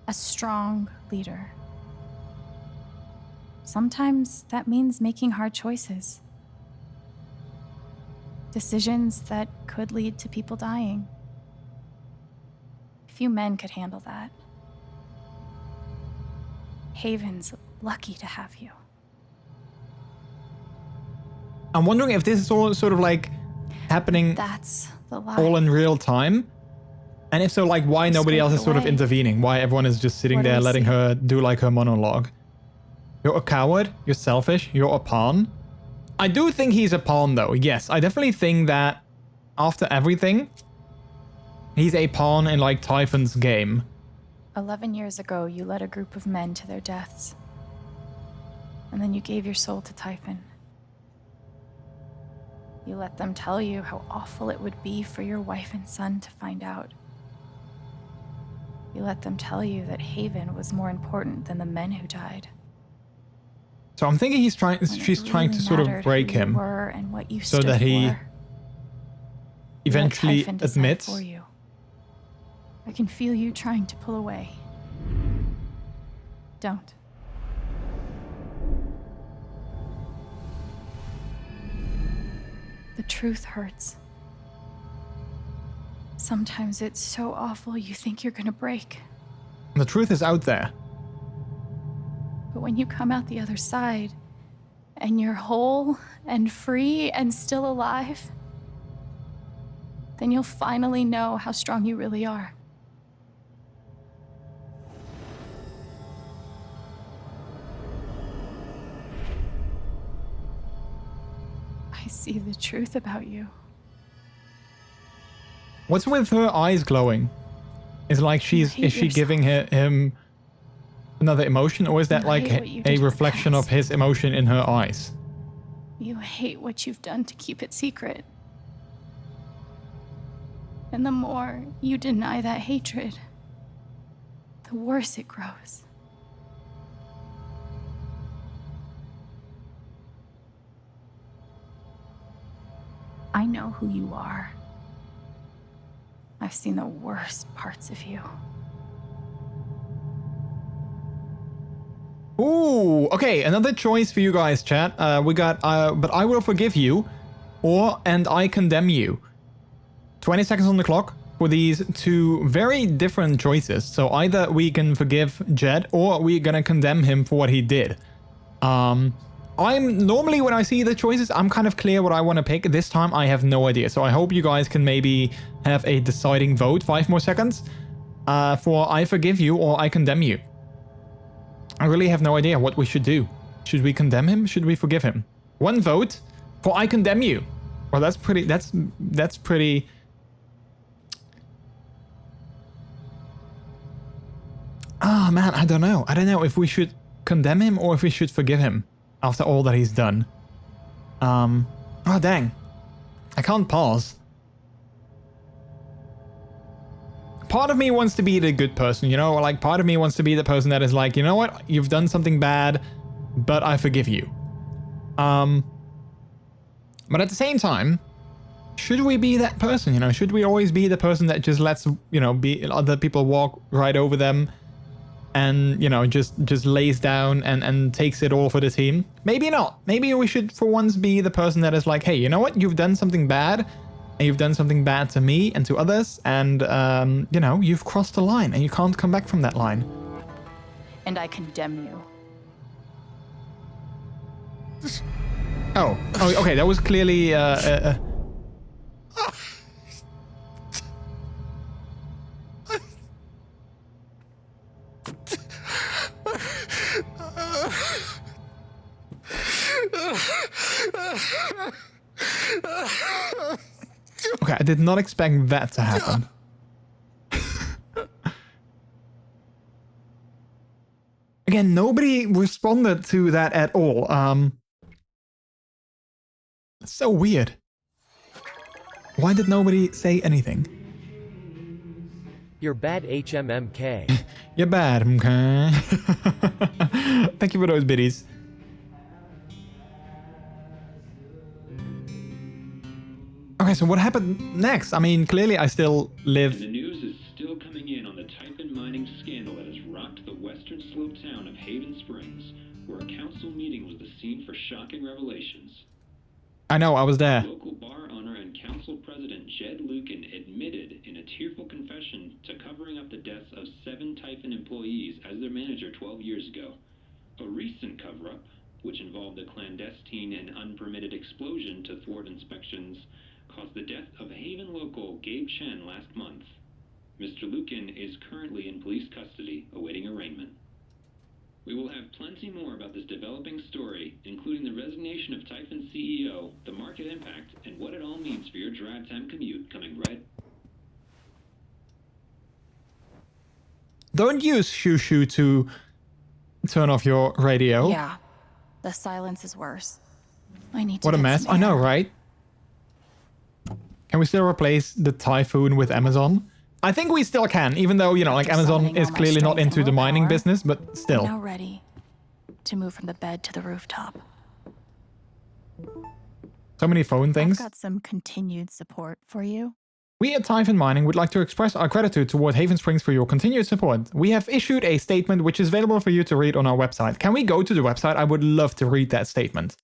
O: A strong leader. Sometimes that means making hard choices. Decisions that could lead to people dying. Few men could handle that. Haven's lucky to have you.
C: I'm wondering if this is all sort of like happening
O: That's the lie.
C: all in real time. And if so, like, why nobody else is sort of
O: away.
C: intervening? Why everyone is just sitting
O: What do
C: there
O: we
C: letting
O: see?
C: her do like her monologue? You're a coward. You're selfish. You're a pawn. I do think he's a pawn though. Yes, I definitely think that after everything, he's a pawn in like Typhon's game.
O: 11 years ago, you led a group of men to their deaths. And then you gave your soul to Typhon. You let them tell you how awful it would be for your wife and son to find out. You let them tell you that Haven was more important than the men who died.
C: So I'm thinking she's trying to sort of break him
O: And what you
C: so
O: stood
C: that he
O: for.
C: eventually
O: Let Typhon decide
C: admits.
O: for you. I can feel you trying to pull away. Don't. The truth hurts. Sometimes it's so awful you think you're gonna break.
C: The truth is out there.
O: But when you come out the other side, and you're whole and free and still alive, then you'll finally know how strong you really are. I see the truth about you.
C: What's with her eyes glowing? Is like is she giving him another emotion, or is that like a reflection of his emotion in her eyes?
O: You hate what you've done to keep it secret. And the more you deny that hatred, the worse it grows. I know who you are. I've seen the worst parts of you.
C: Ooh, okay, another choice for you guys, chat. We got, but I will forgive you, or, and I condemn you. 20 seconds on the clock for these two very different choices. So either we can forgive Jed, or we're gonna condemn him for what he did. I'm normally, when I see the choices, I'm kind of clear what I want to pick. This time I have no idea. So I hope you guys can maybe have a deciding vote. 5 more seconds for I forgive you or I condemn you. I really have no idea what we should do. Should we condemn him? Should we forgive him? 1 vote for I condemn you. Well, that's pretty, that's pretty... Ah, man, I don't know. I don't know if we should condemn him or if we should forgive him after all that he's done. Oh, dang. I can't pause. Part of me wants to be the good person, you know? Like, part of me wants to be the person that is like, you know what? You've done something bad, but I forgive you. But at the same time, should we be that person, you know? Should we always be the person that just lets, you know, other people walk right over them and, you know, just lays down and takes it all for the team? Maybe not. Maybe we should for once be the person that is like, hey, you know what? You've done something bad, and you've done something bad to me and to others, and, you know, you've crossed a line, and you can't come back from that line.
O: And I condemn you.
C: Oh, okay, that was clearly, okay, I did not expect that to happen. Again, nobody responded to that at all. It's so weird. Why did nobody say anything?
K: You're bad, HMMK.
C: You're bad, okay? Thank you for those biddies. Okay, so what happened next? I mean, clearly I still live...
L: And the news is still coming in on the Typhon mining scandal that has rocked the western slope town of Haven Springs, where a council meeting was the scene for shocking revelations.
C: I know, I was there.
L: Local bar owner and council president Jed Lucan admitted in a tearful confession to covering up the deaths of 7 Typhon employees as their manager 12 years ago. A recent cover-up, which involved a clandestine and unpermitted explosion to thwart inspections, caused the death of Haven local Gabe Chen last month. Mr. Lucan is currently in police custody, awaiting arraignment. We will have plenty more about this developing story, including the resignation of Typhon CEO, the market impact, and what it all means for your drive time commute, coming right...
C: Don't use Shoo Shoo to turn off your radio.
B: Yeah.
R: The silence is worse. I need to
C: What a
R: get
C: mess.
R: some
C: I know,
R: air.
C: right? Can we mess? I know, right? Can we still replace the typhoon with Amazon? I think we still can, even though, you know, like
R: After
C: Amazon
R: summoning
C: is
R: all my
C: clearly not
R: strength
C: into
R: and
C: the mining
R: willpower,
C: business, but
R: I'm
C: still.
R: now ready to move from the bed to the rooftop.
C: So many phone things.
O: I've got some continued support for you.
C: We at Typhon Mining would like to express our gratitude toward Haven Springs for your continued support. We have issued a statement which is available for you to read on our website. Can we go to the website? I would love to read that statement.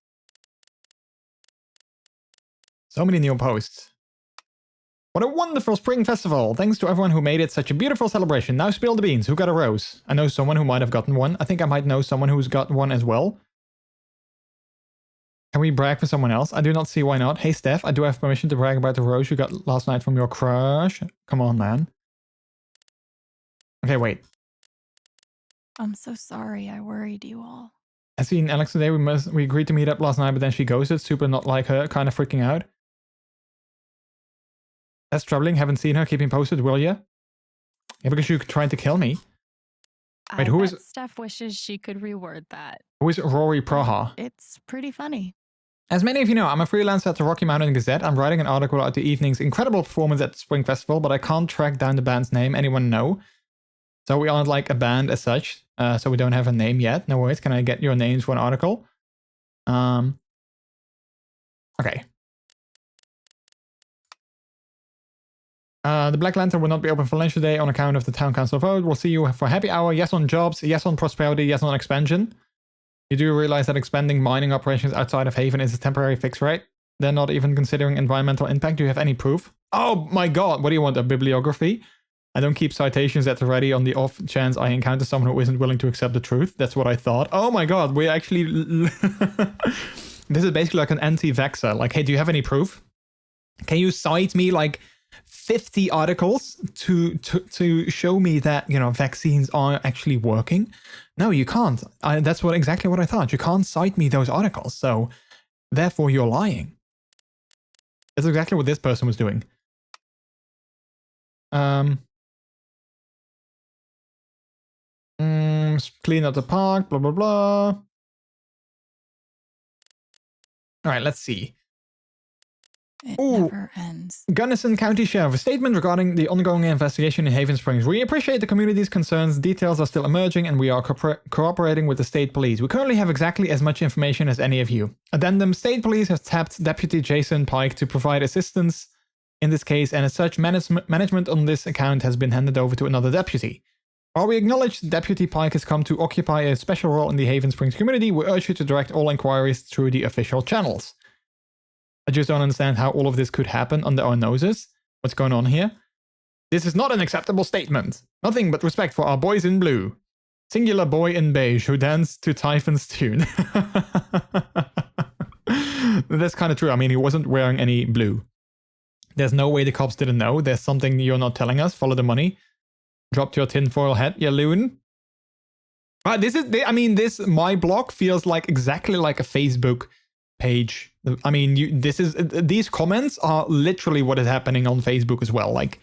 C: So many new posts. What a wonderful spring festival. Thanks to everyone who made it such a beautiful celebration. Now spill the beans. Who got a rose? I know someone who might have gotten one. I think I might know someone who's got one as well. Can we brag for someone else? I do not see why not. Hey Steph, I do have permission to brag about the rose you got last night from your crush. Come on, man. Okay, wait.
R: I'm so sorry I worried you all.
C: I seen Alex today. We agreed to meet up last night, but then she ghosted. Super not like her. Kind of freaking out. That's troubling. Haven't seen her. Keep me posted, will ya? Yeah, because you tried to kill me. Wait, who is...
O: Steph wishes she could reword that.
C: Who is Rory Praha?
O: It's pretty funny.
C: As many of you know, I'm a freelancer at the Rocky Mountain Gazette. I'm writing an article about the evening's incredible performance at the Spring Festival, but I can't track down the band's name. Anyone know? So we aren't like a band as such, so we don't have a name yet. No worries. Can I get your names for an article? Okay. The Black Lantern will not be open for lunch today on account of the town council vote. We'll see you for happy hour. Yes on jobs, yes on prosperity, yes on expansion. You do realize that expanding mining operations outside of Haven is a temporary fix, right? They're not even considering environmental impact. Do you have any proof? Oh my god, what do you want, a bibliography? I don't keep citations at the ready on the off chance I encounter someone who isn't willing to accept the truth. That's what I thought. Oh my god, we actually... This is basically like an anti-vaxxer. Like, hey, do you have any proof? Can you cite me like 50 articles to show me that, you know, vaccines are actually working? No, you can't. That's exactly what I thought. You can't cite me those articles, so therefore you're lying. That's exactly what this person was doing. Clean up the park, blah, blah, blah. All right, let's see.
R: It never ends.
C: Gunnison County Sheriff, a statement regarding the ongoing investigation in Haven Springs. We appreciate the community's concerns. Details are still emerging and we are cooperating with the state police. We currently have exactly as much information as any of you. Addendum, state police have tapped Deputy Jason Pike to provide assistance in this case, and as such, management on this account has been handed over to another deputy. While we acknowledge Deputy Pike has come to occupy a special role in the Haven Springs community, we urge you to direct all inquiries through the official channels. I just don't understand how all of this could happen under our noses. What's going on here? This is not an acceptable statement. Nothing but respect for our boys in blue. Singular boy in beige who danced to Typhon's tune. That's kind of true. I mean, he wasn't wearing any blue. There's no way the cops didn't know. There's something you're not telling us. Follow the money. Dropped your tinfoil hat, you loon. But this is, I mean, my blog feels like exactly like a Facebook page. I mean, these comments are literally what is happening on Facebook as well. Like,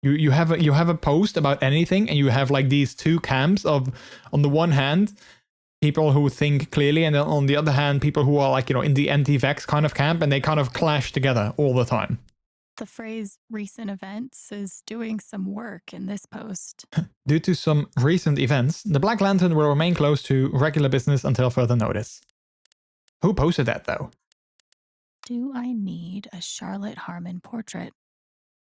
C: you have a post about anything, and you have like these two camps of, on the one hand, people who think clearly, and then on the other hand, people who are like, you know, in the anti-vax kind of camp, and they kind of clash together all the time.
O: The phrase recent events is doing some work in this post.
C: Due to some recent events, the Black Lantern will remain closed to regular business until further notice. Who posted that, though?
R: Do I need a Charlotte Harmon portrait?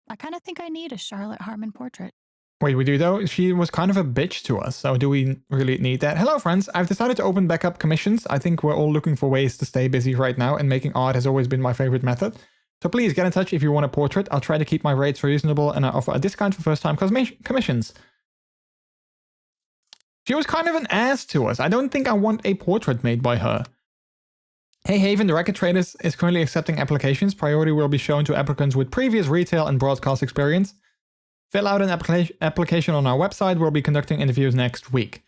R: I kind of think I need a Charlotte Harmon portrait.
C: Wait, we do though? She was kind of a bitch to us, so do we really need that? Hello friends, I've decided to open back up commissions. I think we're all looking for ways to stay busy right now, and making art has always been my favorite method. So please get in touch if you want a portrait. I'll try to keep my rates reasonable, and I offer a discount for first-time commissions. She was kind of an ass to us. I don't think I want a portrait made by her. Hey Haven, the Record Traders is currently accepting applications. Priority will be shown to applicants with previous retail and broadcast experience. Fill out an application on our website. We'll be conducting interviews next week.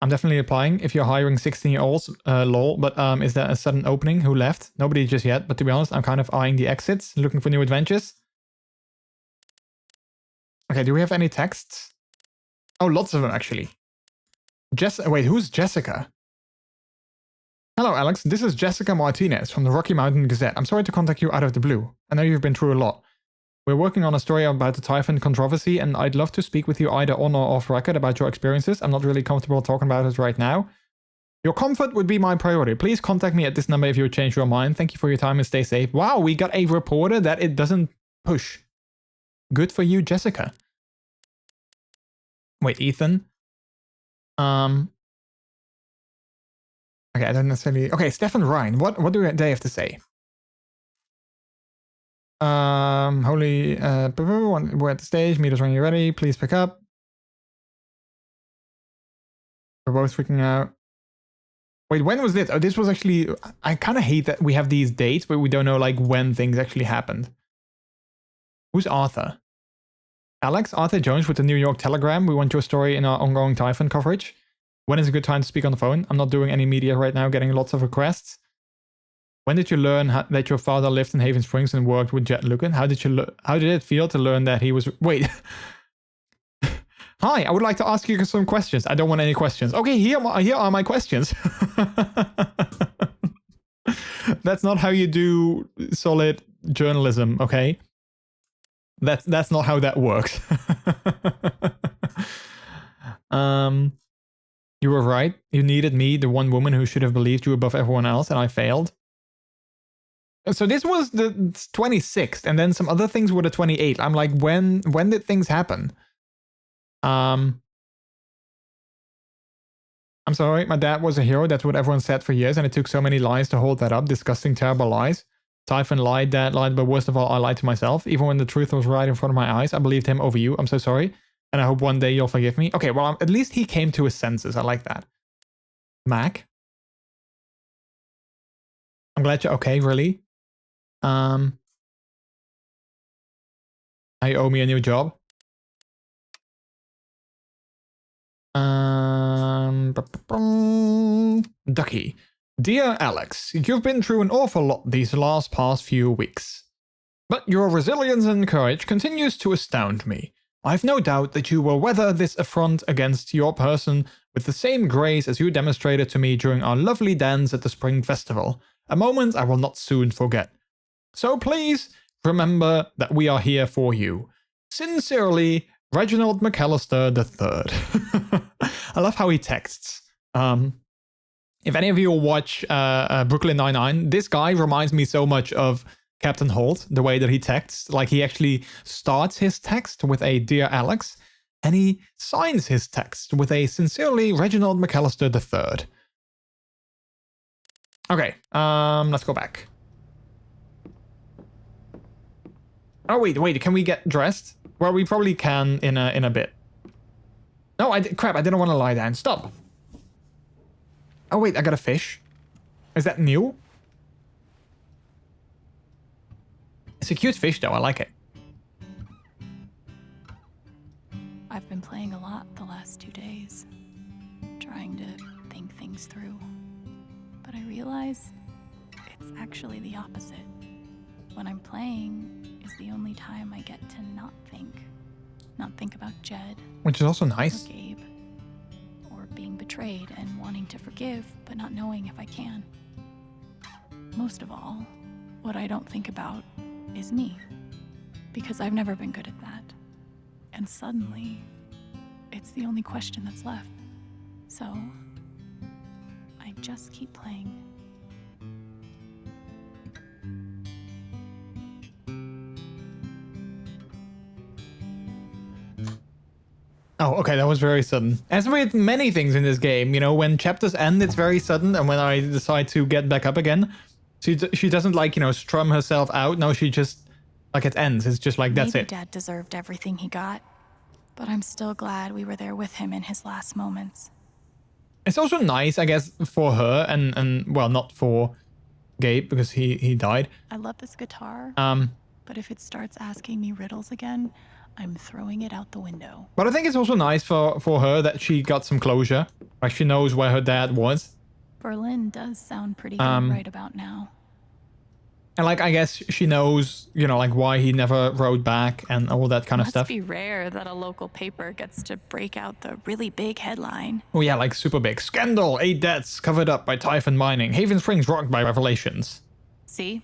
C: I'm definitely applying if you're hiring 16-year-olds, lol, but is there a sudden opening? Who left? Nobody just yet, but to be honest, I'm kind of eyeing the exits, looking for new adventures. Okay, do we have any texts? Oh, lots of them, actually. Wait, who's Jessica? Hello, Alex. This is Jessica Martinez from the Rocky Mountain Gazette. I'm sorry to contact you out of the blue. I know you've been through a lot. We're working on a story about the Typhon controversy, and I'd love to speak with you either on or off record about your experiences. I'm not really comfortable talking about it right now. Your comfort would be my priority. Please contact me at this number if you change your mind. Thank you for your time and stay safe. Wow, we got a reporter that it doesn't push. Good for you, Jessica. Wait, Ethan? Okay, I don't necessarily... Okay, Stefan Ryan. What do they have to say? Holy... we're at the stage. Meters when you're ready. Please pick up. We're both freaking out. Wait, when was this? Oh, this was actually... I kind of hate that we have these dates, but we don't know, like, when things actually happened. Who's Arthur? Alex? Arthur Jones with the New York Telegram. We want your story in our ongoing Typhon coverage. When is a good time to speak on the phone? I'm not doing any media right now, getting lots of requests. When did you learn that your father lived in Haven Springs and worked with Jed Lucan? How did it feel to learn that he was... Wait. Hi, I would like to ask you some questions. I don't want any questions. Okay, here are my questions. That's not how you do solid journalism, okay? That's not how that works. You were right. You needed me, the one woman who should have believed you above everyone else, and I failed. So this was the 26th, and then some other things were the 28th. I'm like, when did things happen? I'm sorry, my dad was a hero. That's what everyone said for years, and it took so many lies to hold that up. Disgusting, terrible lies. Typhon lied, Dad lied, but worst of all, I lied to myself. Even when the truth was right in front of my eyes, I believed him over you. I'm so sorry. And I hope one day you'll forgive me. Okay, well, at least he came to his senses. I like that. Mac? I'm glad you're okay, really. Now you owe me a new job. Ducky. Dear Alex, you've been through an awful lot these past few weeks. But your resilience and courage continues to astound me. I've no doubt that you will weather this affront against your person with the same grace as you demonstrated to me during our lovely dance at the Spring Festival, a moment I will not soon forget. So please remember that we are here for you. Sincerely, Reginald McAllister III. I love how he texts. If any of you watch Brooklyn Nine-Nine, this guy reminds me so much of Captain Holt, the way that he texts. Like, he actually starts his text with a Dear Alex, and he signs his text with a Sincerely Reginald McAllister III. Okay, let's go back. Oh, wait, can we get dressed? Well, we probably can in a bit. No, crap, I didn't want to lie down. Stop. Oh, wait, I got a fish. Is that new? It's a cute fish, though. I like it.
R: I've been playing a lot the last 2 days, trying to think things through. But I realize it's actually the opposite. When I'm playing is the only time I get to not think about Jed.
C: Which is also nice.
R: Or Gabe. Or being betrayed and wanting to forgive, but not knowing if I can. Most of all, what I don't think about is me. Because I've never been good at that. And suddenly, it's the only question that's left. So, I just keep playing.
C: Oh, okay, that was very sudden. As with many things in this game, you know, when chapters end, it's very sudden, and when I decide to get back up again, she doesn't, like, you know, strum herself out. No, she just, like, it ends. It's just like, that's
R: Maybe
C: it.
R: Dad deserved everything he got, but I'm still glad we were there with him in his last moments.
C: It's also nice, I guess, for her, and well, not for Gabe, because he died.
R: I love this guitar,
C: But
R: if it starts asking me riddles again, I'm throwing it out the window.
C: I think it's also nice for her that she got some closure. Like, she knows where her dad was.
R: Berlin does sound pretty good right about now.
C: And like, I guess she knows, you know, like why he never wrote back and all that kind of
R: Must
C: stuff.
R: be rare that a local paper gets to break out the really big headline.
C: Oh yeah, like super big. Scandal, 8 deaths covered up by Typhon mining. Haven Springs rocked by revelations.
R: See?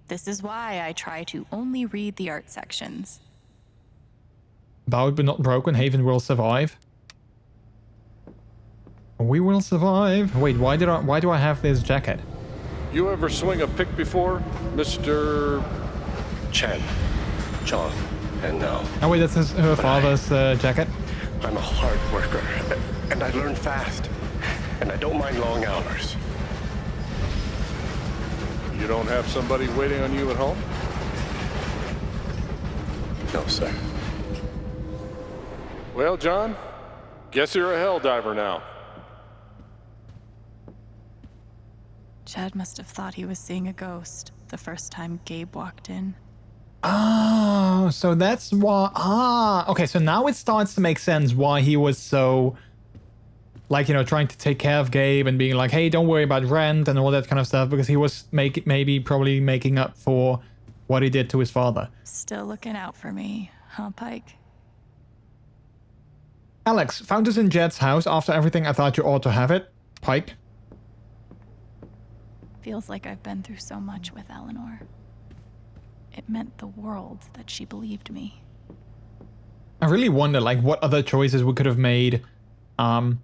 R: This is why I try to only read the art sections.
C: Bowed but not broken, Haven will survive. We will survive. Wait, why do I have this jacket?
S: You ever swing a pick before, Mr.
I: Chen, John, and now.
C: Oh wait, that's her father's jacket.
I: I'm a hard worker, and I learn fast, and I don't mind long hours.
S: You don't have somebody waiting on you at home?
I: No, sir.
S: Well, John, guess you're a hell diver now.
R: Chad must have thought he was seeing a ghost the first time Gabe walked in.
C: Oh, so that's why. Okay, so now it starts to make sense why he was so, like, you know, trying to take care of Gabe and being like, hey, don't worry about rent and all that kind of stuff, because he was probably making up for what he did to his father.
R: Still looking out for me, huh, Pike?
C: Alex, found this in Jed's house after everything. I thought you ought to have it. Pike.
R: Feels like I've been through so much with Eleanor. It meant the world that she believed me.
C: I really wonder, like, what other choices we could have made over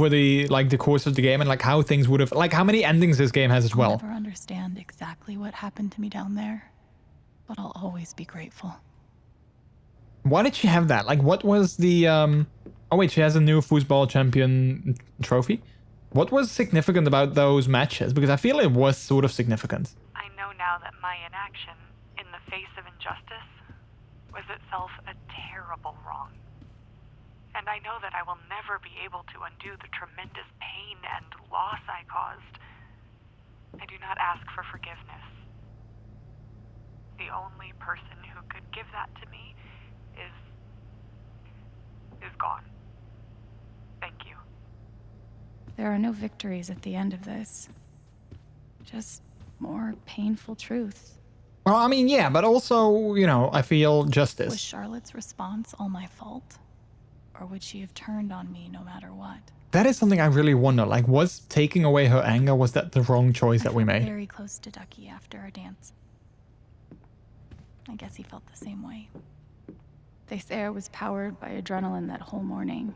C: the course of the game, and like how things would have, like how many endings this game has as well.
R: I'll never understand exactly what happened to me down there, but I'll always be grateful.
C: Why did she have that? Like, what was the oh wait, she has a new football champion trophy. What was significant about those matches? Because I feel it was sort of significant.
M: I know now that my inaction in the face of injustice was itself a terrible wrong. And I know that I will never be able to undo the tremendous pain and loss I caused. I do not ask for forgiveness. The only person who could give that to me is gone. Thank you.
R: There are no victories at the end of this. Just more painful truth.
C: Well, I mean, yeah, but also, you know, I feel justice.
R: Was Charlotte's response all my fault? Or would she have turned on me no matter what?
C: That is something I really wonder. Like, was taking away her anger, was that the wrong choice that we made?
R: Very close to Ducky after our dance. I guess he felt the same way. They say I was powered by adrenaline that whole morning.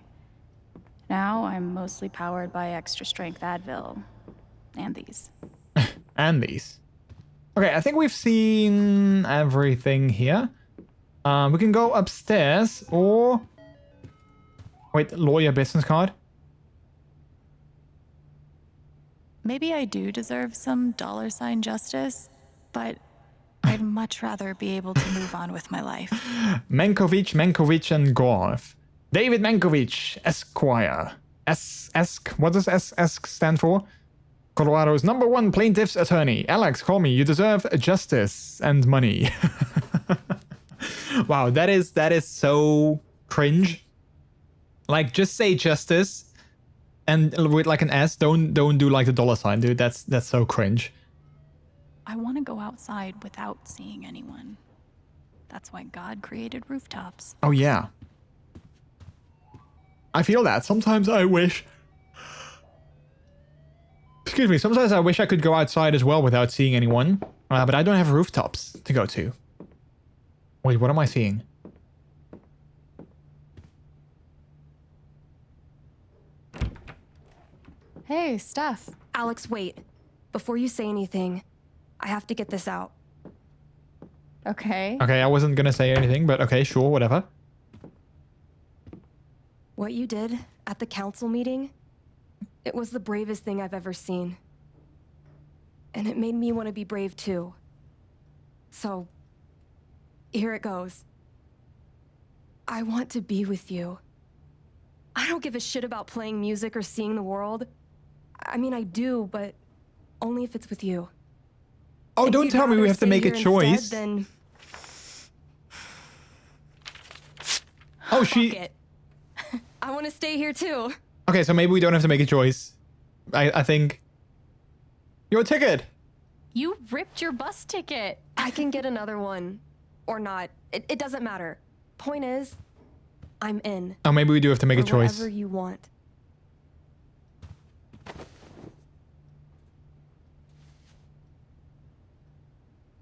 R: Now I'm mostly powered by extra strength Advil. And these.
C: And these. Okay, I think we've seen everything here. We can go upstairs or... Wait, lawyer business card?
R: Maybe I do deserve some $ justice, but I'd much rather be able to move on with my life.
C: Menkovich, and Gorf. David Menkovich, Esquire. What does Esk stand for? Colorado's #1 plaintiff's attorney. Alex, call me. You deserve justice and money. Wow, that is so cringe. Like, just say justice and with like an S. Don't do like the $, dude. That's so cringe.
R: I want to go outside without seeing anyone. That's why God created rooftops.
C: Oh yeah. I feel that. Sometimes I wish... Excuse me. Sometimes I wish I could go outside as well without seeing anyone. But I don't have rooftops to go to. Wait, what am I seeing?
B: Hey, Steph. Alex, wait. Before you say anything, I have to get this out.
R: Okay.
C: Okay, I wasn't gonna say anything, but okay, sure, whatever.
B: What you did at the council meeting, it was the bravest thing I've ever seen. And it made me want to be brave too. So, here it goes. I want to be with you. I don't give a shit about playing music or seeing the world. I mean, I do, but only if it's with you.
C: Oh, don't tell me we have to make a choice.
B: Instead, then...
C: Oh, she...
B: Fuck it. I want to stay here too.
C: Okay, so maybe we don't have to make a choice. I think... Your ticket!
O: You ripped your bus ticket.
B: I can get another one. Or not. It doesn't matter. Point is, I'm in.
C: Oh, maybe we do have to make a
B: Or
C: choice.
B: whatever you want.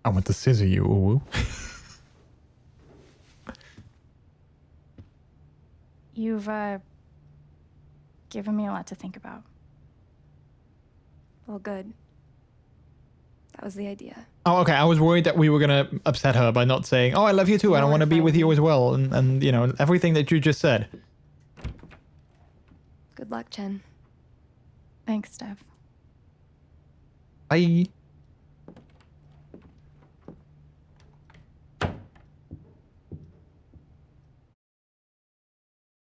C: I want to scissor you, Uwu.
R: You've, given me a lot to think about.
B: Well, good. That was the idea.
C: Oh, okay. I was worried that we were gonna upset her by not saying, "Oh, I love you too, and I want to be with you as well," and you know everything that you just said.
B: Good luck, Chen.
R: Thanks, Steph.
C: Bye.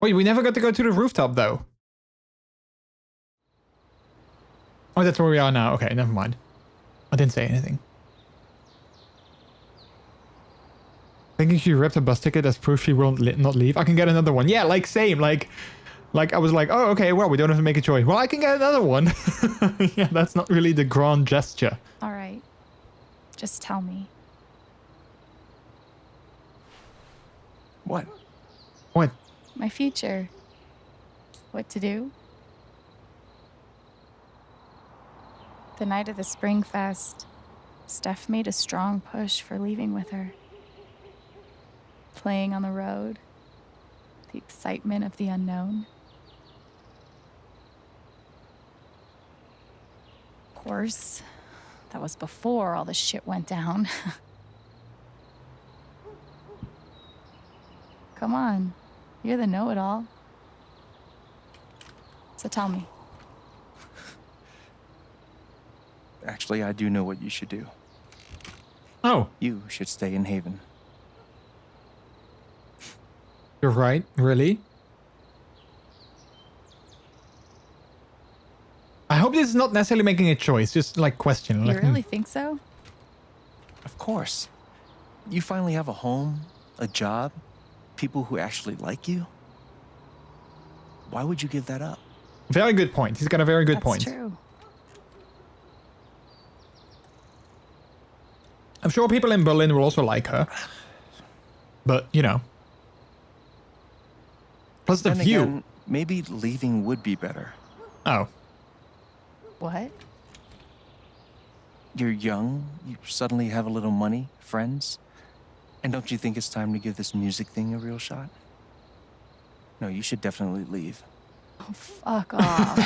C: Wait, we never got to go to the rooftop though. Oh, that's where we are now. Okay, never mind. I didn't say anything. Thinking she ripped a bus ticket as proof she will not leave. I can get another one. Yeah, like same. Like I was like, oh, okay, well, we don't have to make a choice. Well, I can get another one. Yeah, that's not really the grand gesture.
R: All right. Just tell me.
N: What?
C: What?
R: My future. What to do? The night of the Spring Fest, Steph made a strong push for leaving with her. Playing on the road, the excitement of the unknown. Of course, that was before all the shit went down. Come on, you're the know-it-all. So tell me.
N: Actually, I do know what you should do.
C: Oh.
N: You should stay in Haven.
C: You're right, really? I hope this is not necessarily making a choice, just like question.
R: You
C: Like,
R: really think so?
N: Of course. You finally have a home, a job, people who actually like you. Why would you give that up?
C: Very good point. He's got a very good point.
R: That's true.
C: I'm sure people in Berlin will also like her. But, you know. Plus the
N: Then
C: view.
N: again, maybe leaving would be better.
C: Oh.
R: What?
N: You're young, you suddenly have a little money, friends. And don't you think it's time to give this music thing a real shot? No, you should definitely leave.
R: Oh, fuck off.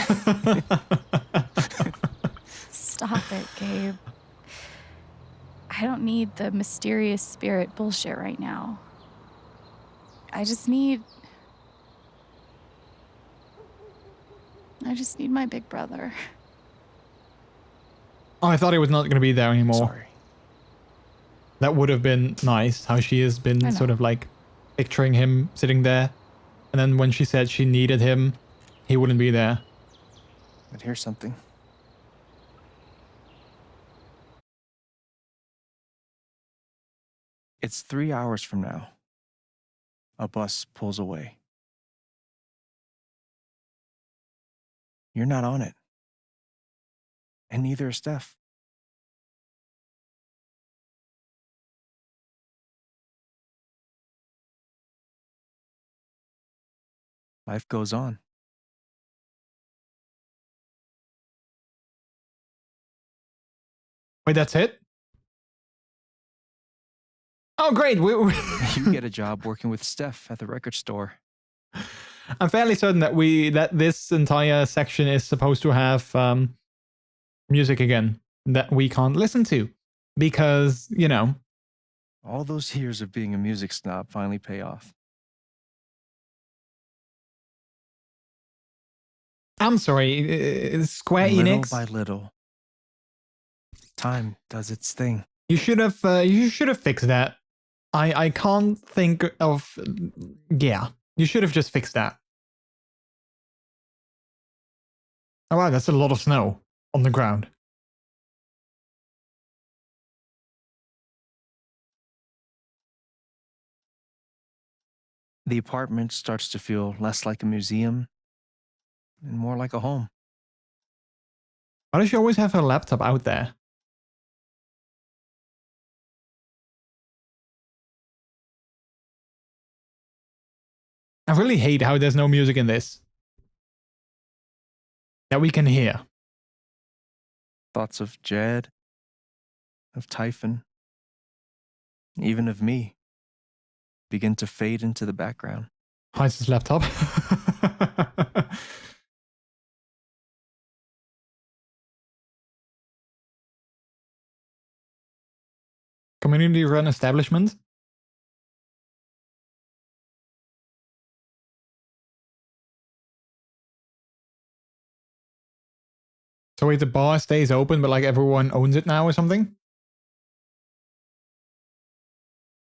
R: Stop it, Gabe. I don't need the mysterious spirit bullshit right now. I just need my big brother.
C: Oh, I thought he was not going to be there anymore.
N: Sorry.
C: That would have been nice, how she has been sort of like picturing him sitting there. And then when she said she needed him, he wouldn't be there.
N: But here's something. It's 3 hours from now. A bus pulls away. You're not on it. And neither is Steph. Life goes on.
C: Wait, that's it? Oh, great.
N: You get a job working with Steph at the record store.
C: I'm fairly certain that this entire section is supposed to have music again that we can't listen to because, you know.
N: All those years of being a music snob finally pay off.
C: I'm sorry, Square
N: Little
C: Enix.
N: by little, time does its thing.
C: You should have fixed that. I can't think of. Yeah, you should have just fixed that. Oh wow, that's a lot of snow on the ground.
N: The apartment starts to feel less like a museum and more like a home.
C: Why does she always have her laptop out there? I really hate how there's no music in this that we can hear.
N: Thoughts of Jed, of Typhon, even of me, begin to fade into the background.
C: Hides his laptop. Community run establishment. So wait, the bar stays open, but like everyone owns it now or something?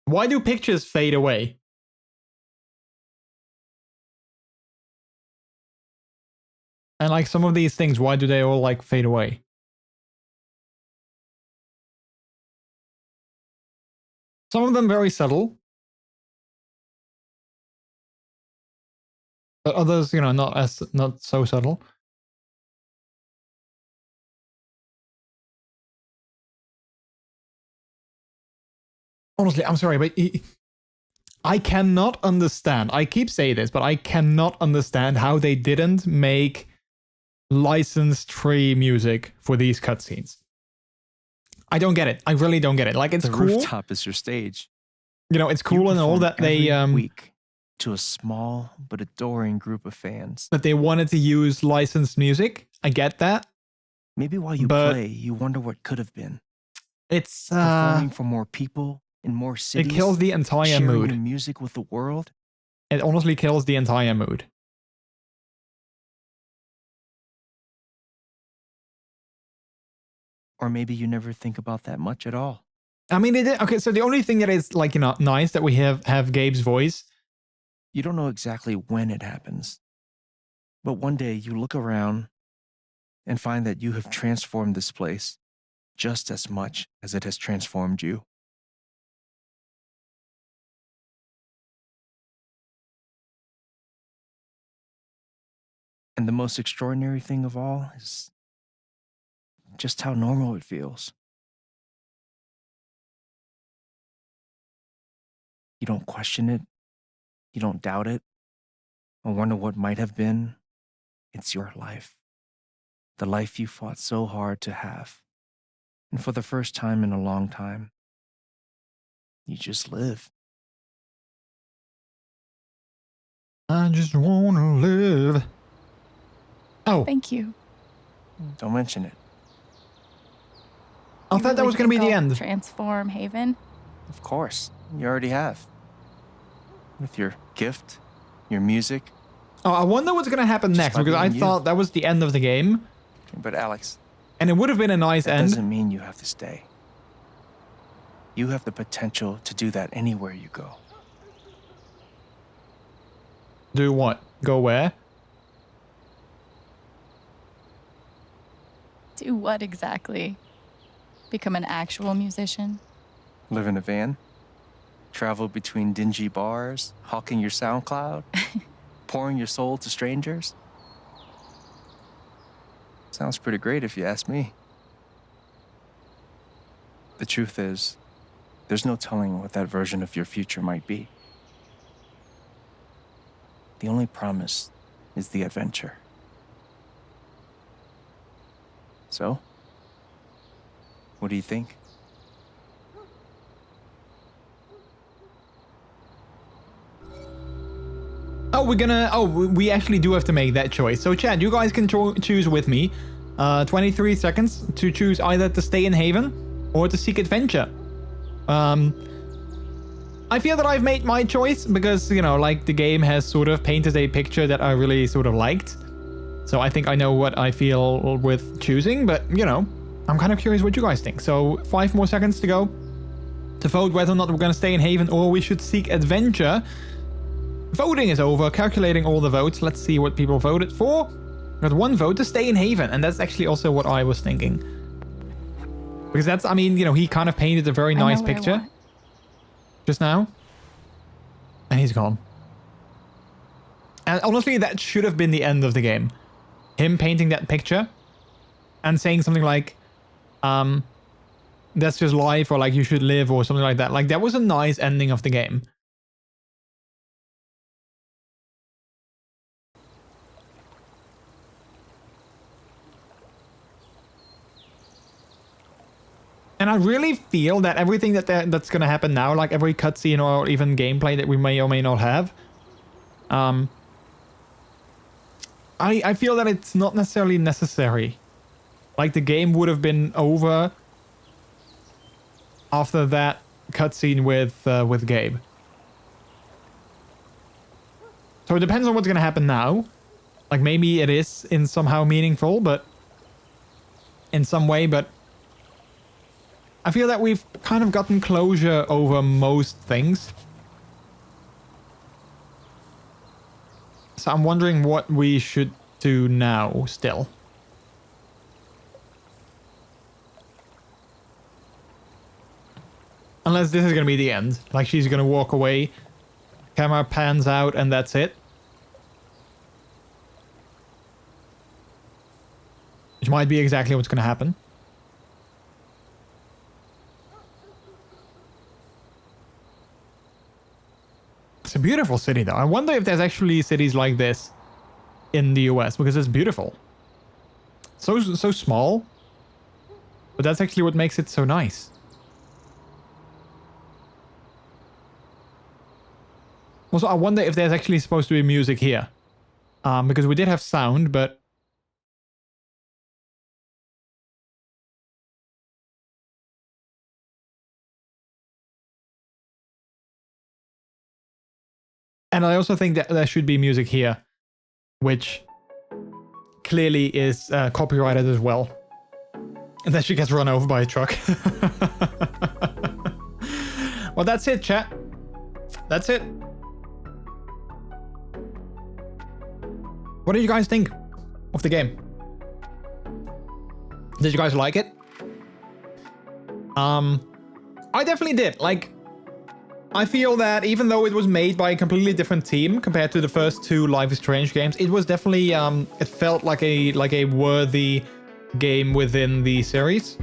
C: Why do pictures fade away? And like some of these things, why do they all like fade away? Some of them very subtle. But others, you know, not so subtle. Honestly, I'm sorry, but I cannot understand. I keep saying this, but I cannot understand how they didn't make licensed free music for these cutscenes. I don't get it. I really don't get it. Like, it's
N: the
C: cool.
N: Rooftop is your stage.
C: You know, it's cool and all that they
N: week to a small but adoring group of fans.
C: That they wanted to use licensed music. I get that.
N: Maybe while you play, you wonder what could have been.
C: It's
N: performing for more people in more cities.
C: It kills the entire
N: sharing
C: mood.
N: Your music with the world.
C: It honestly kills the entire mood.
N: Or maybe you never think about that much at all.
C: I mean, okay, so the only thing that is, like, you know, nice that we have Gabe's voice.
N: You don't know exactly when it happens. But one day you look around and find that you have transformed this place just as much as it has transformed you. And the most extraordinary thing of all is just how normal it feels. You don't question it. You don't doubt it. Or wonder what might have been. It's your life. The life you fought so hard to have. And for the first time in a long time, you just live.
C: I just want to live. Oh.
R: Thank you.
N: Don't mention it.
C: I thought that was going to be the end.
R: Transform Haven?
N: Of course. You already have. With your gift, your music.
C: Oh, I wonder what's going to happen next, because I thought that was the end of the game.
N: But Alex.
C: And it would have been a nice end.
N: That doesn't mean you have to stay. You have the potential to do that anywhere you go.
C: Do what? Go where?
O: Do what exactly? Become an actual musician?
N: Live in a van? Travel between dingy bars? Hawking your SoundCloud? Pouring your soul to strangers? Sounds pretty great if you ask me. The truth is, there's no telling what that version of your future might be. The only promise is the adventure. So, what do you think?
C: We actually do have to make that choice. So chat, you guys can choose with me. 23 seconds to choose either to stay in Haven or to seek adventure. I feel that I've made my choice because, you know, like, the game has sort of painted a picture that I really sort of liked. So I think I know what I feel with choosing, but, you know, I'm kind of curious what you guys think. So 5 more seconds to go to vote whether or not we're going to stay in Haven or we should seek adventure. Voting is over, calculating all the votes. Let's see what people voted for. Got 1 vote to stay in Haven, and that's actually also what I was thinking. Because that's, I mean, you know, he kind of painted a very nice picture just now. And he's gone. And honestly, that should have been the end of the game. Him painting that picture and saying something like, that's just life, or like, you should live, or something like that. Like, that was a nice ending of the game. And I really feel that everything that's going to happen now, like every cutscene or even gameplay that we may or may not have, I feel that it's not necessarily necessary. Like the game would have been over after that cutscene with Gabe. So it depends on what's going to happen now. Like maybe it is in somehow meaningful, but in some way, but I feel that we've kind of gotten closure over most things. So I'm wondering what we should do now still. Unless this is going to be the end. Like she's going to walk away, camera pans out, and that's it. Which might be exactly what's going to happen. It's a beautiful city though. I wonder if there's actually cities like this in the US, because it's beautiful. So small. But that's actually what makes it so nice. Also, I wonder if there's actually supposed to be music here. Because we did have sound, but... And I also think that there should be music here, which clearly is copyrighted as well. And then she gets run over by a truck. Well, that's it, chat. That's it. What did you guys think of the game? Did you guys like it? I definitely did. Like, I feel that even though it was made by a completely different team compared to the first two Life is Strange games, it was definitely it felt like a worthy game within the series.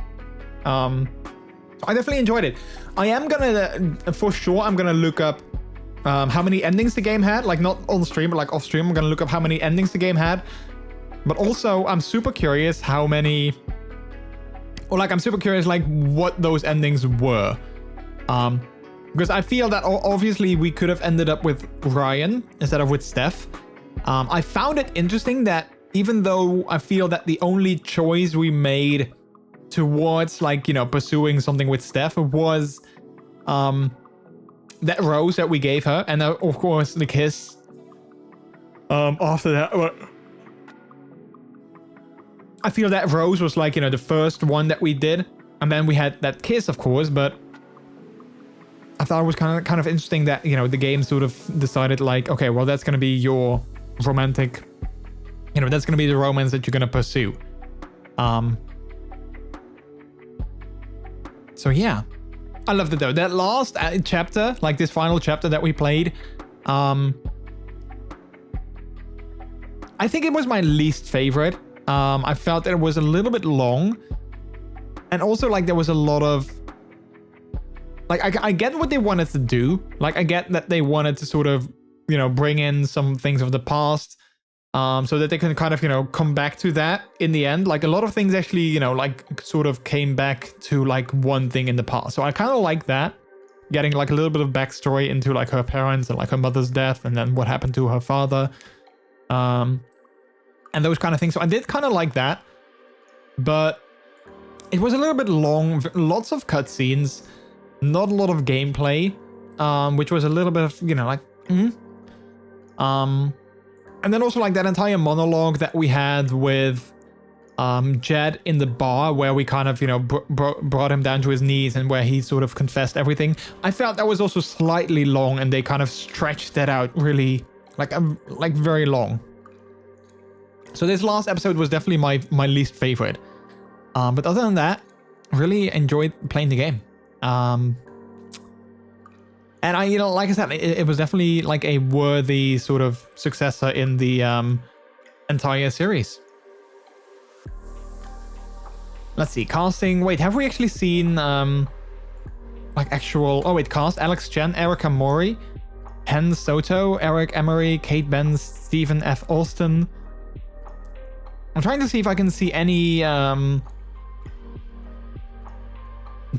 C: I definitely enjoyed it. I am gonna for sure I'm gonna look up how many endings the game had, like not on stream but like off stream. I'm gonna look up how many endings the game had, but also I'm super curious how many, or like I'm super curious like what those endings were. Because I feel that obviously we could have ended up with Ryan instead of with Steph. I found it interesting that even though I feel that the only choice we made towards like, you know, pursuing something with Steph was that rose that we gave her. And of course the kiss after that. I feel that rose was like, you know, the first one that we did. And then we had that kiss, of course, but I thought it was kind of interesting that, you know, the game sort of decided like, okay, well, that's going to be your romantic, you know, that's going to be the romance that you're going to pursue. So yeah, I loved it though. That last chapter, like this final chapter that we played, I think it was my least favorite. I felt that it was a little bit long, and also like there was a lot of, like, I get what they wanted to do. Like, I get that they wanted to sort of, you know, bring in some things of the past, so that they can kind of, you know, come back to that in the end. Like, a lot of things actually, you know, like, sort of came back to, like, one thing in the past. So I kind of like that. Getting, like, a little bit of backstory into, like, her parents and, like, her mother's death, and then what happened to her father. And those kind of things. So I did kind of like that. But it was a little bit long. Lots of cutscenes. Not a lot of gameplay, which was a little bit of, you know, like, and then also like that entire monologue that we had with Jed in the bar, where we kind of, you know, brought him down to his knees and where he sort of confessed everything. I felt that was also slightly long, and they kind of stretched that out really, like very long. So this last episode was definitely my least favorite. But other than that, really enjoyed playing the game. And I, you know, like I said, it was definitely like a worthy sort of successor in the entire series. Let's see, casting. Wait, have we actually seen like actual? Oh wait, cast: Alex Chen, Erica Mori, Hen Soto, Eric Emery, Kate Benz, Stephen F. Alston. I'm trying to see if I can see any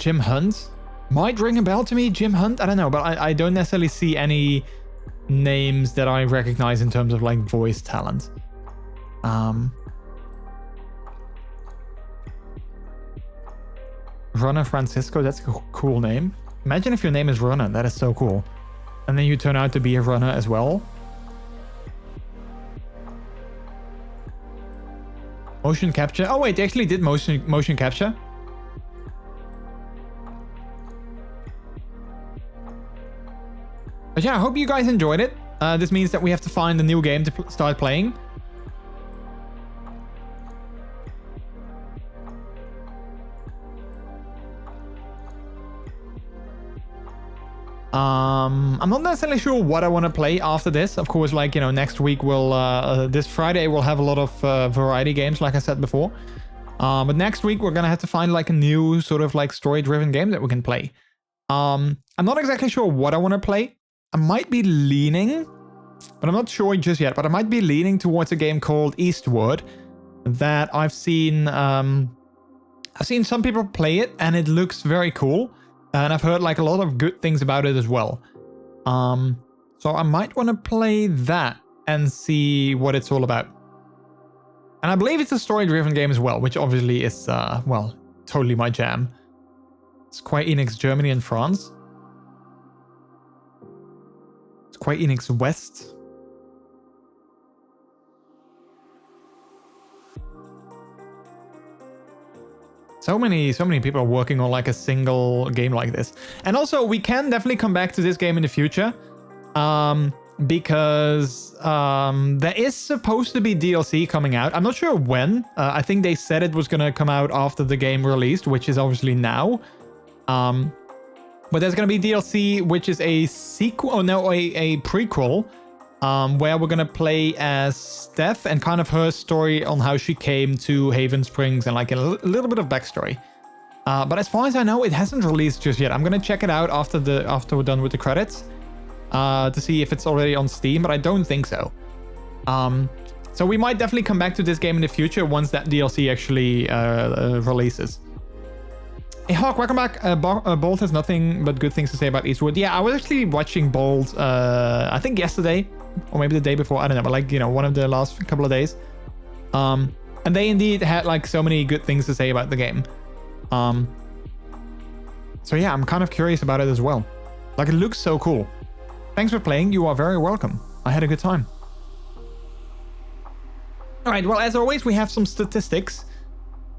C: Jim Hunt might ring a bell to me. Jim Hunt, I don't know, but I don't necessarily see any names that I recognize in terms of like voice talent. Runner Francisco, that's a cool name. Imagine if your name is Runner, that is so cool. And then you turn out to be a runner as well. Motion capture. Oh wait, they actually did motion capture. But yeah, I hope you guys enjoyed it. This means that we have to find a new game to start playing. I'm not necessarily sure what I want to play after this. Of course, like, you know, next week this Friday we'll have a lot of variety games, like I said before. But next week we're gonna have to find like a new sort of like story-driven game that we can play. I'm not exactly sure what I want to play. I might be leaning, but I'm not sure just yet. But I might be leaning towards a game called Eastward that I've seen some people play it, and it looks very cool. And I've heard like a lot of good things about it as well. So I might want to play that and see what it's all about. And I believe it's a story-driven game as well, which obviously is, well, totally my jam. Square Enix Germany and France. Square Enix West. So many people are working on like a single game like this. And also, we can definitely come back to this game in the future. Because there is supposed to be DLC coming out. I'm not sure when. I think they said it was going to come out after the game released, which is obviously now. But there's going to be DLC, which is a sequel, oh no, a prequel, where we're going to play as Steph and kind of her story on how she came to Haven Springs and like a little bit of backstory. But as far as I know, it hasn't released just yet. I'm going to check it out after we're done with the credits to see if it's already on Steam, but I don't think so. So we might definitely come back to this game in the future once that DLC actually releases. Hey Hawk, welcome back. Bolt has nothing but good things to say about Eastwood. Yeah, I was actually watching Bolt, I think yesterday, or maybe the day before, I don't know, but like, you know, one of the last couple of days. And they indeed had like so many good things to say about the game. So yeah, I'm kind of curious about it as well. Like, it looks so cool. Thanks for playing. You are very welcome. I had a good time. All right, well, as always, we have some statistics.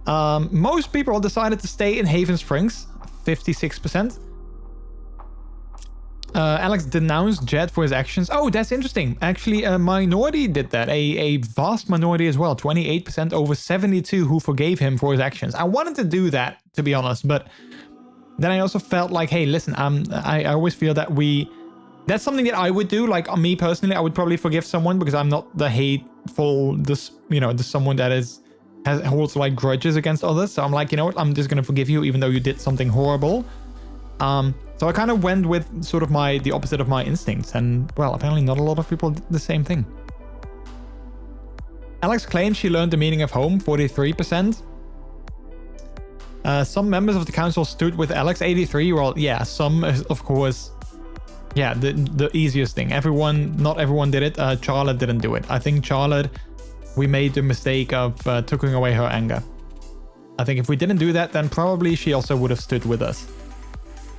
C: Most people decided to stay in Haven Springs, 56%. Alex denounced Jed for his actions. Oh, that's interesting. Actually, a minority did that. A vast minority as well. 28% over 72 who forgave him for his actions. I wanted to do that, to be honest, but then I also felt like, hey, listen, I always feel that that's something that I would do. Like, me personally, I would probably forgive someone because I'm not the hateful, someone that holds like grudges against others. So I'm like, you know what? I'm just gonna forgive you even though you did something horrible. So I kind of went with sort of the opposite of my instincts, and well, apparently not a lot of people did the same thing. Alex claims she learned the meaning of home, 43%. Some members of the council stood with Alex, 83. Well, yeah, some, of course. Yeah, the easiest thing. Not everyone did it. Charlotte didn't do it. I think Charlotte, we made the mistake of taking away her anger. I think if we didn't do that, then probably she also would have stood with us.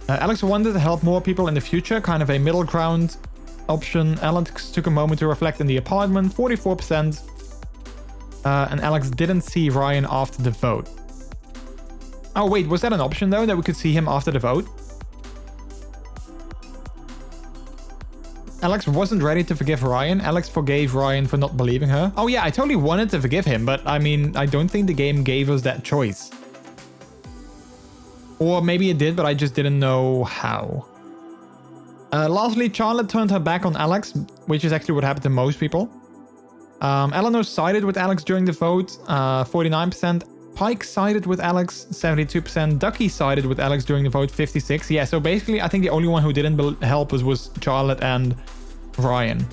C: Alex wanted to help more people in the future, kind of a middle ground option. Alex took a moment to reflect in the apartment, 44%. And Alex didn't see Ryan after the vote. Oh wait, was that an option though, that we could see him after the vote? Alex wasn't ready to forgive Ryan. Alex forgave Ryan for not believing her. Oh yeah, I totally wanted to forgive him, but I mean, I don't think the game gave us that choice. Or maybe it did, but I just didn't know how. Lastly, Charlotte turned her back on Alex, which is actually what happened to most people. Eleanor sided with Alex during the vote, 49%. Pike sided with Alex, 72%. Ducky sided with Alex during the vote, 56%. Yeah, so basically, I think the only one who didn't help us was Charlotte and Ryan.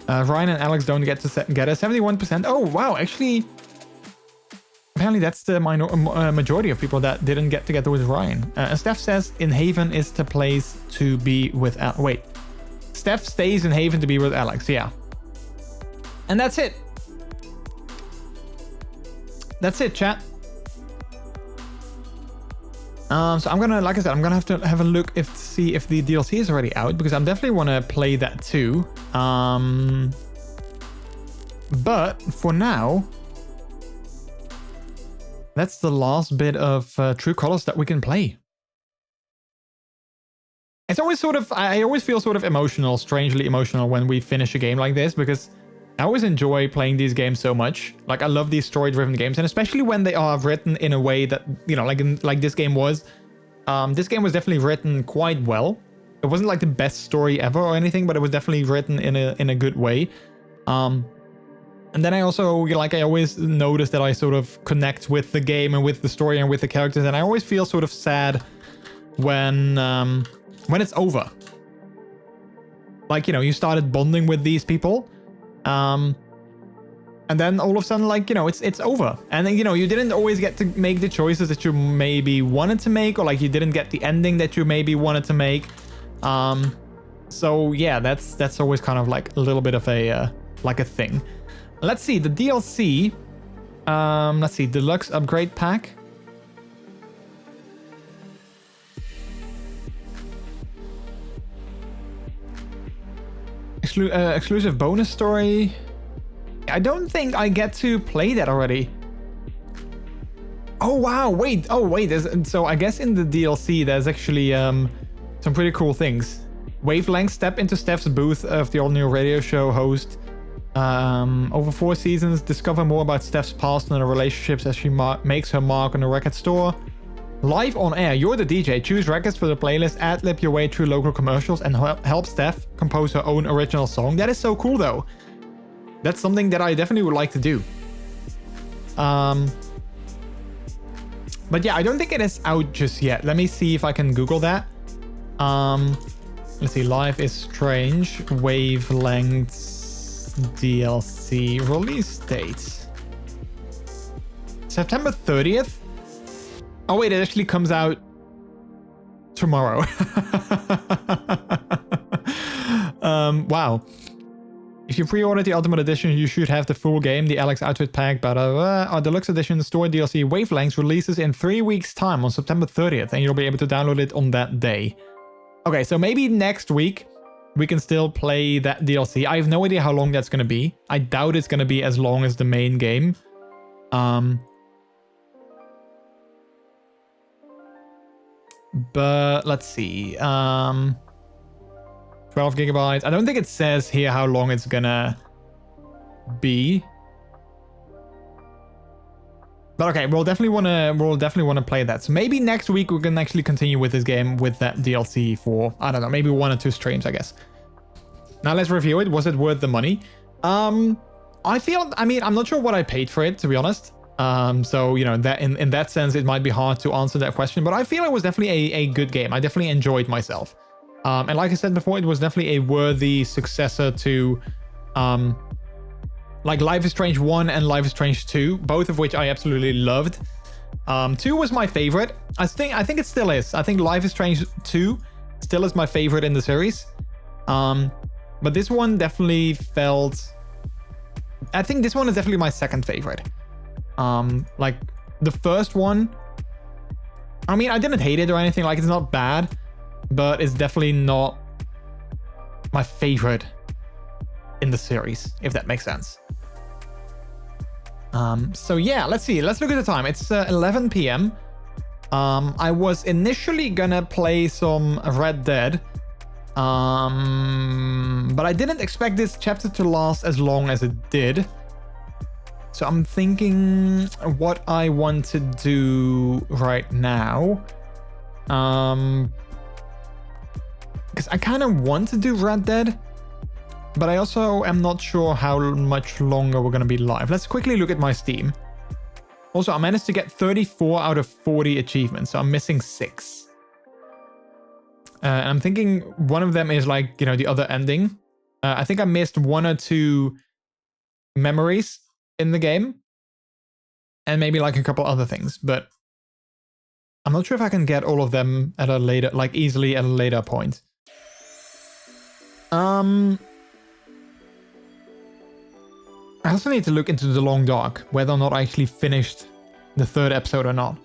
C: Ryan and Alex don't get together, 71%. Oh, wow, actually, apparently that's the majority of people that didn't get together with Ryan. And Steph says in Haven is the place to be with wait. Steph stays in Haven to be with Alex, yeah. And that's it. That's it, chat. So I'm gonna, like I said, I'm gonna have to have a look to see if the DLC is already out, because I definitely want to play that too. But for now, that's the last bit of True Colors that we can play. It's always sort of, I always feel sort of emotional, strangely emotional when we finish a game like this, because I always enjoy playing these games so much. Like, I love these story-driven games, and especially when they are written in a way that, you know, like this game was. This game was definitely written quite well. It wasn't like the best story ever or anything, but it was definitely written in a good way. And then I also, like, I always notice that I sort of connect with the game and with the story and with the characters, and I always feel sort of sad when it's over. Like, you know, you started bonding with these people, and then all of a sudden, like, you know, it's over. And then, you know, you didn't always get to make the choices that you maybe wanted to make, or like you didn't get the ending that you maybe wanted to make. So yeah, that's always kind of like a little bit of a like a thing. Let's see the DLC. Let's see, deluxe upgrade pack. Exclusive bonus story. I don't think I get to play that already. Oh wow, wait. Oh wait, so I guess in the DLC there's actually some pretty cool things. Wavelength, step into Steph's booth of the all-new radio show host. Over 4 seasons, discover more about Steph's past and her relationships as she makes her mark on the record store. Live on air, you're the DJ. Choose records for the playlist, ad-lib your way through local commercials, and help Steph compose her own original song. That is so cool, though. That's something that I definitely would like to do. But yeah, I don't think it is out just yet. Let me see if I can Google that. Let's see. Life is Strange Wavelengths DLC release date. September 30th? Oh wait, it actually comes out tomorrow. Wow. If you pre-order the Ultimate Edition, you should have the full game, the Alex Outfit Pack, but our Deluxe Edition Story DLC Wavelengths releases in 3 weeks' time on September 30th, and you'll be able to download it on that day. Okay, so maybe next week we can still play that DLC. I have no idea how long that's going to be. I doubt it's going to be as long as the main game. But let's see. 12 gigabytes. I don't think it says here how long it's gonna be. But okay, we'll definitely wanna play that. So maybe next week we can actually continue with this game with that DLC for, I don't know, maybe 1 or 2 streams, I guess. Now let's review it. Was it worth the money? I mean, I'm not sure what I paid for it, to be honest. So, you know, that in that sense, it might be hard to answer that question, but I feel it was definitely a good game. I definitely enjoyed myself. And like I said before, it was definitely a worthy successor to, like Life is Strange 1 and Life is Strange 2, both of which I absolutely loved. 2 was my favorite. I think it still is. I think Life is Strange 2 still is my favorite in the series. But this one definitely felt... I think this one is definitely my second favorite. Like the first one, I mean, I didn't hate it or anything, like it's not bad, but it's definitely not my favorite in the series, if that makes sense. So yeah, let's see. Let's look at the time. It's 11 p.m. I was initially gonna play some Red Dead, but I didn't expect this chapter to last as long as it did. So I'm thinking what I want to do right now. Because I kind of want to do Red Dead, but I also am not sure how much longer we're going to be live. Let's quickly look at my Steam. Also, I managed to get 34 out of 40 achievements, so I'm missing 6. And I'm thinking one of them is like, you know, the other ending. I think I missed 1 or 2 memories in the game. and maybe like a couple other things, but I'm not sure if I can get all of them at a later, like easily at a later point. I also need to look into The Long Dark, whether or not I actually finished the 3rd episode or not.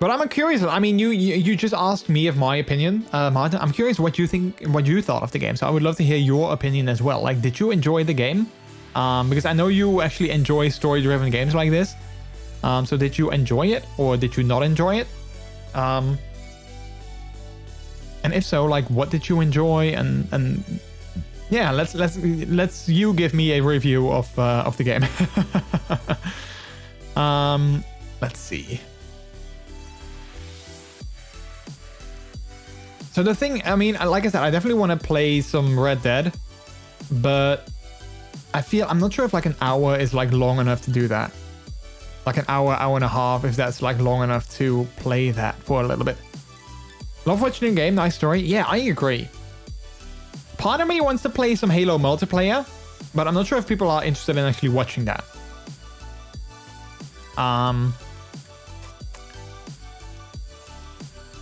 C: But I'm curious. I mean, you just asked me of my opinion, Martin. I'm curious what you think, what you thought of the game. So I would love to hear your opinion as well. Like, did you enjoy the game? Because I know you actually enjoy story-driven games like this. So did you enjoy it or did you not enjoy it? And if so, like, what did you enjoy? And yeah, let's you give me a review of the game. Let's see. So the thing, I mean, like I said, I definitely want to play some Red Dead, but I'm not sure if like an hour is like long enough to do that. Like an hour, hour and a half, if that's like long enough to play that for a little bit. Love watching the game, nice story. Yeah, I agree. Part of me wants to play some Halo multiplayer, but I'm not sure if people are interested in actually watching that.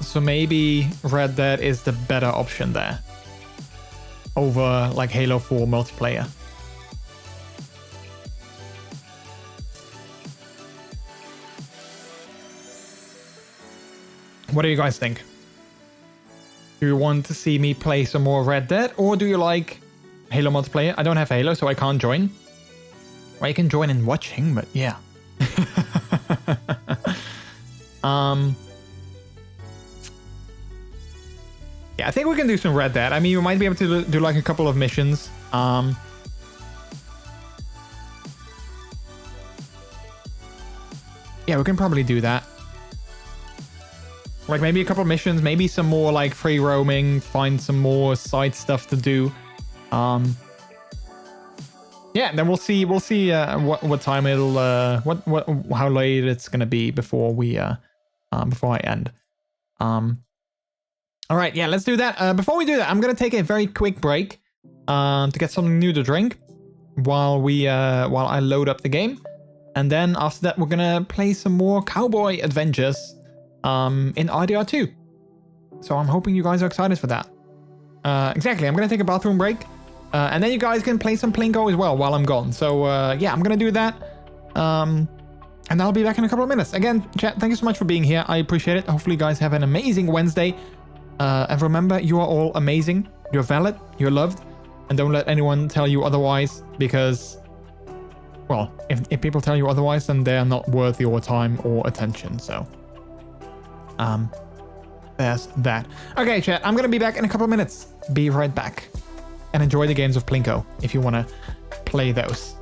C: So maybe Red Dead is the better option there over like Halo 4 multiplayer. What do you guys think? Do you want to see me play some more Red Dead, or do you like Halo multiplayer? I don't have Halo, so I can't join. Well, you can join in watching, but yeah. Yeah, I think we can do some Red Dead. I mean, we might be able to do like a couple of missions. Yeah, we can probably do that. Like maybe a couple of missions, maybe some more like free roaming, find some more side stuff to do. Yeah, and then we'll see what time it'll how late it's gonna be before we before I end. All right, yeah, let's do that. Before we do that, I'm gonna take a very quick break to get something new to drink while I load up the game, and then after that we're gonna play some more cowboy adventures in RDR2. So I'm hoping you guys are excited for that. Exactly, I'm gonna take a bathroom break, and then you guys can play some Plinko as well while I'm gone. So yeah, I'm gonna do that, and I'll be back in a couple of minutes. Again, chat, thank you so much for being here. I appreciate it. Hopefully you guys have an amazing Wednesday. And remember, you are all amazing. You're valid. You're loved. And don't let anyone tell you otherwise, because, well, if people tell you otherwise, then they're not worth your time or attention. So, there's that. Okay, chat, I'm going to be back in a couple of minutes. Be right back. And enjoy the games of Plinko if you want to play those.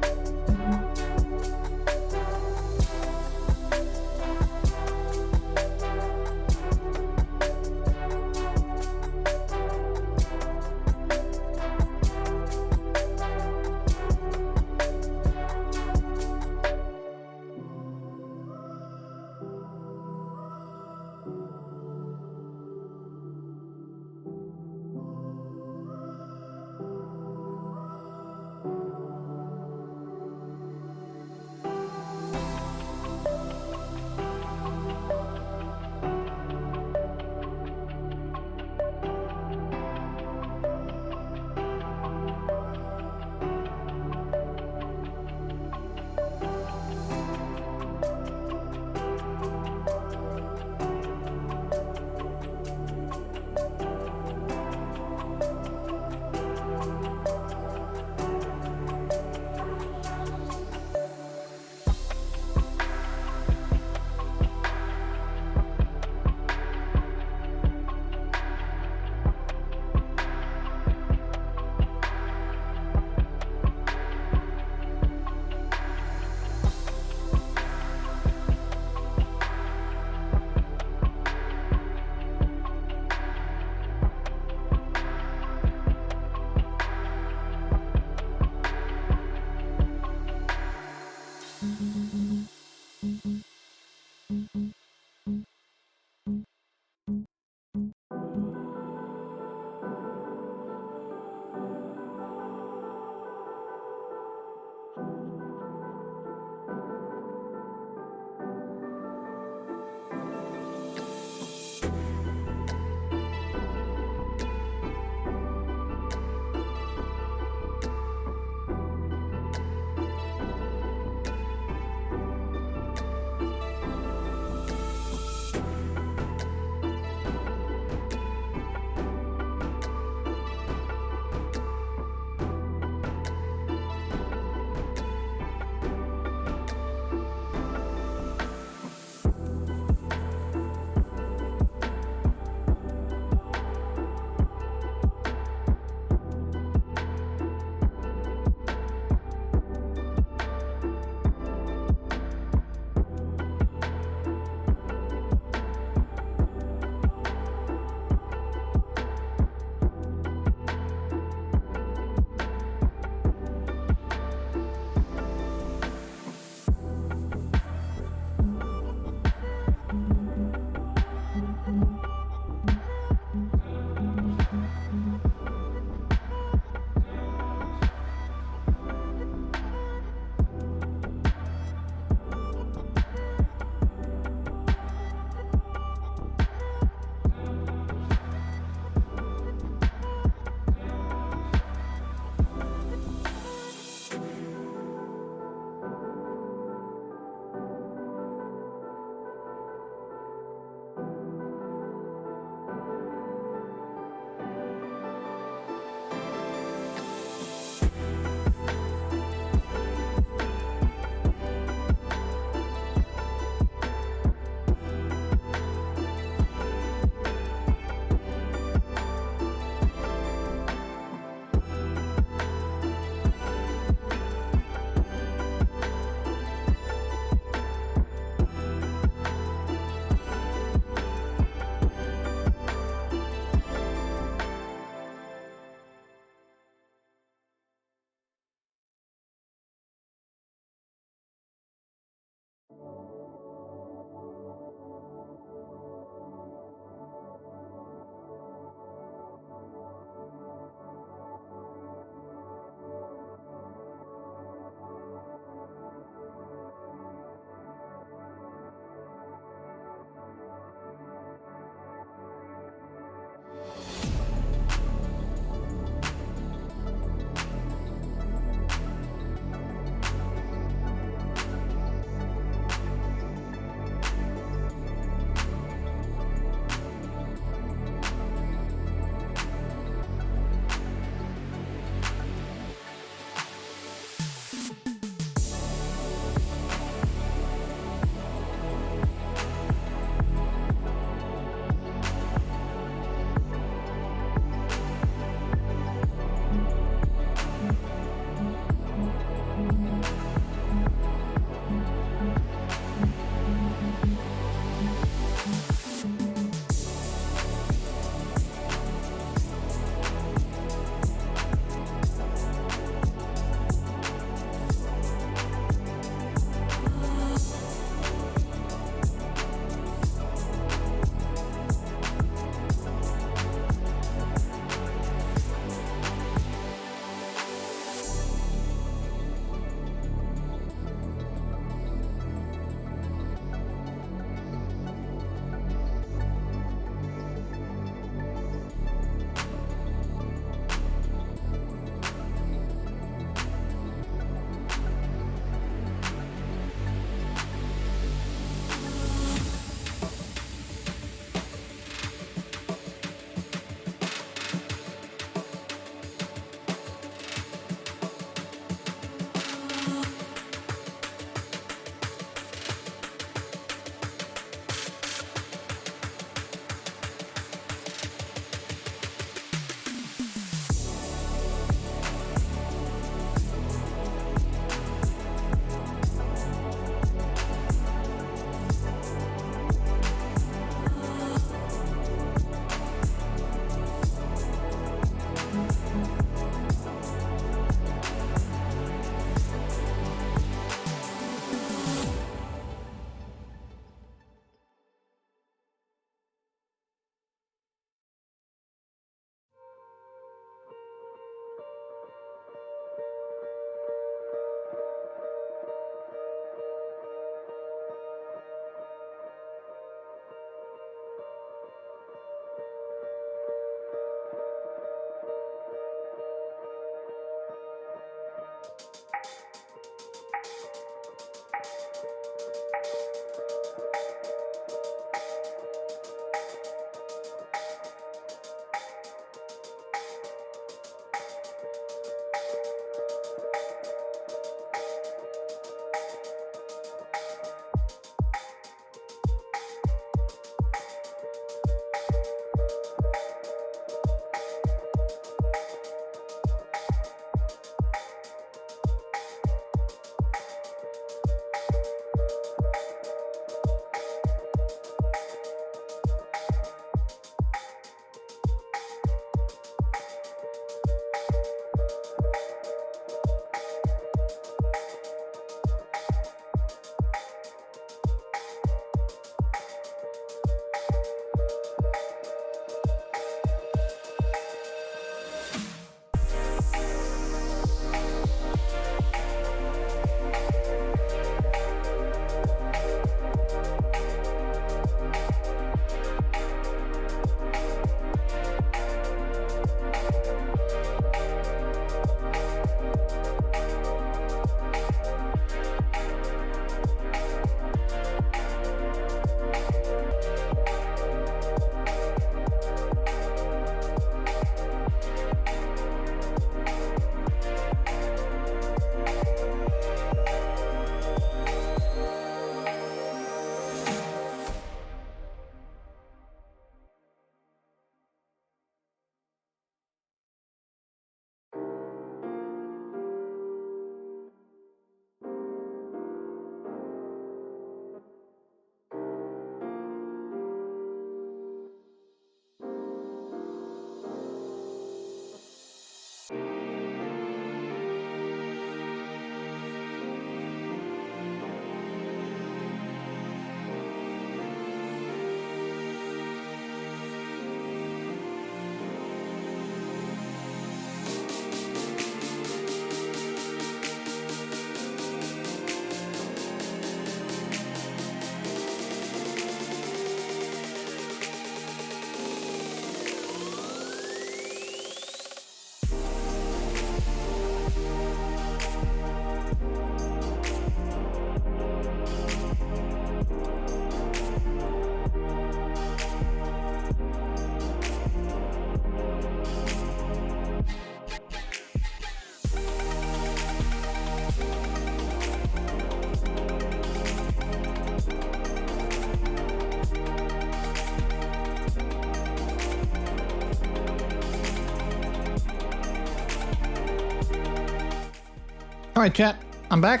C: All right, chat. I'm back.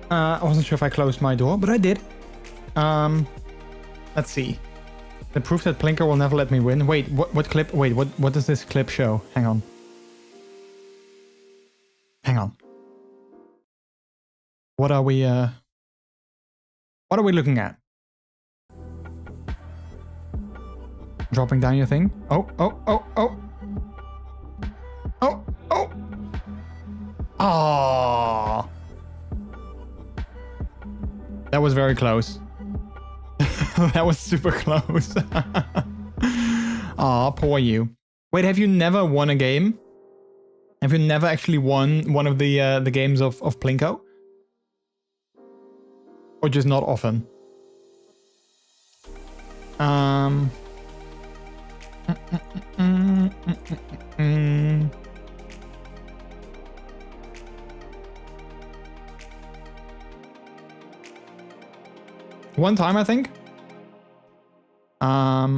C: I wasn't sure if I closed my door, but I did. Let's see. The proof that Plinko will never let me win. Wait, what clip? Wait, what does this clip show? Hang on. Hang on. What are we looking at? Dropping down your thing? Oh. Oh. That was very close. That was super close. Aw, poor you. Wait, have you never won a game? Have you never actually won one of the games of Plinko? Or just not often? One time, I think. All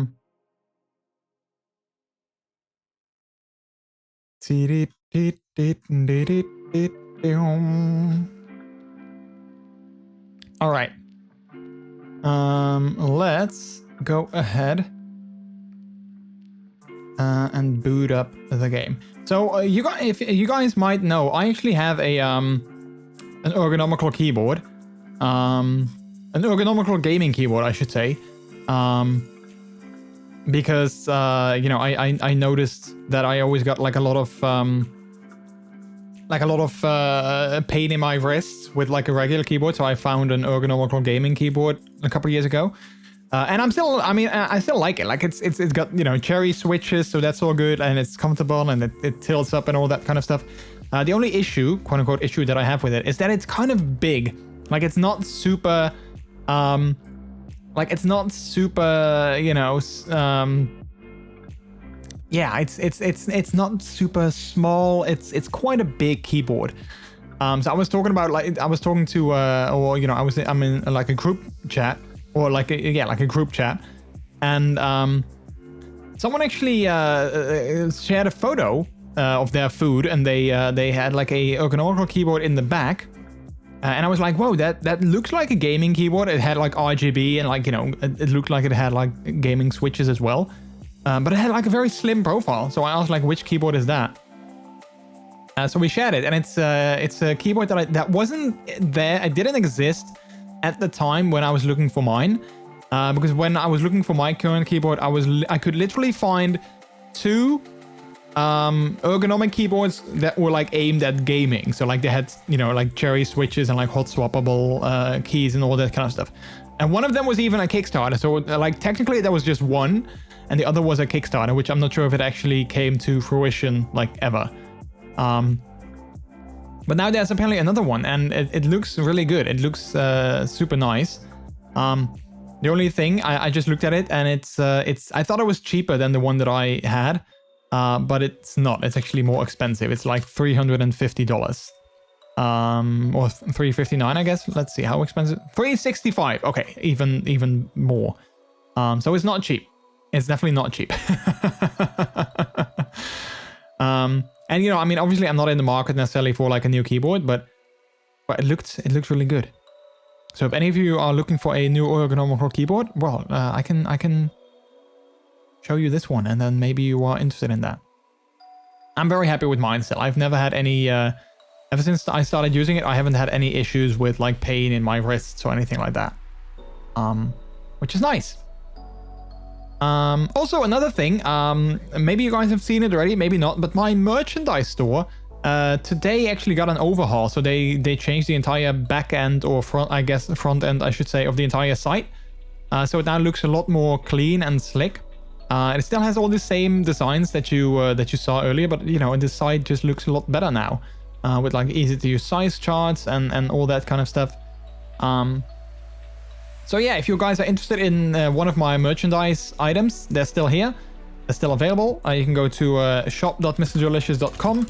C: right. Let's go ahead and boot up the game. So you guys, if you guys might know, I actually have a an ergonomical keyboard, an ergonomical gaming keyboard, I should say, because you know, I noticed that I always got like a lot of pain in my wrists with like a regular keyboard, so I found an ergonomical gaming keyboard a couple years ago. And I'm still, I mean, I still like it. Like it's got, you know, cherry switches, so that's all good, and it's comfortable, and it tilts up and all that kind of stuff. The only issue, quote unquote issue, that I have with it is that it's kind of big. Like it's not super, like it's not super, you know, yeah, it's not super small. It's quite a big keyboard. So I was talking about, like, I was talking to, or you know, I'm in like a group chat. Or like a group chat, and someone actually shared a photo of their food, and they had like a ergonomical keyboard in the back, and I was like, whoa, that looks like a gaming keyboard. It had like RGB, and like, you know, it looked like it had like gaming switches as well, but it had like a very slim profile. So I asked, like, which keyboard is that? So we shared it, and it's a keyboard that wasn't there. It didn't exist at the time when I was looking for mine, because when I was looking for my current keyboard, I could literally find two ergonomic keyboards that were like aimed at gaming. So like they had, you know, like cherry switches and like hot swappable keys and all that kind of stuff. And one of them was even a Kickstarter. So like technically that was just one, and the other was a Kickstarter, which I'm not sure if it actually came to fruition like ever. But now there's apparently another one, and it looks really good. It looks super nice. The only thing, I just looked at it, and it's I thought it was cheaper than the one that I had, but it's not. It's actually more expensive. It's like $350, or $359, I guess. Let's see, how expensive? $365. Okay, even more. So it's not cheap. It's definitely not cheap. And you know, I mean, obviously I'm not in the market necessarily for like a new keyboard, but it looked really good. So if any of you are looking for a new ergonomical keyboard, well, I can show you this one, and then maybe you are interested in that. I'm very happy with mine still. I've never had any, ever since I started using it, I haven't had any issues with like pain in my wrists or anything like that. Which is nice. Also another thing, maybe you guys have seen it already, maybe not, but my merchandise store today actually got an overhaul. So they changed the entire back end, or front, I guess front end, I should say, of the entire site. So it now looks a lot more clean and slick. It still has all the same designs that you saw earlier, but you know, the site just looks a lot better now, with like easy to use size charts and all that kind of stuff. So yeah, if you guys are interested in one of my merchandise items, they're still here. They're still available. You can go to shop.MrJordilicious.com,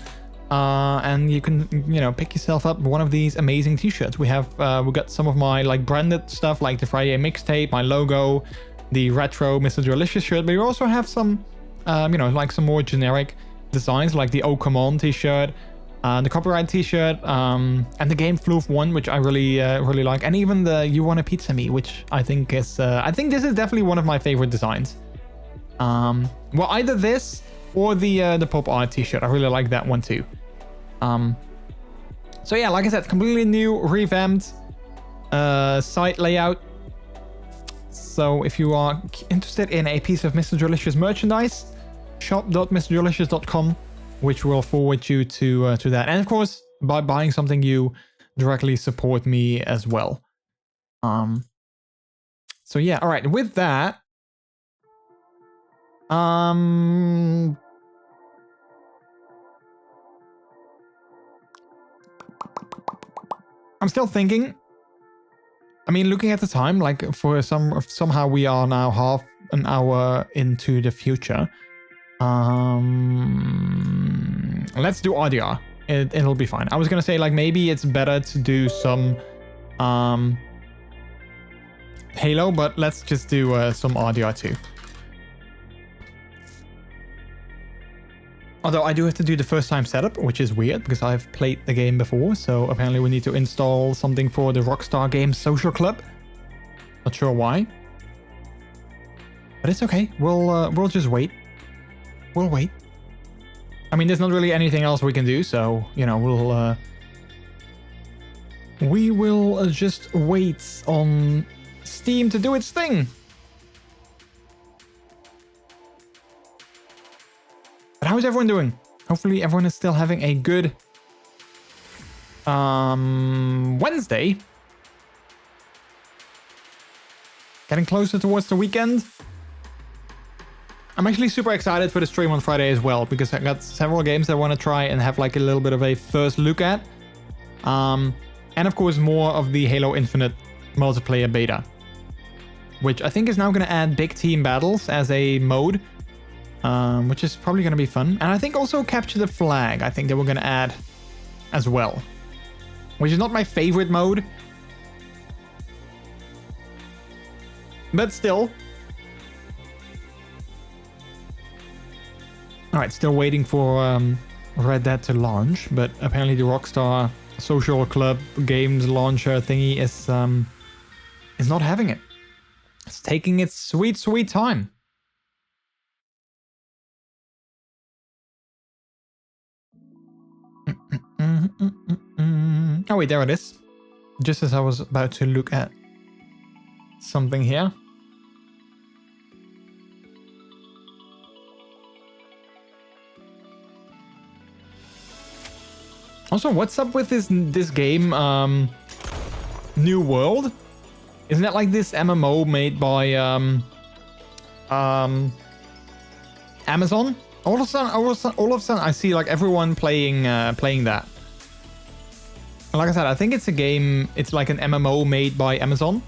C: and you can, you know, pick yourself up one of these amazing t-shirts. We got some of my like branded stuff, like the Friday mixtape, my logo, the retro MrJordilicious shirt, but we also have some, you know, like some more generic designs, like the Oh Come On t-shirt, The copyright t-shirt, and the Game Floof one, which I really like, and even the You Want a Pizza Me, which I think is I think this is definitely one of my favorite designs. Well, either this or the pop art t-shirt. I really like that one too. So yeah, like I said, completely new, revamped site layout. So if you are interested in a piece of MrJordilicious merchandise, shop.mrjordilicious.com, which will forward you to that. And of course, by buying something, you directly support me as well. So yeah, all right. With that, I'm still thinking. I mean, looking at the time, like for somehow we are now half an hour into the future. Let's do RDR. It'll be fine. I was gonna say like maybe it's better to do some Halo, but let's just do some RDR too. Although I do have to do the first time setup, which is weird because I've played the game before. So apparently we need to install something for the Rockstar Games Social Club. Not sure why, but it's okay. We'll just wait. We'll wait. I mean, there's not really anything else we can do, so you know we will just wait on Steam to do its thing. But how's everyone doing? Hopefully everyone is still having a good Wednesday. Getting closer towards the weekend. I'm actually super excited for the stream on Friday as well, because I got several games I want to try and have like a little bit of a first look at. And of course more of the Halo Infinite multiplayer beta, which I think is now going to add big team battles as a mode. Which is probably going to be fun. And I think also Capture the Flag, I think they were going to add as well. Which is not my favorite mode. But still. Alright, still waiting for Red Dead to launch. But apparently the Rockstar Social Club Games launcher thingy is not having it. It's taking its sweet, sweet time. Oh wait, there it is. Just as I was about to look at something here. Also, what's up with this game, New World? Isn't that like this MMO made by Amazon? All of a sudden, I see like everyone playing that. And like I said, I think it's a game. It's like an MMO made by Amazon,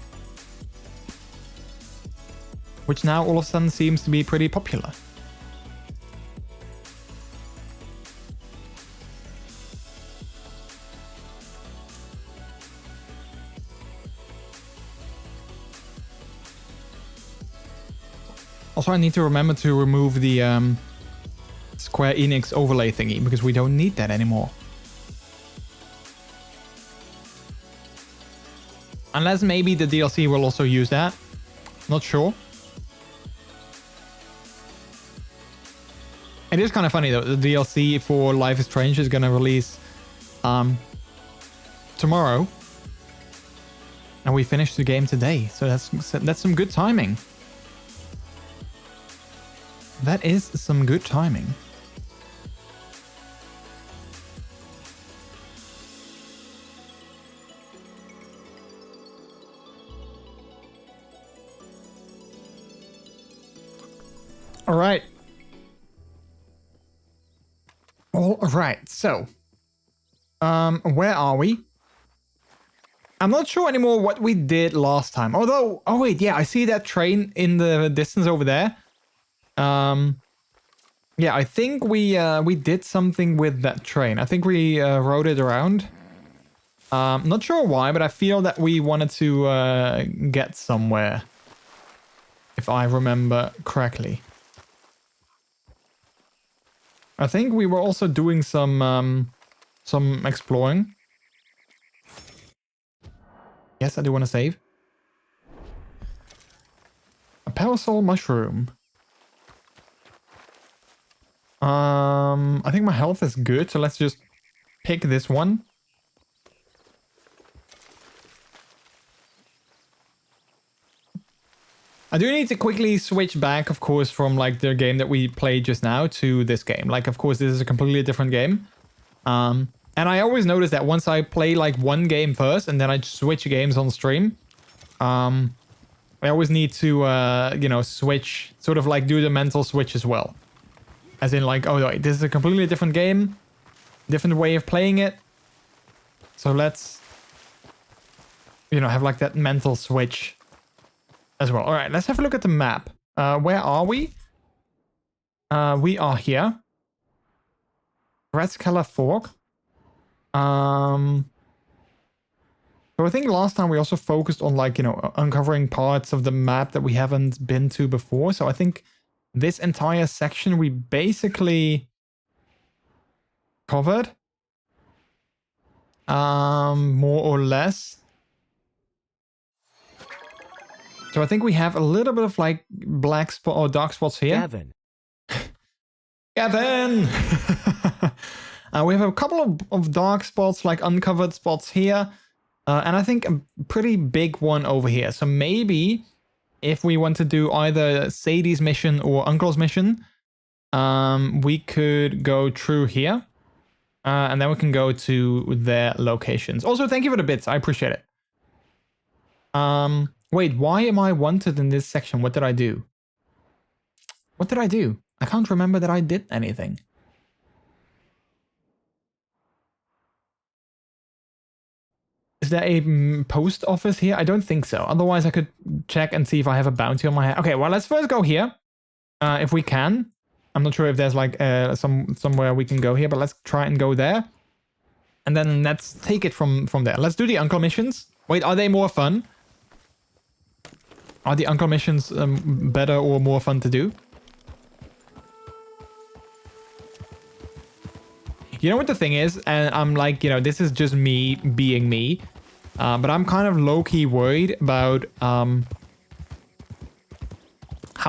C: which now all of a sudden seems to be pretty popular. Also, I need to remember to remove the Square Enix overlay thingy, because we don't need that anymore. Unless maybe the DLC will also use that. Not sure. It is kind of funny though. The DLC for Life is Strange is going to release tomorrow. And we finished the game today. So that's some good timing. That is some good timing. All right. All right. So, where are we? I'm not sure anymore what we did last time. Although, oh wait, yeah, I see that train in the distance over there. Yeah, I think we did something with that train. I think we rode it around. Not sure why, but I feel that we wanted to get somewhere, if I remember correctly. I think we were also doing some some exploring. Yes, I do want to save. A parasol mushroom. I think my health is good, so let's just pick this one. I do need to quickly switch back, of course, from like the game that we played just now to this game. Like, of course, this is a completely different game. And I always notice that once I play like one game first and then I switch games on stream, I always need to, you know, switch, sort of like do the mental switch as well. As in like, oh, wait, this is a completely different game, different way of playing it. So let's, you know, have like that mental switch as well. All right, let's have a look at the map. Where are we? We are here. Rathskeller Fork. So I think last time we also focused on like, you know, uncovering parts of the map that we haven't been to before. So I think this entire section we basically covered. More or less. So I think we have a little bit of like black spot or dark spots here.
K: Gavin.
C: Gavin! We have a couple of dark spots, like uncovered spots here. And I think a pretty big one over here. So maybe if we want to do either Sadie's mission or Uncle's mission, we could go through here. And then we can go to their locations. Also, thank you for the bits. I appreciate it. Wait, why am I wanted in this section? What did I do? What did I do? I can't remember that I did anything. Is there a post office here? I don't think so. Otherwise, I could check and see if I have a bounty on my head. Okay, well, let's first go here. If we can. I'm not sure if there's like somewhere we can go here, but let's try and go there. And then let's take it from there. Let's do the Uncle missions. Wait, are they more fun? Are the Uncle missions better or more fun to do? You know what the thing is? And I'm like, you know, this is just me being me. But I'm kind of low-key worried about how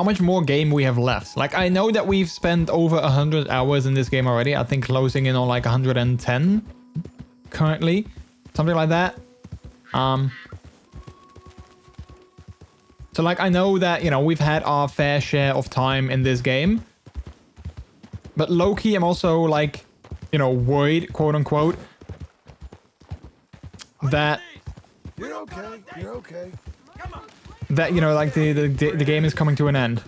C: much more game we have left. Like, I know that we've spent over 100 hours in this game already. I think closing in on like 110 currently. Something like that. So, like, I know that, you know, we've had our fair share of time in this game. But low-key, I'm also, like, you know, worried, quote-unquote, that...
H: You're okay. You're okay.
C: That, you know, like, the game is coming to an end.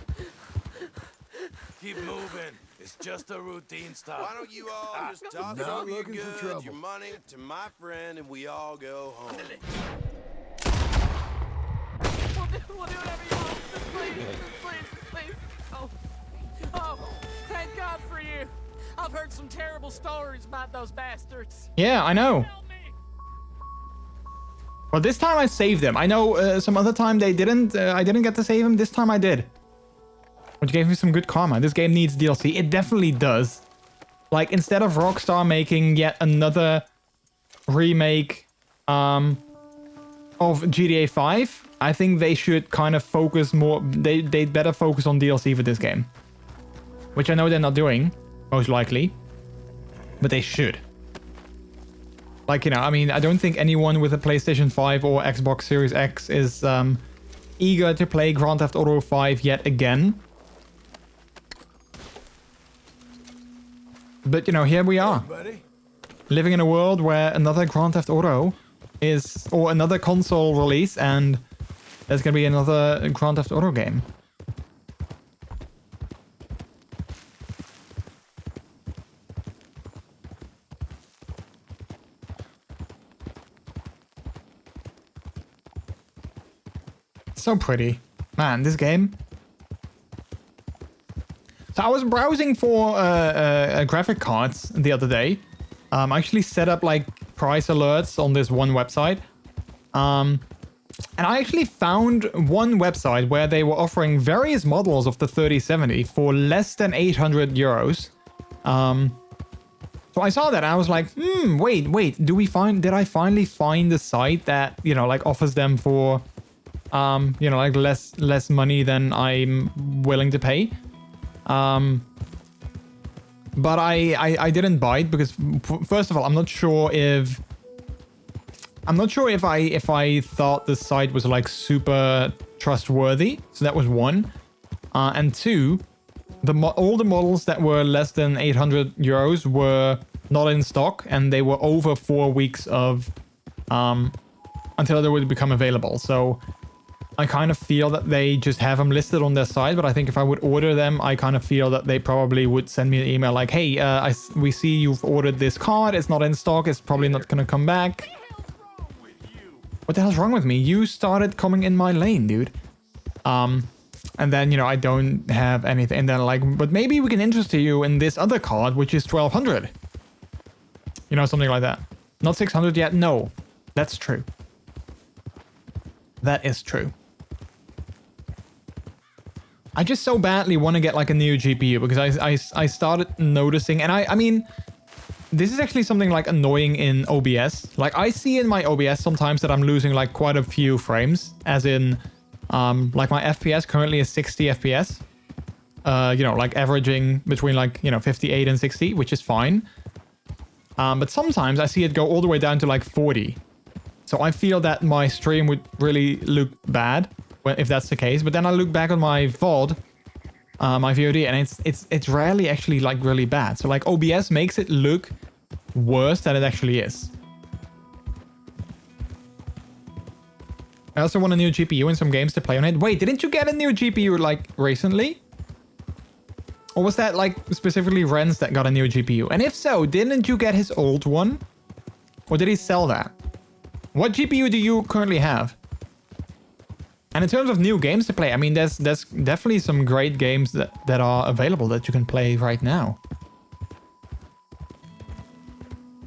H: Keep moving. It's just a routine stop.
P: Why don't you all just toss over your goods, your money to my friend, and we all go home?
Q: We'll do whatever you want. Just please. Oh, thank God for you. I've heard some terrible stories about those bastards.
C: Yeah, I know. Well, this time I saved them. I know some other time they didn't. I didn't get to save them. This time I did. Which gave me some good karma. This game needs DLC. It definitely does. Like, instead of Rockstar making yet another remake of GTA 5, I think they should kind of focus more. They'd better focus on DLC for this game. Which I know they're not doing, most likely. But they should. Like, you know, I mean, I don't think anyone with a PlayStation 5 or Xbox Series X is eager to play Grand Theft Auto 5 yet again. But, you know, here we are. Living in a world where another Grand Theft Auto is... or another console release, and there's going to be another Grand Theft Auto game. So pretty. Man, this game. So I was browsing for graphic cards the other day. I actually set up like price alerts on this one website. And I actually found one website where they were offering various models of the 3070 for less than 800 euros. So I saw that and I was like, wait, did I finally find the site that, you know, like offers them for, you know, like less money than I'm willing to pay? But I didn't buy it because first of all, I'm not sure if I thought the site was like super trustworthy. So that was one. And two, all the models that were less than 800 euros were not in stock, and they were over 4 weeks of until they would become available. So I kind of feel that they just have them listed on their site, but I think if I would order them, I kind of feel that they probably would send me an email like, hey, we see you've ordered this card, it's not in stock, it's probably not gonna come back. What the hell's wrong with me? You started coming in my lane, dude. And then, you know, I don't have anything. And then like, but maybe we can interest you in this other card, which is 1200. You know, something like that. Not 600 yet. No, that's true. That is true. I just so badly want to get like a new GPU because I started noticing, and I mean, this is actually something like annoying in OBS. Like I see in my OBS sometimes that I'm losing like quite a few frames, as in like my FPS currently is 60 FPS. You know, like averaging between like, you know, 58 and 60, which is fine. But sometimes I see it go all the way down to like 40. So I feel that my stream would really look bad if that's the case. But then I look back on my VOD, my VOD, and it's rarely actually like really bad. So like OBS makes it look worse than it actually is. I also want a new GPU and some games to play on it. Wait, didn't you get a new GPU like recently? Or was that like specifically Renz that got a new GPU? And if so, didn't you get his old one? Or did he sell that? What GPU do you currently have? And in terms of new games to play, I mean, there's definitely some great games that are available that you can play right now.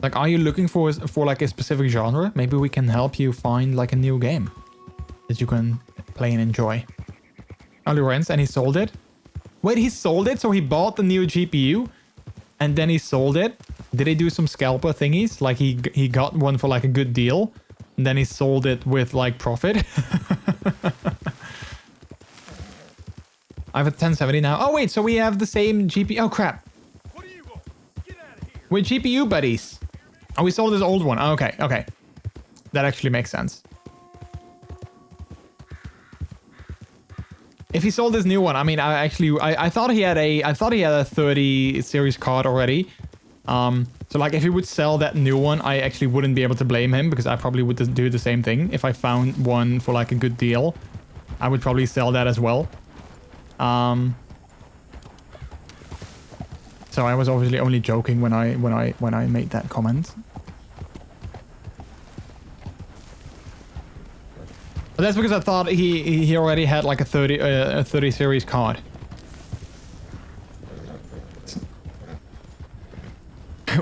C: Like, are you looking for like a specific genre? Maybe we can help you find like a new game that you can play and enjoy. Only Renz, and he sold it? Wait, he sold it? So he bought the new GPU and then he sold it? Did he do some scalper thingies? Like he got one for like a good deal and then he sold it with like profit? I have a 1070 now. Oh wait, so we have the same GPU. Oh crap. We're GPU buddies. Oh, we sold this old one. Oh, okay, okay. That actually makes sense. If he sold this new one, I mean, I thought he had a 30 series card already. So like if he would sell that new one, I actually wouldn't be able to blame him because I probably would do the same thing. If I found one for like a good deal, I would probably sell that as well. So I was obviously only joking when I made that comment. But that's because I thought he already had like a 30 series card.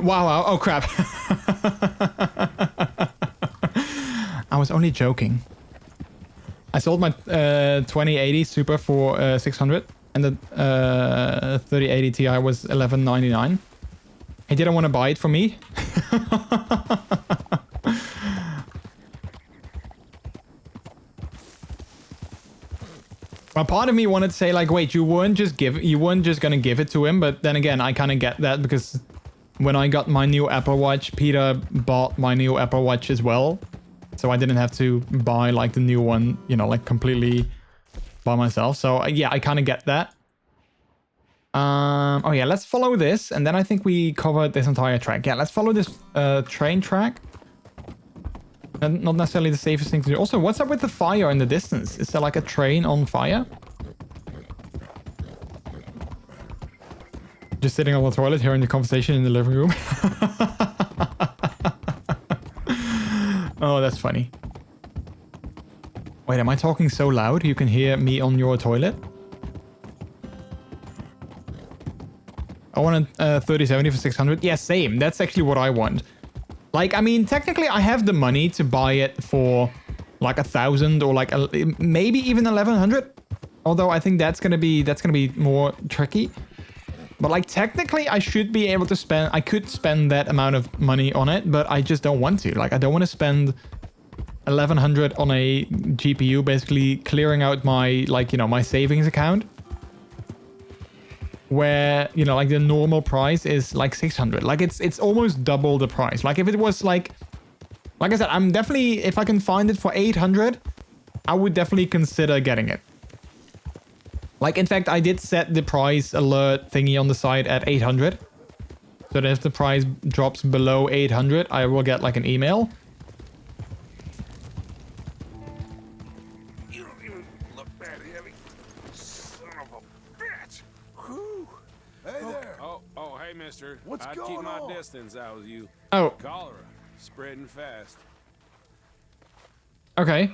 C: Wow, oh crap. I was only joking. I sold my 2080 Super for 600 and the 3080 Ti was 1199. He didn't want to buy it from me. Well, part of me wanted to say like, wait, you weren't just gonna give it to him, but then again, I kind of get that because when I got my new Apple Watch, Peter bought my new Apple Watch as well. So I didn't have to buy like the new one, you know, like completely by myself. So yeah, I kind of get that. Oh yeah, let's follow this. And then I think we covered this entire track. Yeah, let's follow this train track. And not necessarily the safest thing to do. Also, what's up with the fire in the distance? Is there like a train on fire? Just sitting on the toilet, hearing the conversation in the living room. Oh, that's funny. Wait, am I talking so loud you can hear me on your toilet? I want a 3070 for 600. Yeah, same. That's actually what I want. Like, I mean, technically I have the money to buy it for like 1,000 or like maybe even 1,100. Although I think that's gonna be more tricky. But like technically I should be able to spend, I could spend that amount of money on it, but I just don't want to. Like I don't want to spend 1100 on a GPU, basically clearing out my, like, you know, my savings account. Where, you know, like the normal price is like 600. Like it's almost double the price. Like if it was like I said, I'm definitely, if I can find it for 800, I would definitely consider getting it. Like, in fact, I did set the price alert thingy on the side at 800. So that if the price drops below 800, I will get like an email.
H: You don't even look that heavy. Son of a bitch. Whew.
P: Hey there.
H: Oh, hey, mister.
P: What's
H: I'd
P: going
H: keep my
P: on?
H: distance out with you.
C: Oh.
H: Cholera. Spreading fast.
C: Okay.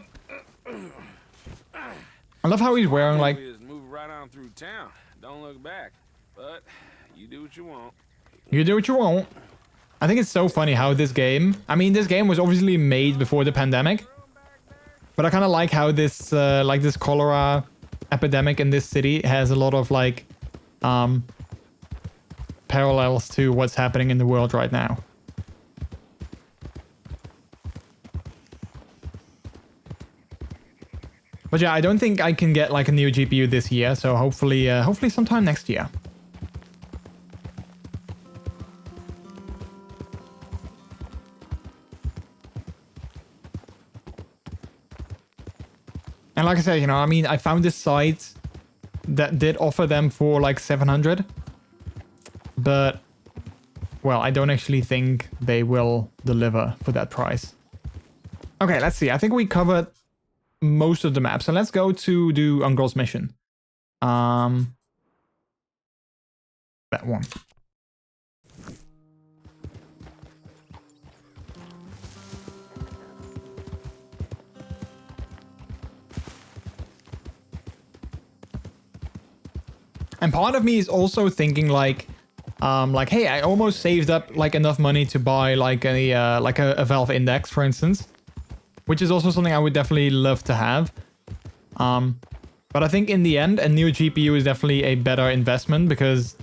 C: I love how he's wearing like...
H: Move right on through town. Don't look back. But you do what you want.
C: You do what you want. I think it's so funny how this game... I mean, this game was obviously made before the pandemic. But I kind of like how this, this cholera epidemic in this city has a lot of, like, parallels to what's happening in the world right now. But yeah, I don't think I can get, like, a new GPU this year. So hopefully, hopefully sometime next year. And like I said, you know, I mean, I found this site that did offer them for like 700. But, well, I don't actually think they will deliver for that price. Okay, let's see. I think we covered most of the map. So let's go to do Uncle's mission. That one. And part of me is also thinking like, hey, I almost saved up like enough money to buy like a Valve Index, for instance, which is also something I would definitely love to have. But I think in the end, a new GPU is definitely a better investment because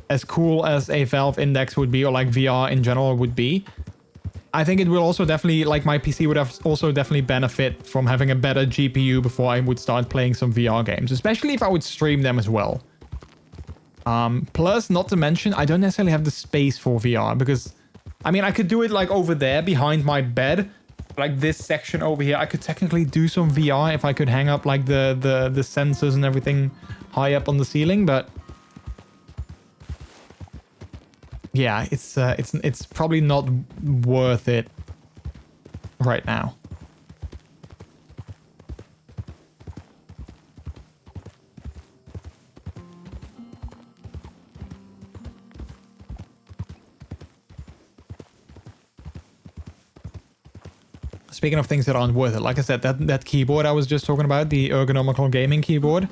C: as cool as a Valve Index would be, or like VR in general would be, I think it will also definitely, like my PC would have also definitely benefit from having a better GPU before I would start playing some VR games, especially if I would stream them as well. Plus, not to mention, I don't necessarily have the space for VR because, I mean, I could do it like over there behind my bed, like this section over here. I could technically do some VR if I could hang up like the sensors and everything high up on the ceiling, but yeah, it's probably not worth it right now. Speaking of things that aren't worth it, like I said, that keyboard I was just talking about, the ergonomical gaming keyboard,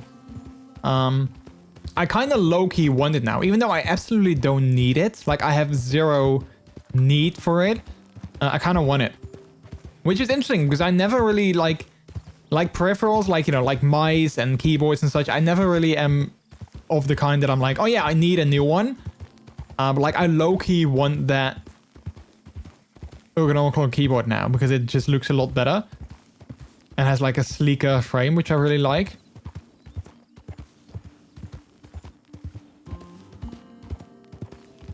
C: I kind of low-key want it now, even though I absolutely don't need it. Like, I have zero need for it. I kind of want it. Which is interesting, because I never really, like peripherals, like, you know, like mice and keyboards and such, I never really am of the kind that I'm like, oh yeah, I need a new one. But, like, I low-key want that ergonomical keyboard now because it just looks a lot better and has like a sleeker frame, which I really like.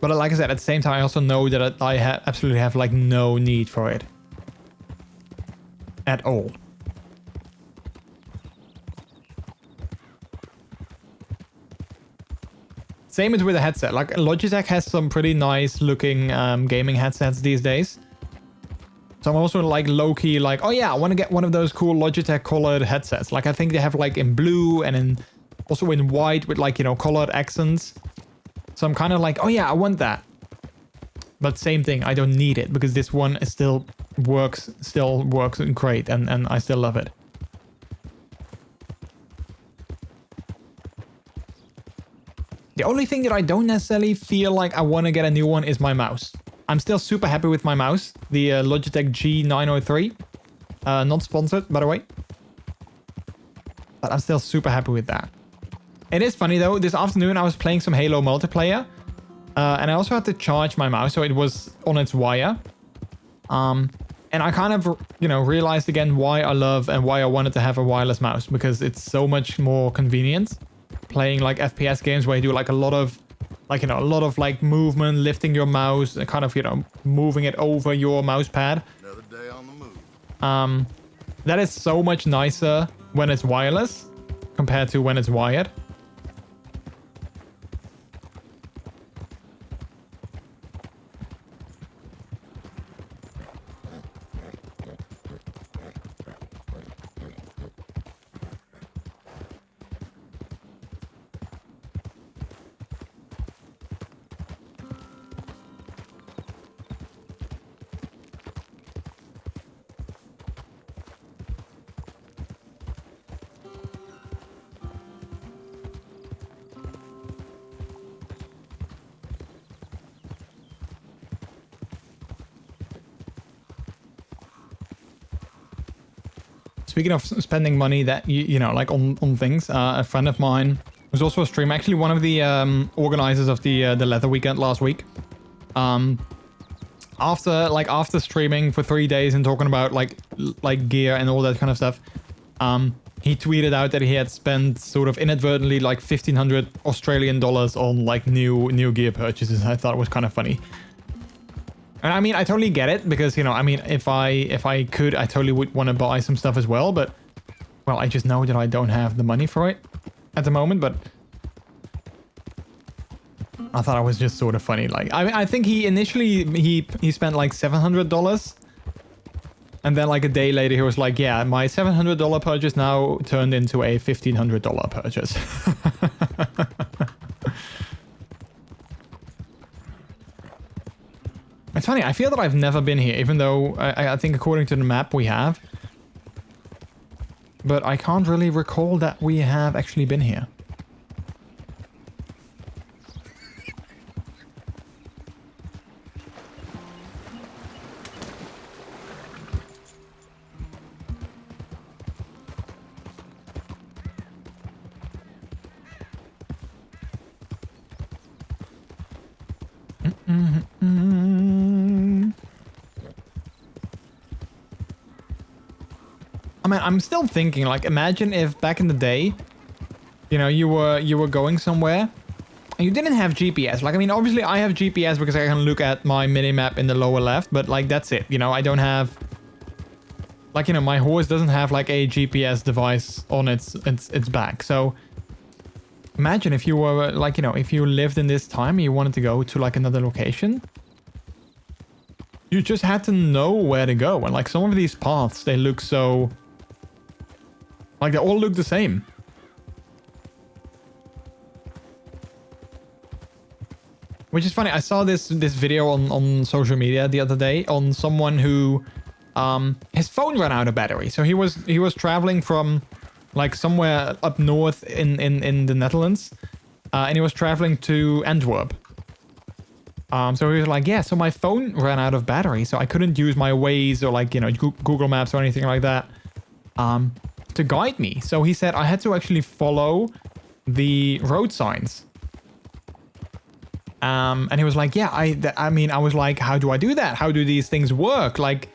C: But like I said, at the same time, I also know that I absolutely have like no need for it at all. Same as with the headset. Like Logitech has some pretty nice looking gaming headsets these days. So I'm also like low-key like, oh yeah, I want to get one of those cool Logitech colored headsets. Like I think they have like in blue and also in white with like, you know, colored accents. So I'm kind of like, oh yeah, I want that. But same thing, I don't need it because this one is still works great and I still love it. The only thing that I don't necessarily feel like I want to get a new one is my mouse. I'm still super happy with my mouse, the Logitech G903. Not sponsored, by the way. But I'm still super happy with that. It is funny though, this afternoon I was playing some Halo multiplayer, and I also had to charge my mouse, so it was on its wire. And I kind of, you know, realized again why I love and why I wanted to have a wireless mouse, because it's so much more convenient playing like FPS games where you do like a lot of, like, you know, a lot of like movement, lifting your mouse and kind of, you know, moving it over your mouse pad.
D: Another day on the move.
C: That is so much nicer when it's wireless compared to when it's wired. Speaking of spending money that, you know, like on things, a friend of mine was also a streamer, actually one of the organizers of the leather weekend last week. After streaming for 3 days and talking about like gear and all that kind of stuff, he tweeted out that he had spent sort of inadvertently like 1,500 Australian dollars on like new gear purchases. I thought it was kind of funny. And I mean, I totally get it because, you know, I mean, if I could, I totally would want to buy some stuff as well. But, well, I just know that I don't have the money for it at the moment. But I thought it was just sort of funny. Like, I think he initially, he spent like $700. And then like a day later, he was like, yeah, my $700 purchase now turned into a $1,500 purchase. It's funny, I feel that I've never been here, even though I think according to the map we have. But I can't really recall that we have actually been here. I mean, I'm still thinking, like, imagine if back in the day, you know, you were going somewhere and you didn't have GPS. Like, I mean, obviously I have GPS because I can look at my mini-map in the lower left, but like, that's it. You know, I don't have, like, you know, my horse doesn't have like a GPS device on its back. So imagine if you were like, you know, if you lived in this time and you wanted to go to like another location, you just had to know where to go. And like some of these paths, they look so, like, they all look the same. Which is funny. I saw this video on social media the other day on someone who his phone ran out of battery. So he was traveling from like somewhere up north in the Netherlands, and he was traveling to Antwerp. So he was like, yeah, so my phone ran out of battery, so I couldn't use my Waze or like, you know, Google Maps or anything like that to guide me. So he said I had to actually follow the road signs. And he was like, yeah, I mean, I was like, how do I do that? How do these things work? Like,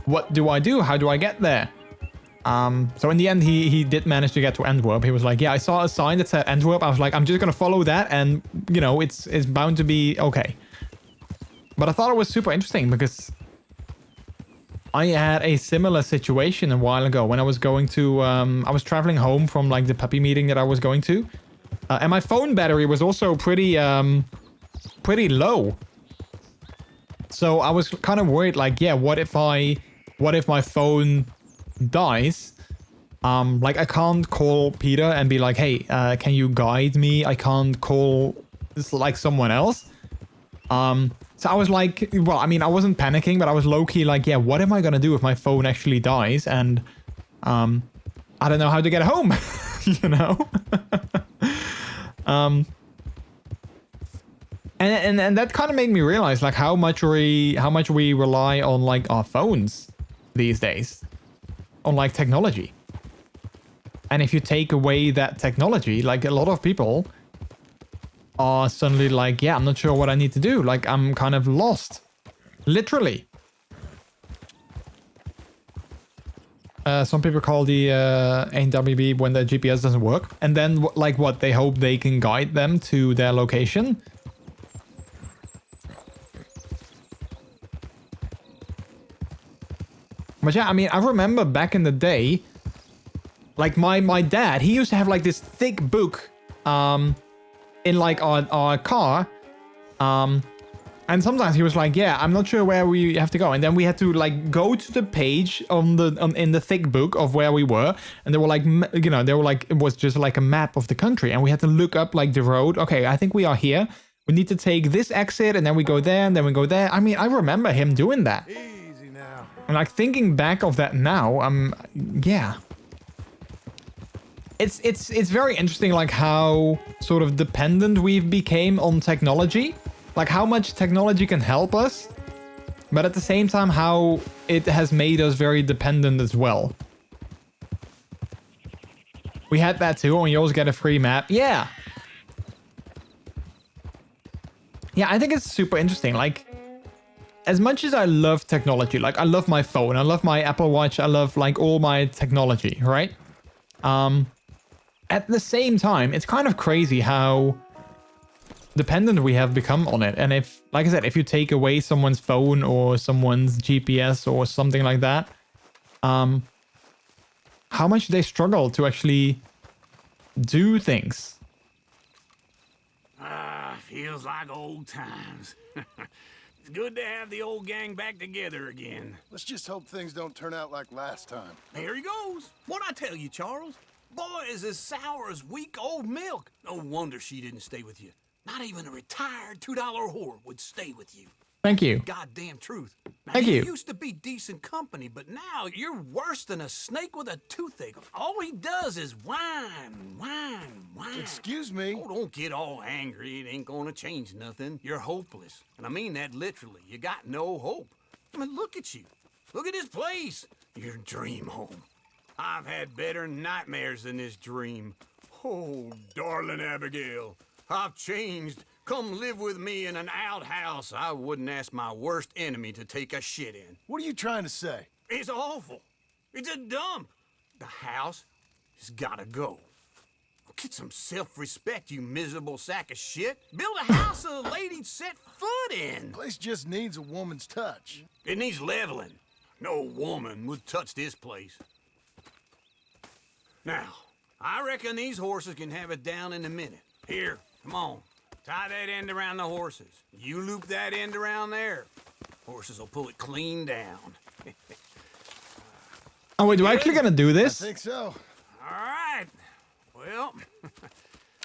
C: what do I do? How do I get there? So in the end, he did manage to get to Antwerp. He was like, yeah, I saw a sign that said Antwerp. I was like, I'm just going to follow that. And, you know, it's bound to be okay. But I thought it was super interesting because I had a similar situation a while ago when I was going to, I was traveling home from like the puppy meeting that I was going to. And my phone battery was also pretty low. So I was kind of worried, like, yeah, what if my phone dies? Like, I can't call Peter and be like, hey, can you guide me? I can't call like someone else. So I was like, well, I mean, I wasn't panicking, but I was low-key like, yeah, what am I gonna do if my phone actually dies? And I don't know how to get home, you know? And that kind of made me realize like how much we rely on like our phones these days, on like technology. And if you take away that technology, like a lot of people are suddenly like, yeah, I'm not sure what I need to do. Like I'm kind of lost. Literally. Some people call the AWB when their GPS doesn't work. And then like what, they hope they can guide them to their location. But yeah, I mean, I remember back in the day, like my dad, he used to have like this thick book in like our car. And sometimes he was like, yeah, I'm not sure where we have to go. And then we had to like go to the page in the thick book of where we were. And they were like, you know, they were like, it was just like a map of the country. And we had to look up like the road. Okay, I think we are here. We need to take this exit and then we go there and then we go there. I mean, I remember him doing that.
H: Easy now.
C: And like thinking back of that now, yeah. It's very interesting like how sort of dependent we've became on technology. Like how much technology can help us, but at the same time how it has made us very dependent as well. We had that too, and you always get a free map. Yeah. Yeah, I think it's super interesting. Like, as much as I love technology, like I love my phone, I love my Apple Watch, I love like all my technology, right? At the same time, it's kind of crazy how dependent we have become on it. And if, like I said, if you take away someone's phone or someone's GPS or something like that, how much they struggle to actually do things.
H: Feels like old times. It's good to have the old gang back together again.
D: Let's just hope things don't turn out like last time.
H: There he goes. What'd I tell you, Charles? Boy is as sour as week-old milk. No wonder she didn't stay with you. Not even a retired $2 whore would stay with you.
C: Thank you.
H: Goddamn truth. Now,
C: Thank you.
H: used to be decent company, but now you're worse than a snake with a toothache. All he does is whine.
D: Excuse me?
H: Oh, don't get all angry. It ain't gonna change nothing. You're hopeless. And I mean that literally. You got no hope. I mean, look at you. Look at this place. Your dream home. I've had better nightmares than this dream. Oh, darling Abigail. I've changed. Come live with me in an outhouse I wouldn't ask my worst enemy to take a shit in.
D: What are you trying to say?
H: It's awful. It's a dump. The house has gotta go. Get some self-respect, you miserable sack of shit. Build a house a lady'd set foot in.
D: Place just needs a woman's touch.
H: It needs leveling. No woman would touch this place. Now, I reckon these horses can have it down in a minute. Here, come on. Tie that end around the horses. You loop that end around there. Horses will pull it clean down.
C: Oh wait, do I actually gonna do this?
D: I think so.
H: All right. Well.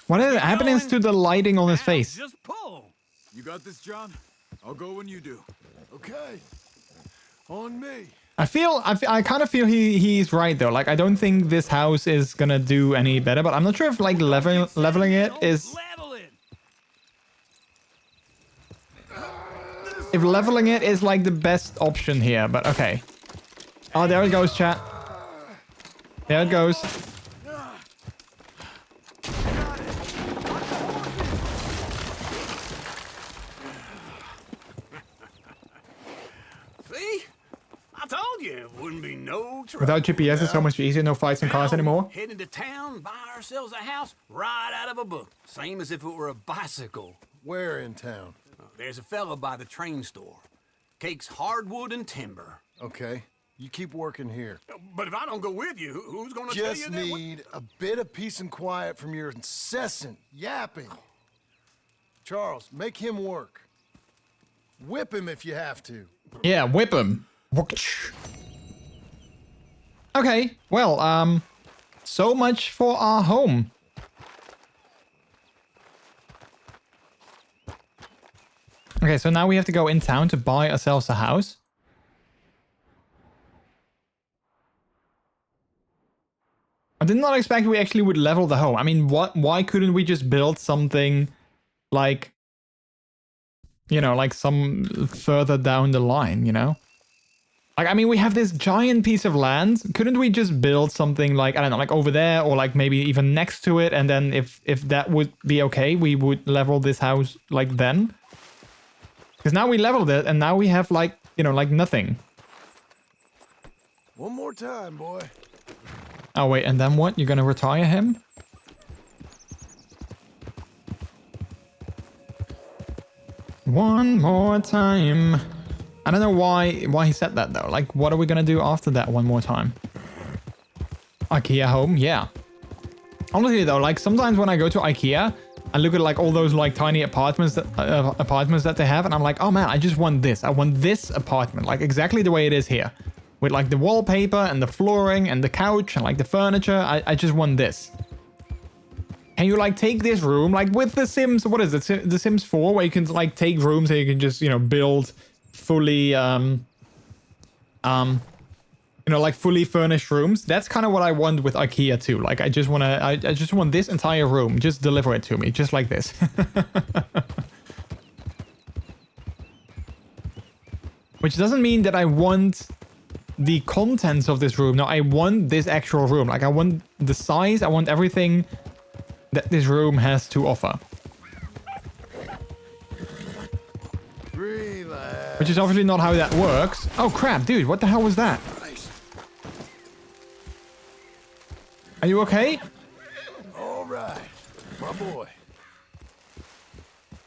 C: What is happening to the lighting on his face?
H: Just pull.
J: You got this, John? I'll go when you do.
D: Okay. On me.
C: I kind of feel he's right though. Like I don't think this house is gonna do any better, but I'm not sure if like leveling it is. If leveling it is like the best option here, but okay. Oh, there it goes, chat. There it goes.
H: See? I told you it wouldn't be no trouble.
C: Without GPS, it's so much easier. No fights in cars anymore.
H: Heading to town, buy ourselves a house right out of a book. Same as if it were a bicycle.
D: Where in town?
H: There's a fella by the train store. Cakes hardwood and timber.
D: Okay. You keep working here.
H: But if I don't go with you, who's gonna tell you
D: Just
H: that?
D: need a bit of peace and quiet from your incessant yapping. Charles, make him work. Whip him if you have to.
C: Yeah, whip him. Okay, well, so much for our home. Okay, so now we have to go in town to buy ourselves a house. I did not expect we actually would level the home. I mean, why couldn't we just build something like, you know, like some further down the line, you know? Like, I mean, we have this giant piece of land. Couldn't we just build something like, I don't know, like over there or like maybe even next to it? And then if that would be okay, we would level this house like then. Because now we leveled it and now we have like, you know, like nothing.
D: One more time, boy.
C: Oh, wait, and then what? You're gonna retire him? One more time. I don't know why he said that though. Like, what are we gonna do after that one more time? IKEA home, yeah. Honestly though, like sometimes when I go to IKEA, I look at like all those like tiny apartments that they have, and I'm like, oh man, I just want this. I want this apartment, like exactly the way it is here, with like the wallpaper and the flooring and the couch and like the furniture. I just want this. Can you like take this room like with the Sims? What is it? The Sims 4, where you can like take rooms and you can just, you know, build fully you know, like fully furnished rooms. That's kind of what I want with IKEA too. Like I just want this entire room. Just deliver it to me, just like this. Which doesn't mean that I want the contents of this room. No, I want this actual room. Like I want the size, I want everything that this room has to offer.
D: Relax.
C: Which is obviously not how that works. Oh crap, dude, what the hell was that? Are you okay?
D: All right, my boy.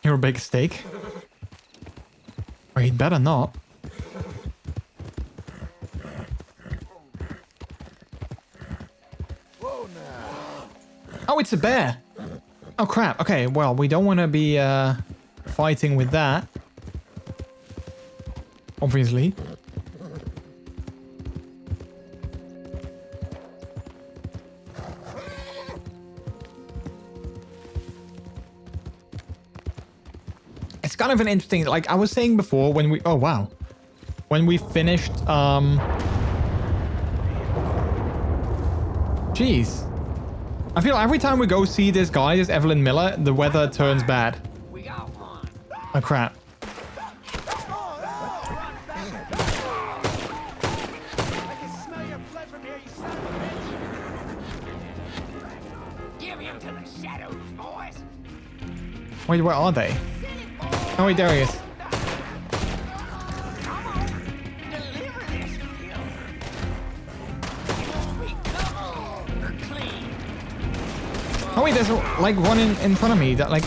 C: You're a big steak. Or he'd better not.
D: Whoa now.
C: Oh, it's a bear. Oh crap. Okay, well, we don't want to be fighting with that. Obviously. It's kind of an interesting, like I was saying before when we, oh wow. When we finished, jeez. I feel every time we go see this guy, this Evelyn Miller, the weather turns bad. Oh crap. Wait, where are they? Oh wait, there he is. Oh wait, there's like one in front of me that like...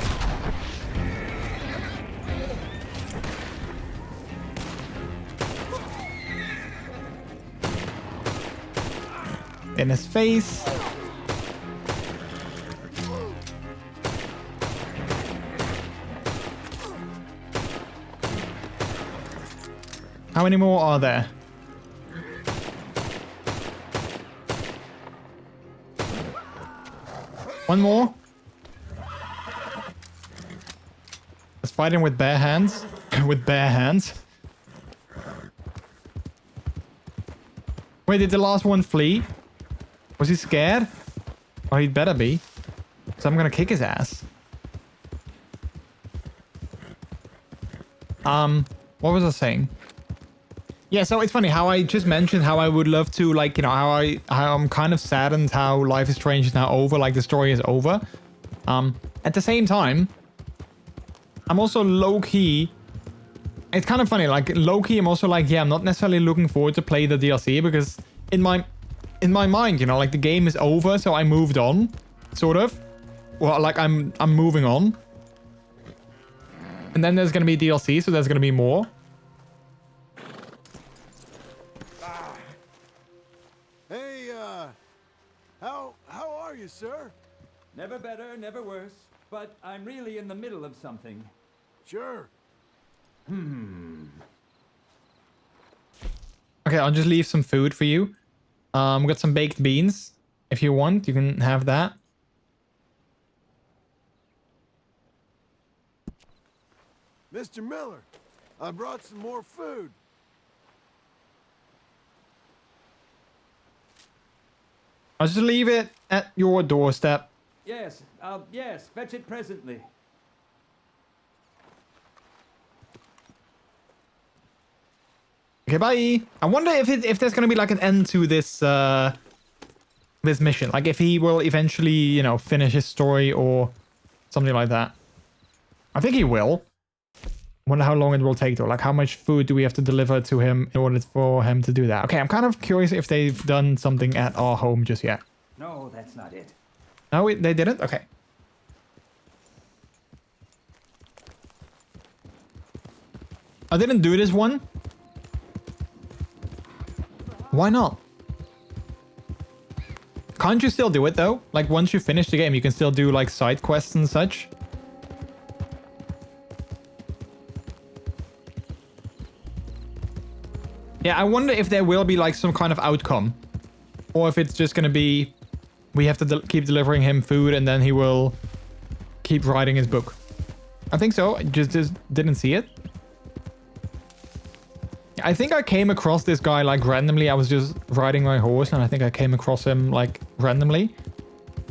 C: in his face. How many more are there? One more? Let's fight him with bare hands. With bare hands. Wait, did the last one flee? Was he scared? Oh, he'd better be. So I'm gonna kick his ass. What was I saying? Yeah, so it's funny how I just mentioned how I would love to, like, you know, how I'm kind of saddened how Life is Strange is now over, like the story is over. At the same time, I'm also low-key, it's kind of funny, like low-key I'm also like, yeah, I'm not necessarily looking forward to play the DLC because in my mind, you know, like the game is over, so I moved on, sort of. Well, like I'm moving on. And then there's gonna be DLC, so there's gonna be more.
D: Hey, how are you, sir?
T: Never better, never worse. But I'm really in the middle of something.
D: Sure.
C: Okay, I'll just leave some food for you. We got some baked beans. If you want, you can have that.
D: Mr. Miller, I brought some more food.
C: I'll just leave it at your doorstep.
T: Yes, yes, fetch it presently.
C: Okay, bye. I wonder if there's gonna be like an end to this this mission. Like if he will eventually, you know, finish his story or something like that. I think he will. Wonder how long it will take though. Like how much food do we have to deliver to him in order for him to do that? Okay, I'm kind of curious if they've done something at our home just yet.
T: No, that's not it.
C: No, they didn't? Okay. I didn't do this one. Why not? Can't you still do it though? Like once you finish the game, you can still do like side quests and such. Yeah, I wonder if there will be like some kind of outcome. Or if it's just gonna be... We have to keep delivering him food and then he will keep writing his book. I think so. I just didn't see it. I think I came across this guy like randomly. I was just riding my horse and I think I came across him like randomly.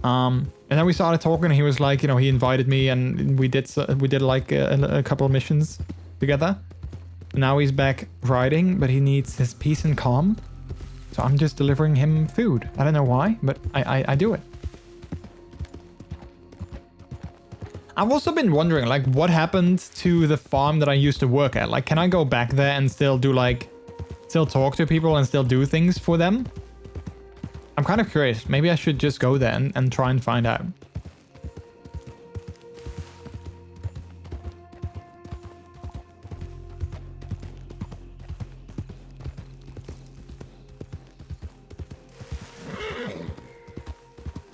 C: And then we started talking and he was like, you know, he invited me and we did like a couple of missions together. Now he's back riding, but he needs his peace and calm. So I'm just delivering him food. I don't know why, but I do it. I've also been wondering, like, what happened to the farm that I used to work at? Like, can I go back there and still do, like, still talk to people and still do things for them? I'm kind of curious. Maybe I should just go there and try and find out.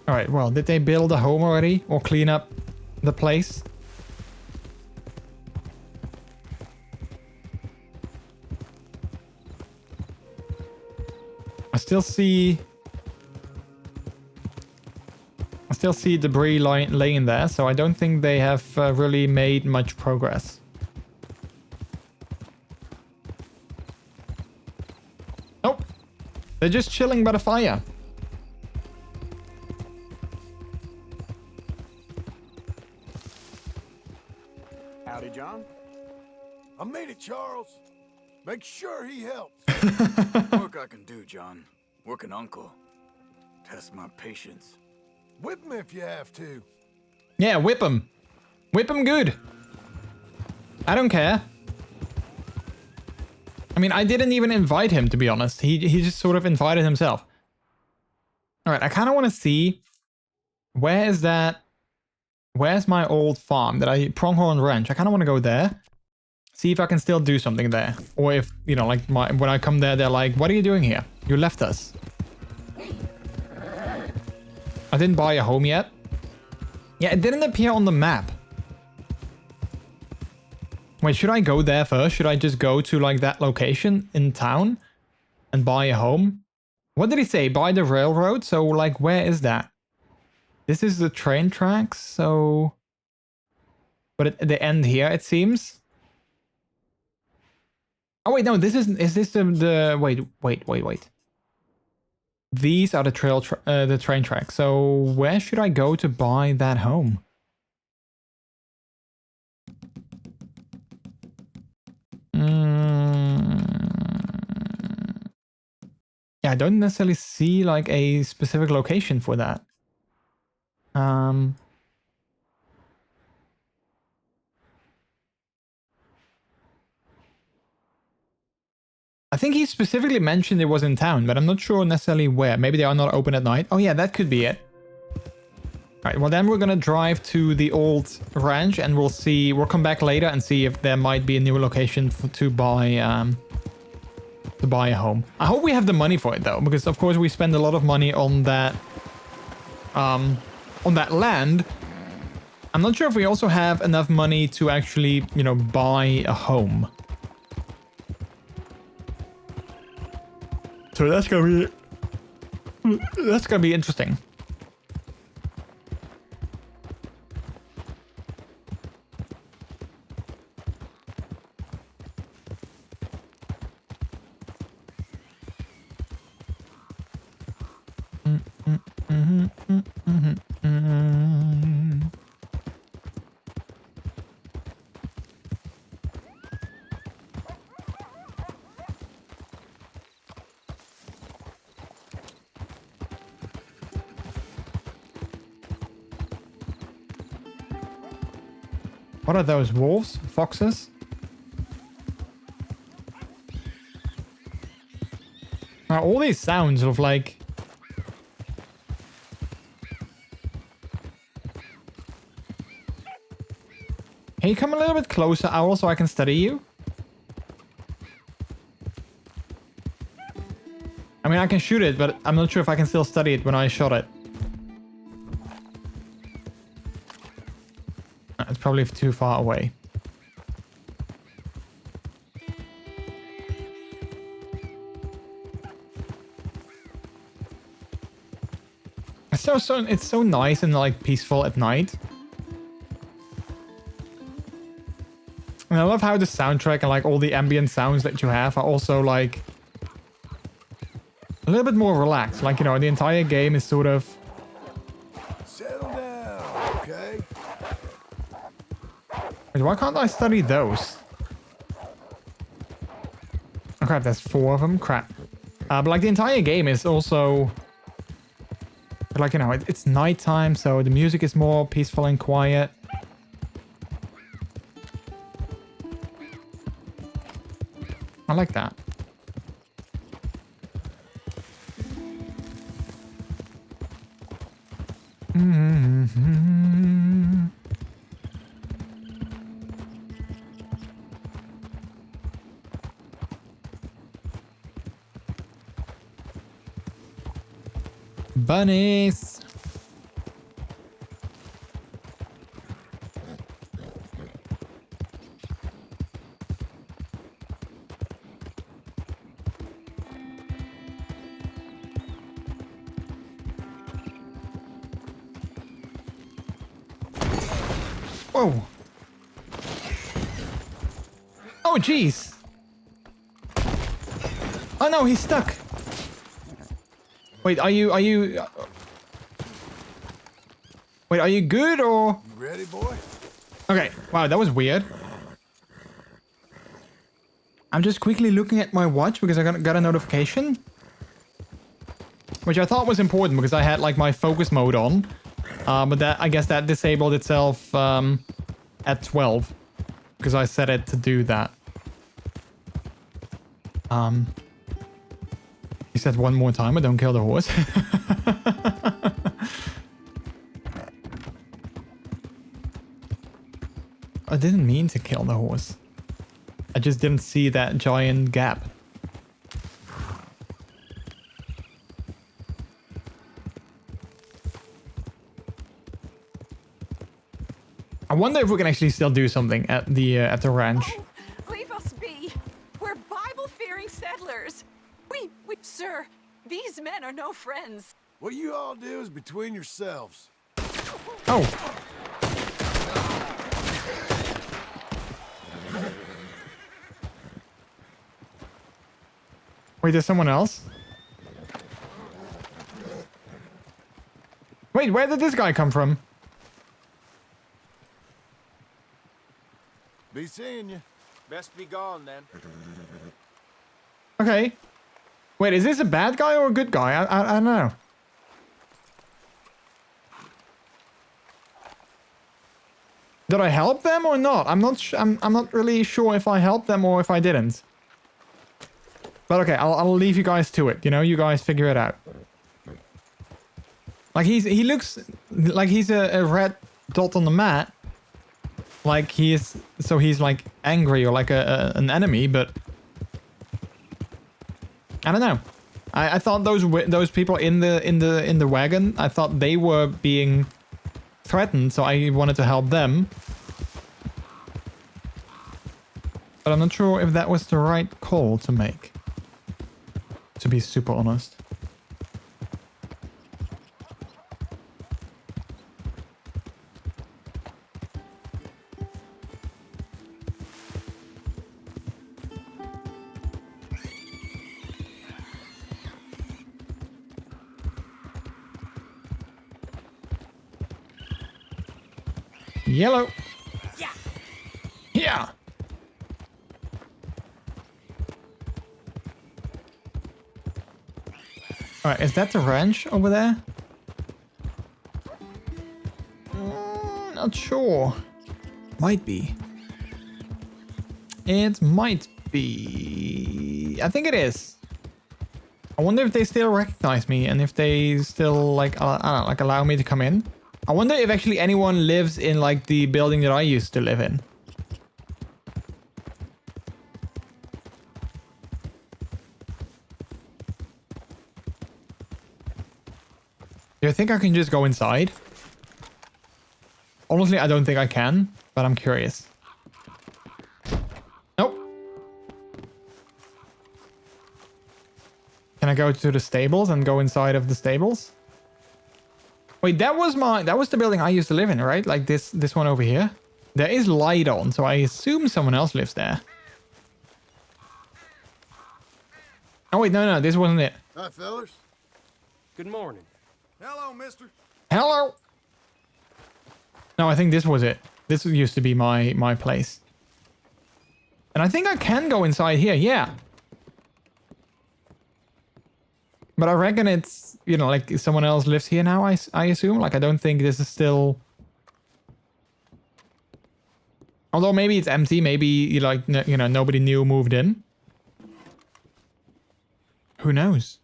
C: Alright, well, did they build a home already? Or clean up the place? I still see debris laying there, so I don't think they have really made much progress. Nope. They're just chilling by the fire.
D: Howdy, John. I made it, Charles. Make sure he helps.
J: Work I can do, John. Work an uncle. Test my patience.
D: Whip him if you have to.
C: Yeah, whip him. Whip him good. I don't care. I mean, I didn't even invite him, to be honest. He just sort of invited himself. All right, I kind of want to see... Where is that... Where's my old farm? Pronghorn Ranch. I kind of want to go there. See if I can still do something there. Or if, you know, like when I come there, they're like, what are you doing here? You left us. I didn't buy a home yet. Yeah, it didn't appear on the map. Wait, should I go there first? Should I just go to like that location in town and buy a home? What did he say? Buy the railroad? So like, where is that? This is the train tracks, so... But they end here, it seems. Oh wait, no, this is this the wait. These are the train tracks. So where should I go to buy that home? Yeah, I don't necessarily see like a specific location for that. I think he specifically mentioned it was in town, but I'm not sure necessarily where. Maybe they are not open at night. Oh yeah, that could be it. All right, well then we're gonna drive to the old ranch and we'll come back later and see if there might be a new location to buy a home. I hope we have the money for it though, because of course we spend a lot of money on that land. I'm not sure if we also have enough money to actually, you know, buy a home. So that's gonna be interesting. What are those? Wolves? Foxes? Now, all these sounds of like... Can you come a little bit closer, Owl, so I can study you? I mean, I can shoot it, but I'm not sure if I can still study it when I shot it. It's probably too far away. It's so nice and like peaceful at night. And I love how the soundtrack and like all the ambient sounds that you have are also like a little bit more relaxed. Like, you know, the entire game is sort of...
D: Settle down, okay?
C: Wait, why can't I study those? Oh crap, there's 4 of them. Crap. But like the entire game is also... Like, you know, it's nighttime, so the music is more peaceful and quiet. I like that. Mm-hmm. Bunnies. Whoa. Oh, jeez. Oh no, he's stuck. Wait, are you Wait, are you good or?
D: You ready, boy?
C: Okay, wow, that was weird. I'm just quickly looking at my watch because I got a notification. Which I thought was important because I had like my focus mode on. But that, I guess that disabled itself at 12. Because I set it to do that. He said one more time, but don't kill the horse. I didn't mean to kill the horse. I just didn't see that giant gap. I wonder if we can actually still do something at the ranch.
G: Oh, leave us be. We're Bible-fearing settlers. We, sir, these men are no friends.
D: What you all do is between yourselves.
C: Oh. Wait, there's someone else? Wait, where did this guy come from?
D: Be seeing you.
J: Best be gone then.
C: Okay. Wait, is this a bad guy or a good guy? I don't know. Did I help them or not? I'm not really sure if I helped them or if I didn't. But okay, I'll leave you guys to it. You know, you guys figure it out. Like he looks like he's a red dot on the map. Like he's like angry or like an enemy, but I don't know. I thought those people in the wagon, I thought they were being threatened, so I wanted to help them. But I'm not sure if that was the right call to make. To be super honest. Yellow.
Q: Yeah.
C: Yeah. All right, is that the ranch over there? Not sure. Might be. It might be. I think it is. I wonder if they still recognize me and if they still like, I don't know, like allow me to come in. I wonder if actually anyone lives in like the building that I used to live in. Do you think I can just go inside? Honestly, I don't think I can, but I'm curious. Nope. Can I go to the stables and go inside of the stables? Wait, that was the building I used to live in, right? Like this one over here. There is light on, so I assume someone else lives there. Oh wait, no, this wasn't it.
D: Hi, fellas.
P: Good morning.
D: Hello, mister.
C: Hello. No, I think this was it. This used to be my place. And I think I can go inside here, yeah. But I reckon it's, you know, like someone else lives here now, I assume. Like, I don't think this is still... Although maybe it's empty, maybe, like, you know, nobody new moved in. Who knows?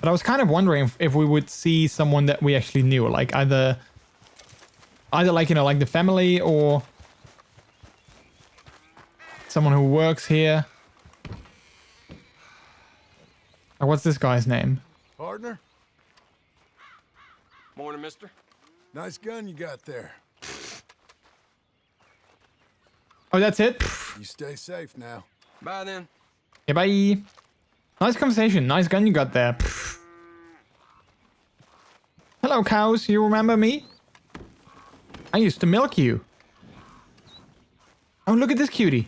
C: But I was kind of wondering if we would see someone that we actually knew, like either like, you know, like the family or someone who works here. Or what's this guy's name?
D: Partner?
P: Morning, mister.
D: Nice gun you got there.
C: Oh, that's it?
D: You stay safe now.
P: Bye then.
C: Yeah, bye. Nice conversation. Nice gun you got there. Hello, cows. You remember me? I used to milk you. Oh, look at this cutie.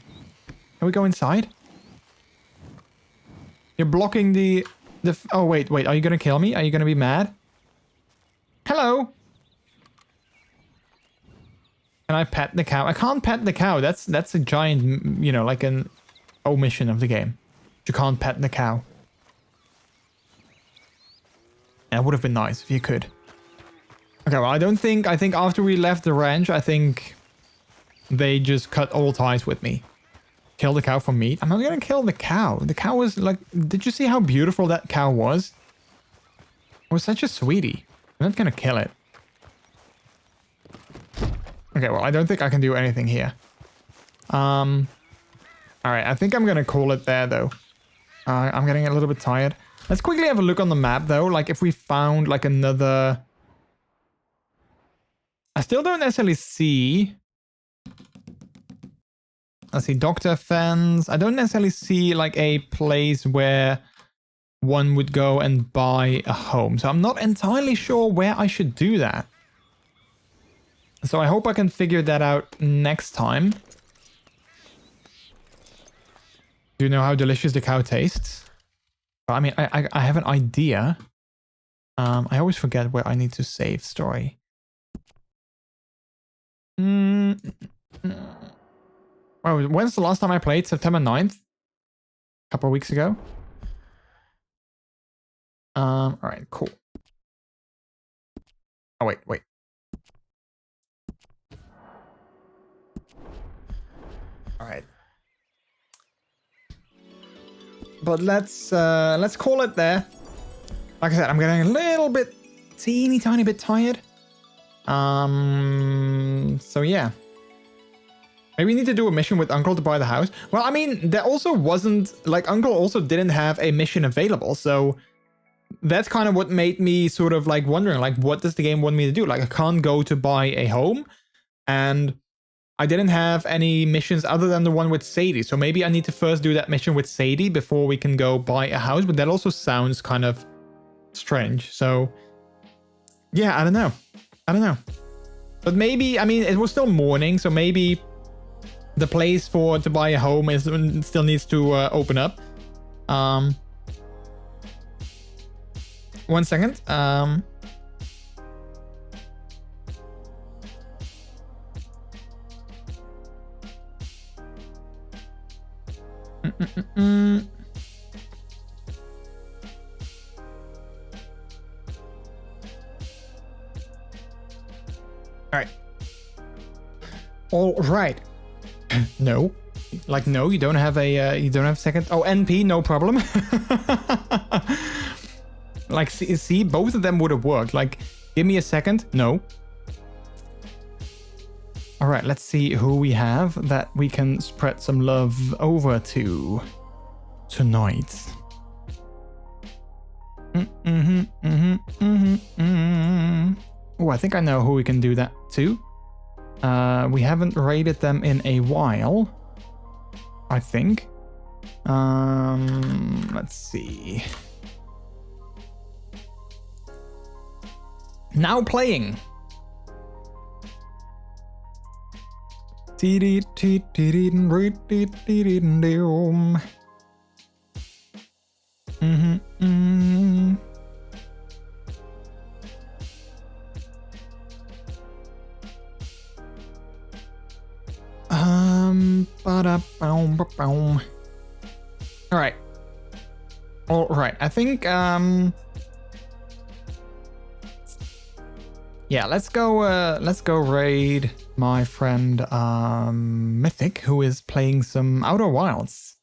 C: Can we go inside? You're blocking the... Oh, wait. Are you gonna kill me? Are you gonna be mad? Hello. Can I pet the cow? I can't pet the cow. That's a giant, you know, like an omission of the game. You can't pet the cow. That would have been nice if you could. Okay, well, I think after we left the ranch, I think they just cut all ties with me. Kill the cow for meat. I'm not gonna kill the cow. The cow was like, did you see how beautiful that cow was? It was such a sweetie. I'm not gonna kill it. Okay, well, I don't think I can do anything here. Alright, I think I'm gonna call it there, though. I'm getting a little bit tired. Let's quickly have a look on the map, though. Like, if we found, like, another... I still don't necessarily see... Let's see, Dr. Fens. I don't necessarily see, like, a place where one would go and buy a home. So I'm not entirely sure where I should do that. So I hope I can figure that out next time. Do you know how delicious the cow tastes? I mean, I have an idea. I always forget where I need to save story. Well, when's the last time I played? September 9th? A couple of weeks ago. Alright, cool. Oh, wait. Alright. But let's call it there. Like I said, I'm getting a little bit, teeny tiny bit tired. So yeah. Maybe we need to do a mission with Uncle to buy the house. Well, I mean, there also wasn't, like, Uncle also didn't have a mission available, so that's kind of what made me sort of like wondering, like, what does the game want me to do? Like, I can't go to buy a home, and I didn't have any missions other than the one with Sadie, so maybe I need to first do that mission with Sadie before we can go buy a house, but that also sounds kind of strange, so yeah, I don't know. But maybe, I mean, it was still morning, so maybe the place to buy a home still needs to open up. 1 second. right. All right. No. Like, no, you don't have a second. Oh, NP, no problem. Like, see, both of them would have worked. Like, give me a second. No. All right, let's see who we have that we can spread some love over to tonight. Oh, I think I know who we can do that to. We haven't raided them in a while, I think. Let's see. Now playing. All right. All right. I think yeah, let's go raid my friend Mythic, who is playing some Outer Wilds,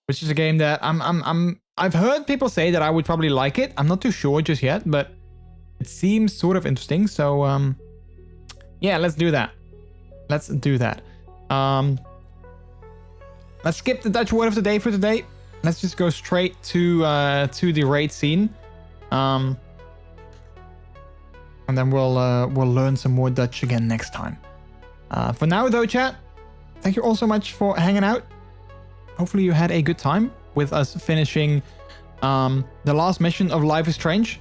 C: which is a game that I've heard people say that I would probably like it. I'm not too sure just yet, but it seems sort of interesting. So yeah, let's do that. Let's do that. Let's skip the Dutch word of the day for today. Let's just go straight to the raid scene. And then we'll learn some more Dutch again next time. For now though, chat, thank you all so much for hanging out. Hopefully you had a good time with us finishing the last mission of Life is Strange,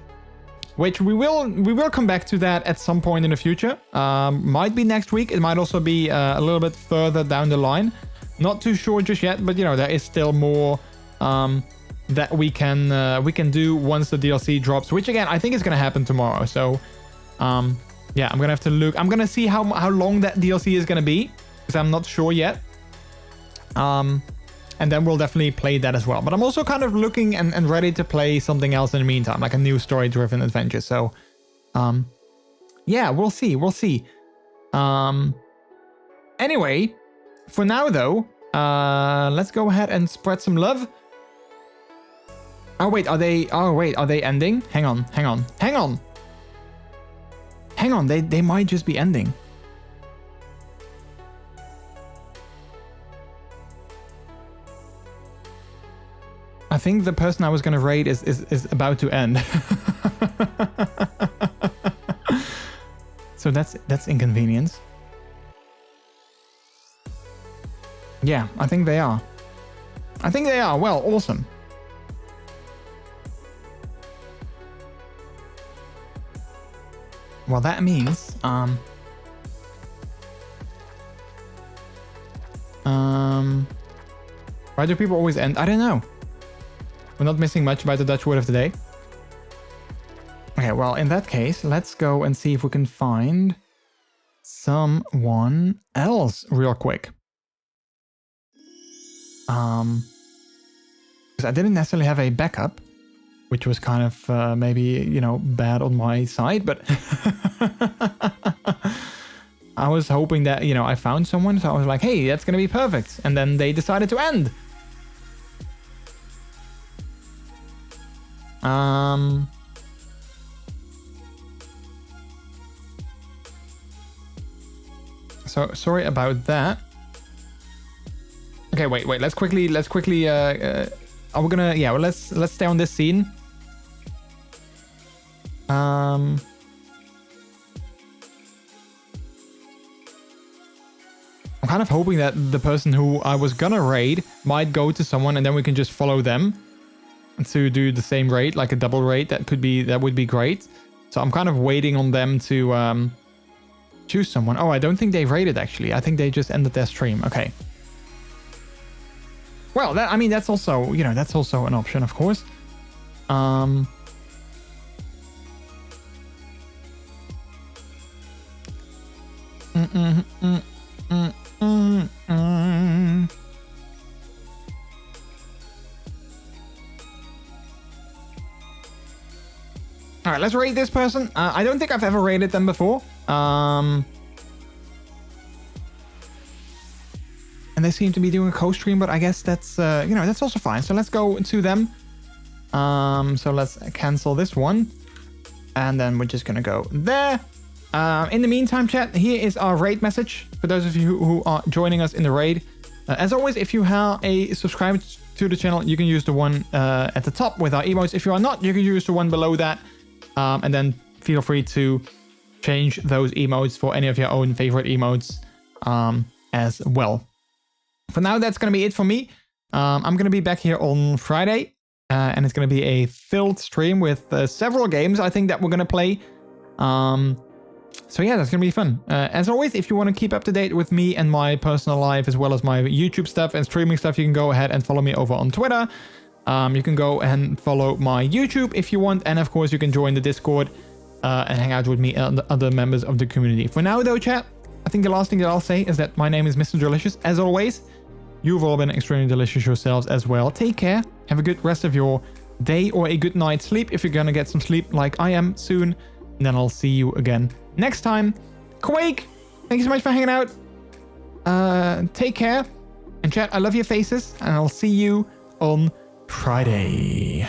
C: which we will come back to that at some point in the future. Might be next week. It might also be a little bit further down the line. Not too sure just yet, but you know, there is still more that we can do once the DLC drops, which again I think is gonna happen tomorrow. So yeah, I'm gonna have to look. I'm gonna see how long that DLC is gonna be, because I'm not sure yet. And then we'll definitely play that as well. But I'm also kind of looking and ready to play something else in the meantime, like a new story-driven adventure. So yeah, we'll see. Anyway, for now though, let's go ahead and spread some love. Oh wait, are they ending? Hang on. They might just be ending. I think the person I was gonna raid is about to end. So that's inconvenience. Yeah, I think they are. Well, awesome. Well, that means why do people always end? I don't know. We're not missing much about the Dutch word of the day. Okay, well, in that case, let's go and see if we can find someone else real quick. Because I didn't necessarily have a backup, which was kind of maybe, you know, bad on my side, but I was hoping that, you know, I found someone, so I was like, hey, that's gonna be perfect. And then they decided to end. So sorry about that. Okay, wait. Let's quickly. Are we gonna? Yeah. Well, let's stay on this scene. I'm kind of hoping that the person who I was gonna raid might go to someone, and then we can just follow them to do the same raid, like a double raid. That would be great. So I'm kind of waiting on them to choose someone. Oh, I don't think they raided actually. I think they just ended their stream. Okay. Well, that's also, you know, that's also an option, of course. All right, let's raid this person. I don't think I've ever raided them before. And they seem to be doing a co-stream, but I guess that's, you know, that's also fine. So let's go to them. So let's cancel this one. And then we're just going to go there. In the meantime, chat, here is our raid message. For those of you who are joining us in the raid. As always, if you are a subscriber to the channel, you can use the one at the top with our emotes. If you are not, you can use the one below that. And then feel free to change those emotes for any of your own favorite emotes as well. For now, that's going to be it for me. I'm going to be back here on Friday. And it's going to be a filled stream with several games, I think, that we're going to play. So yeah, that's going to be fun. As always, if you want to keep up to date with me and my personal life, as well as my YouTube stuff and streaming stuff, you can go ahead and follow me over on Twitter. You can go and follow my YouTube if you want. And of course, you can join the Discord and hang out with me and other members of the community. For now, though, chat, I think the last thing that I'll say is that my name is MrJordilicious. As always, you've all been extremely delicious yourselves as well. Take care. Have a good rest of your day or a good night's sleep if you're gonna get some sleep like I am soon. And then I'll see you again next time. Quake, thank you so much for hanging out. Take care. And chat, I love your faces. And I'll see you on Friday.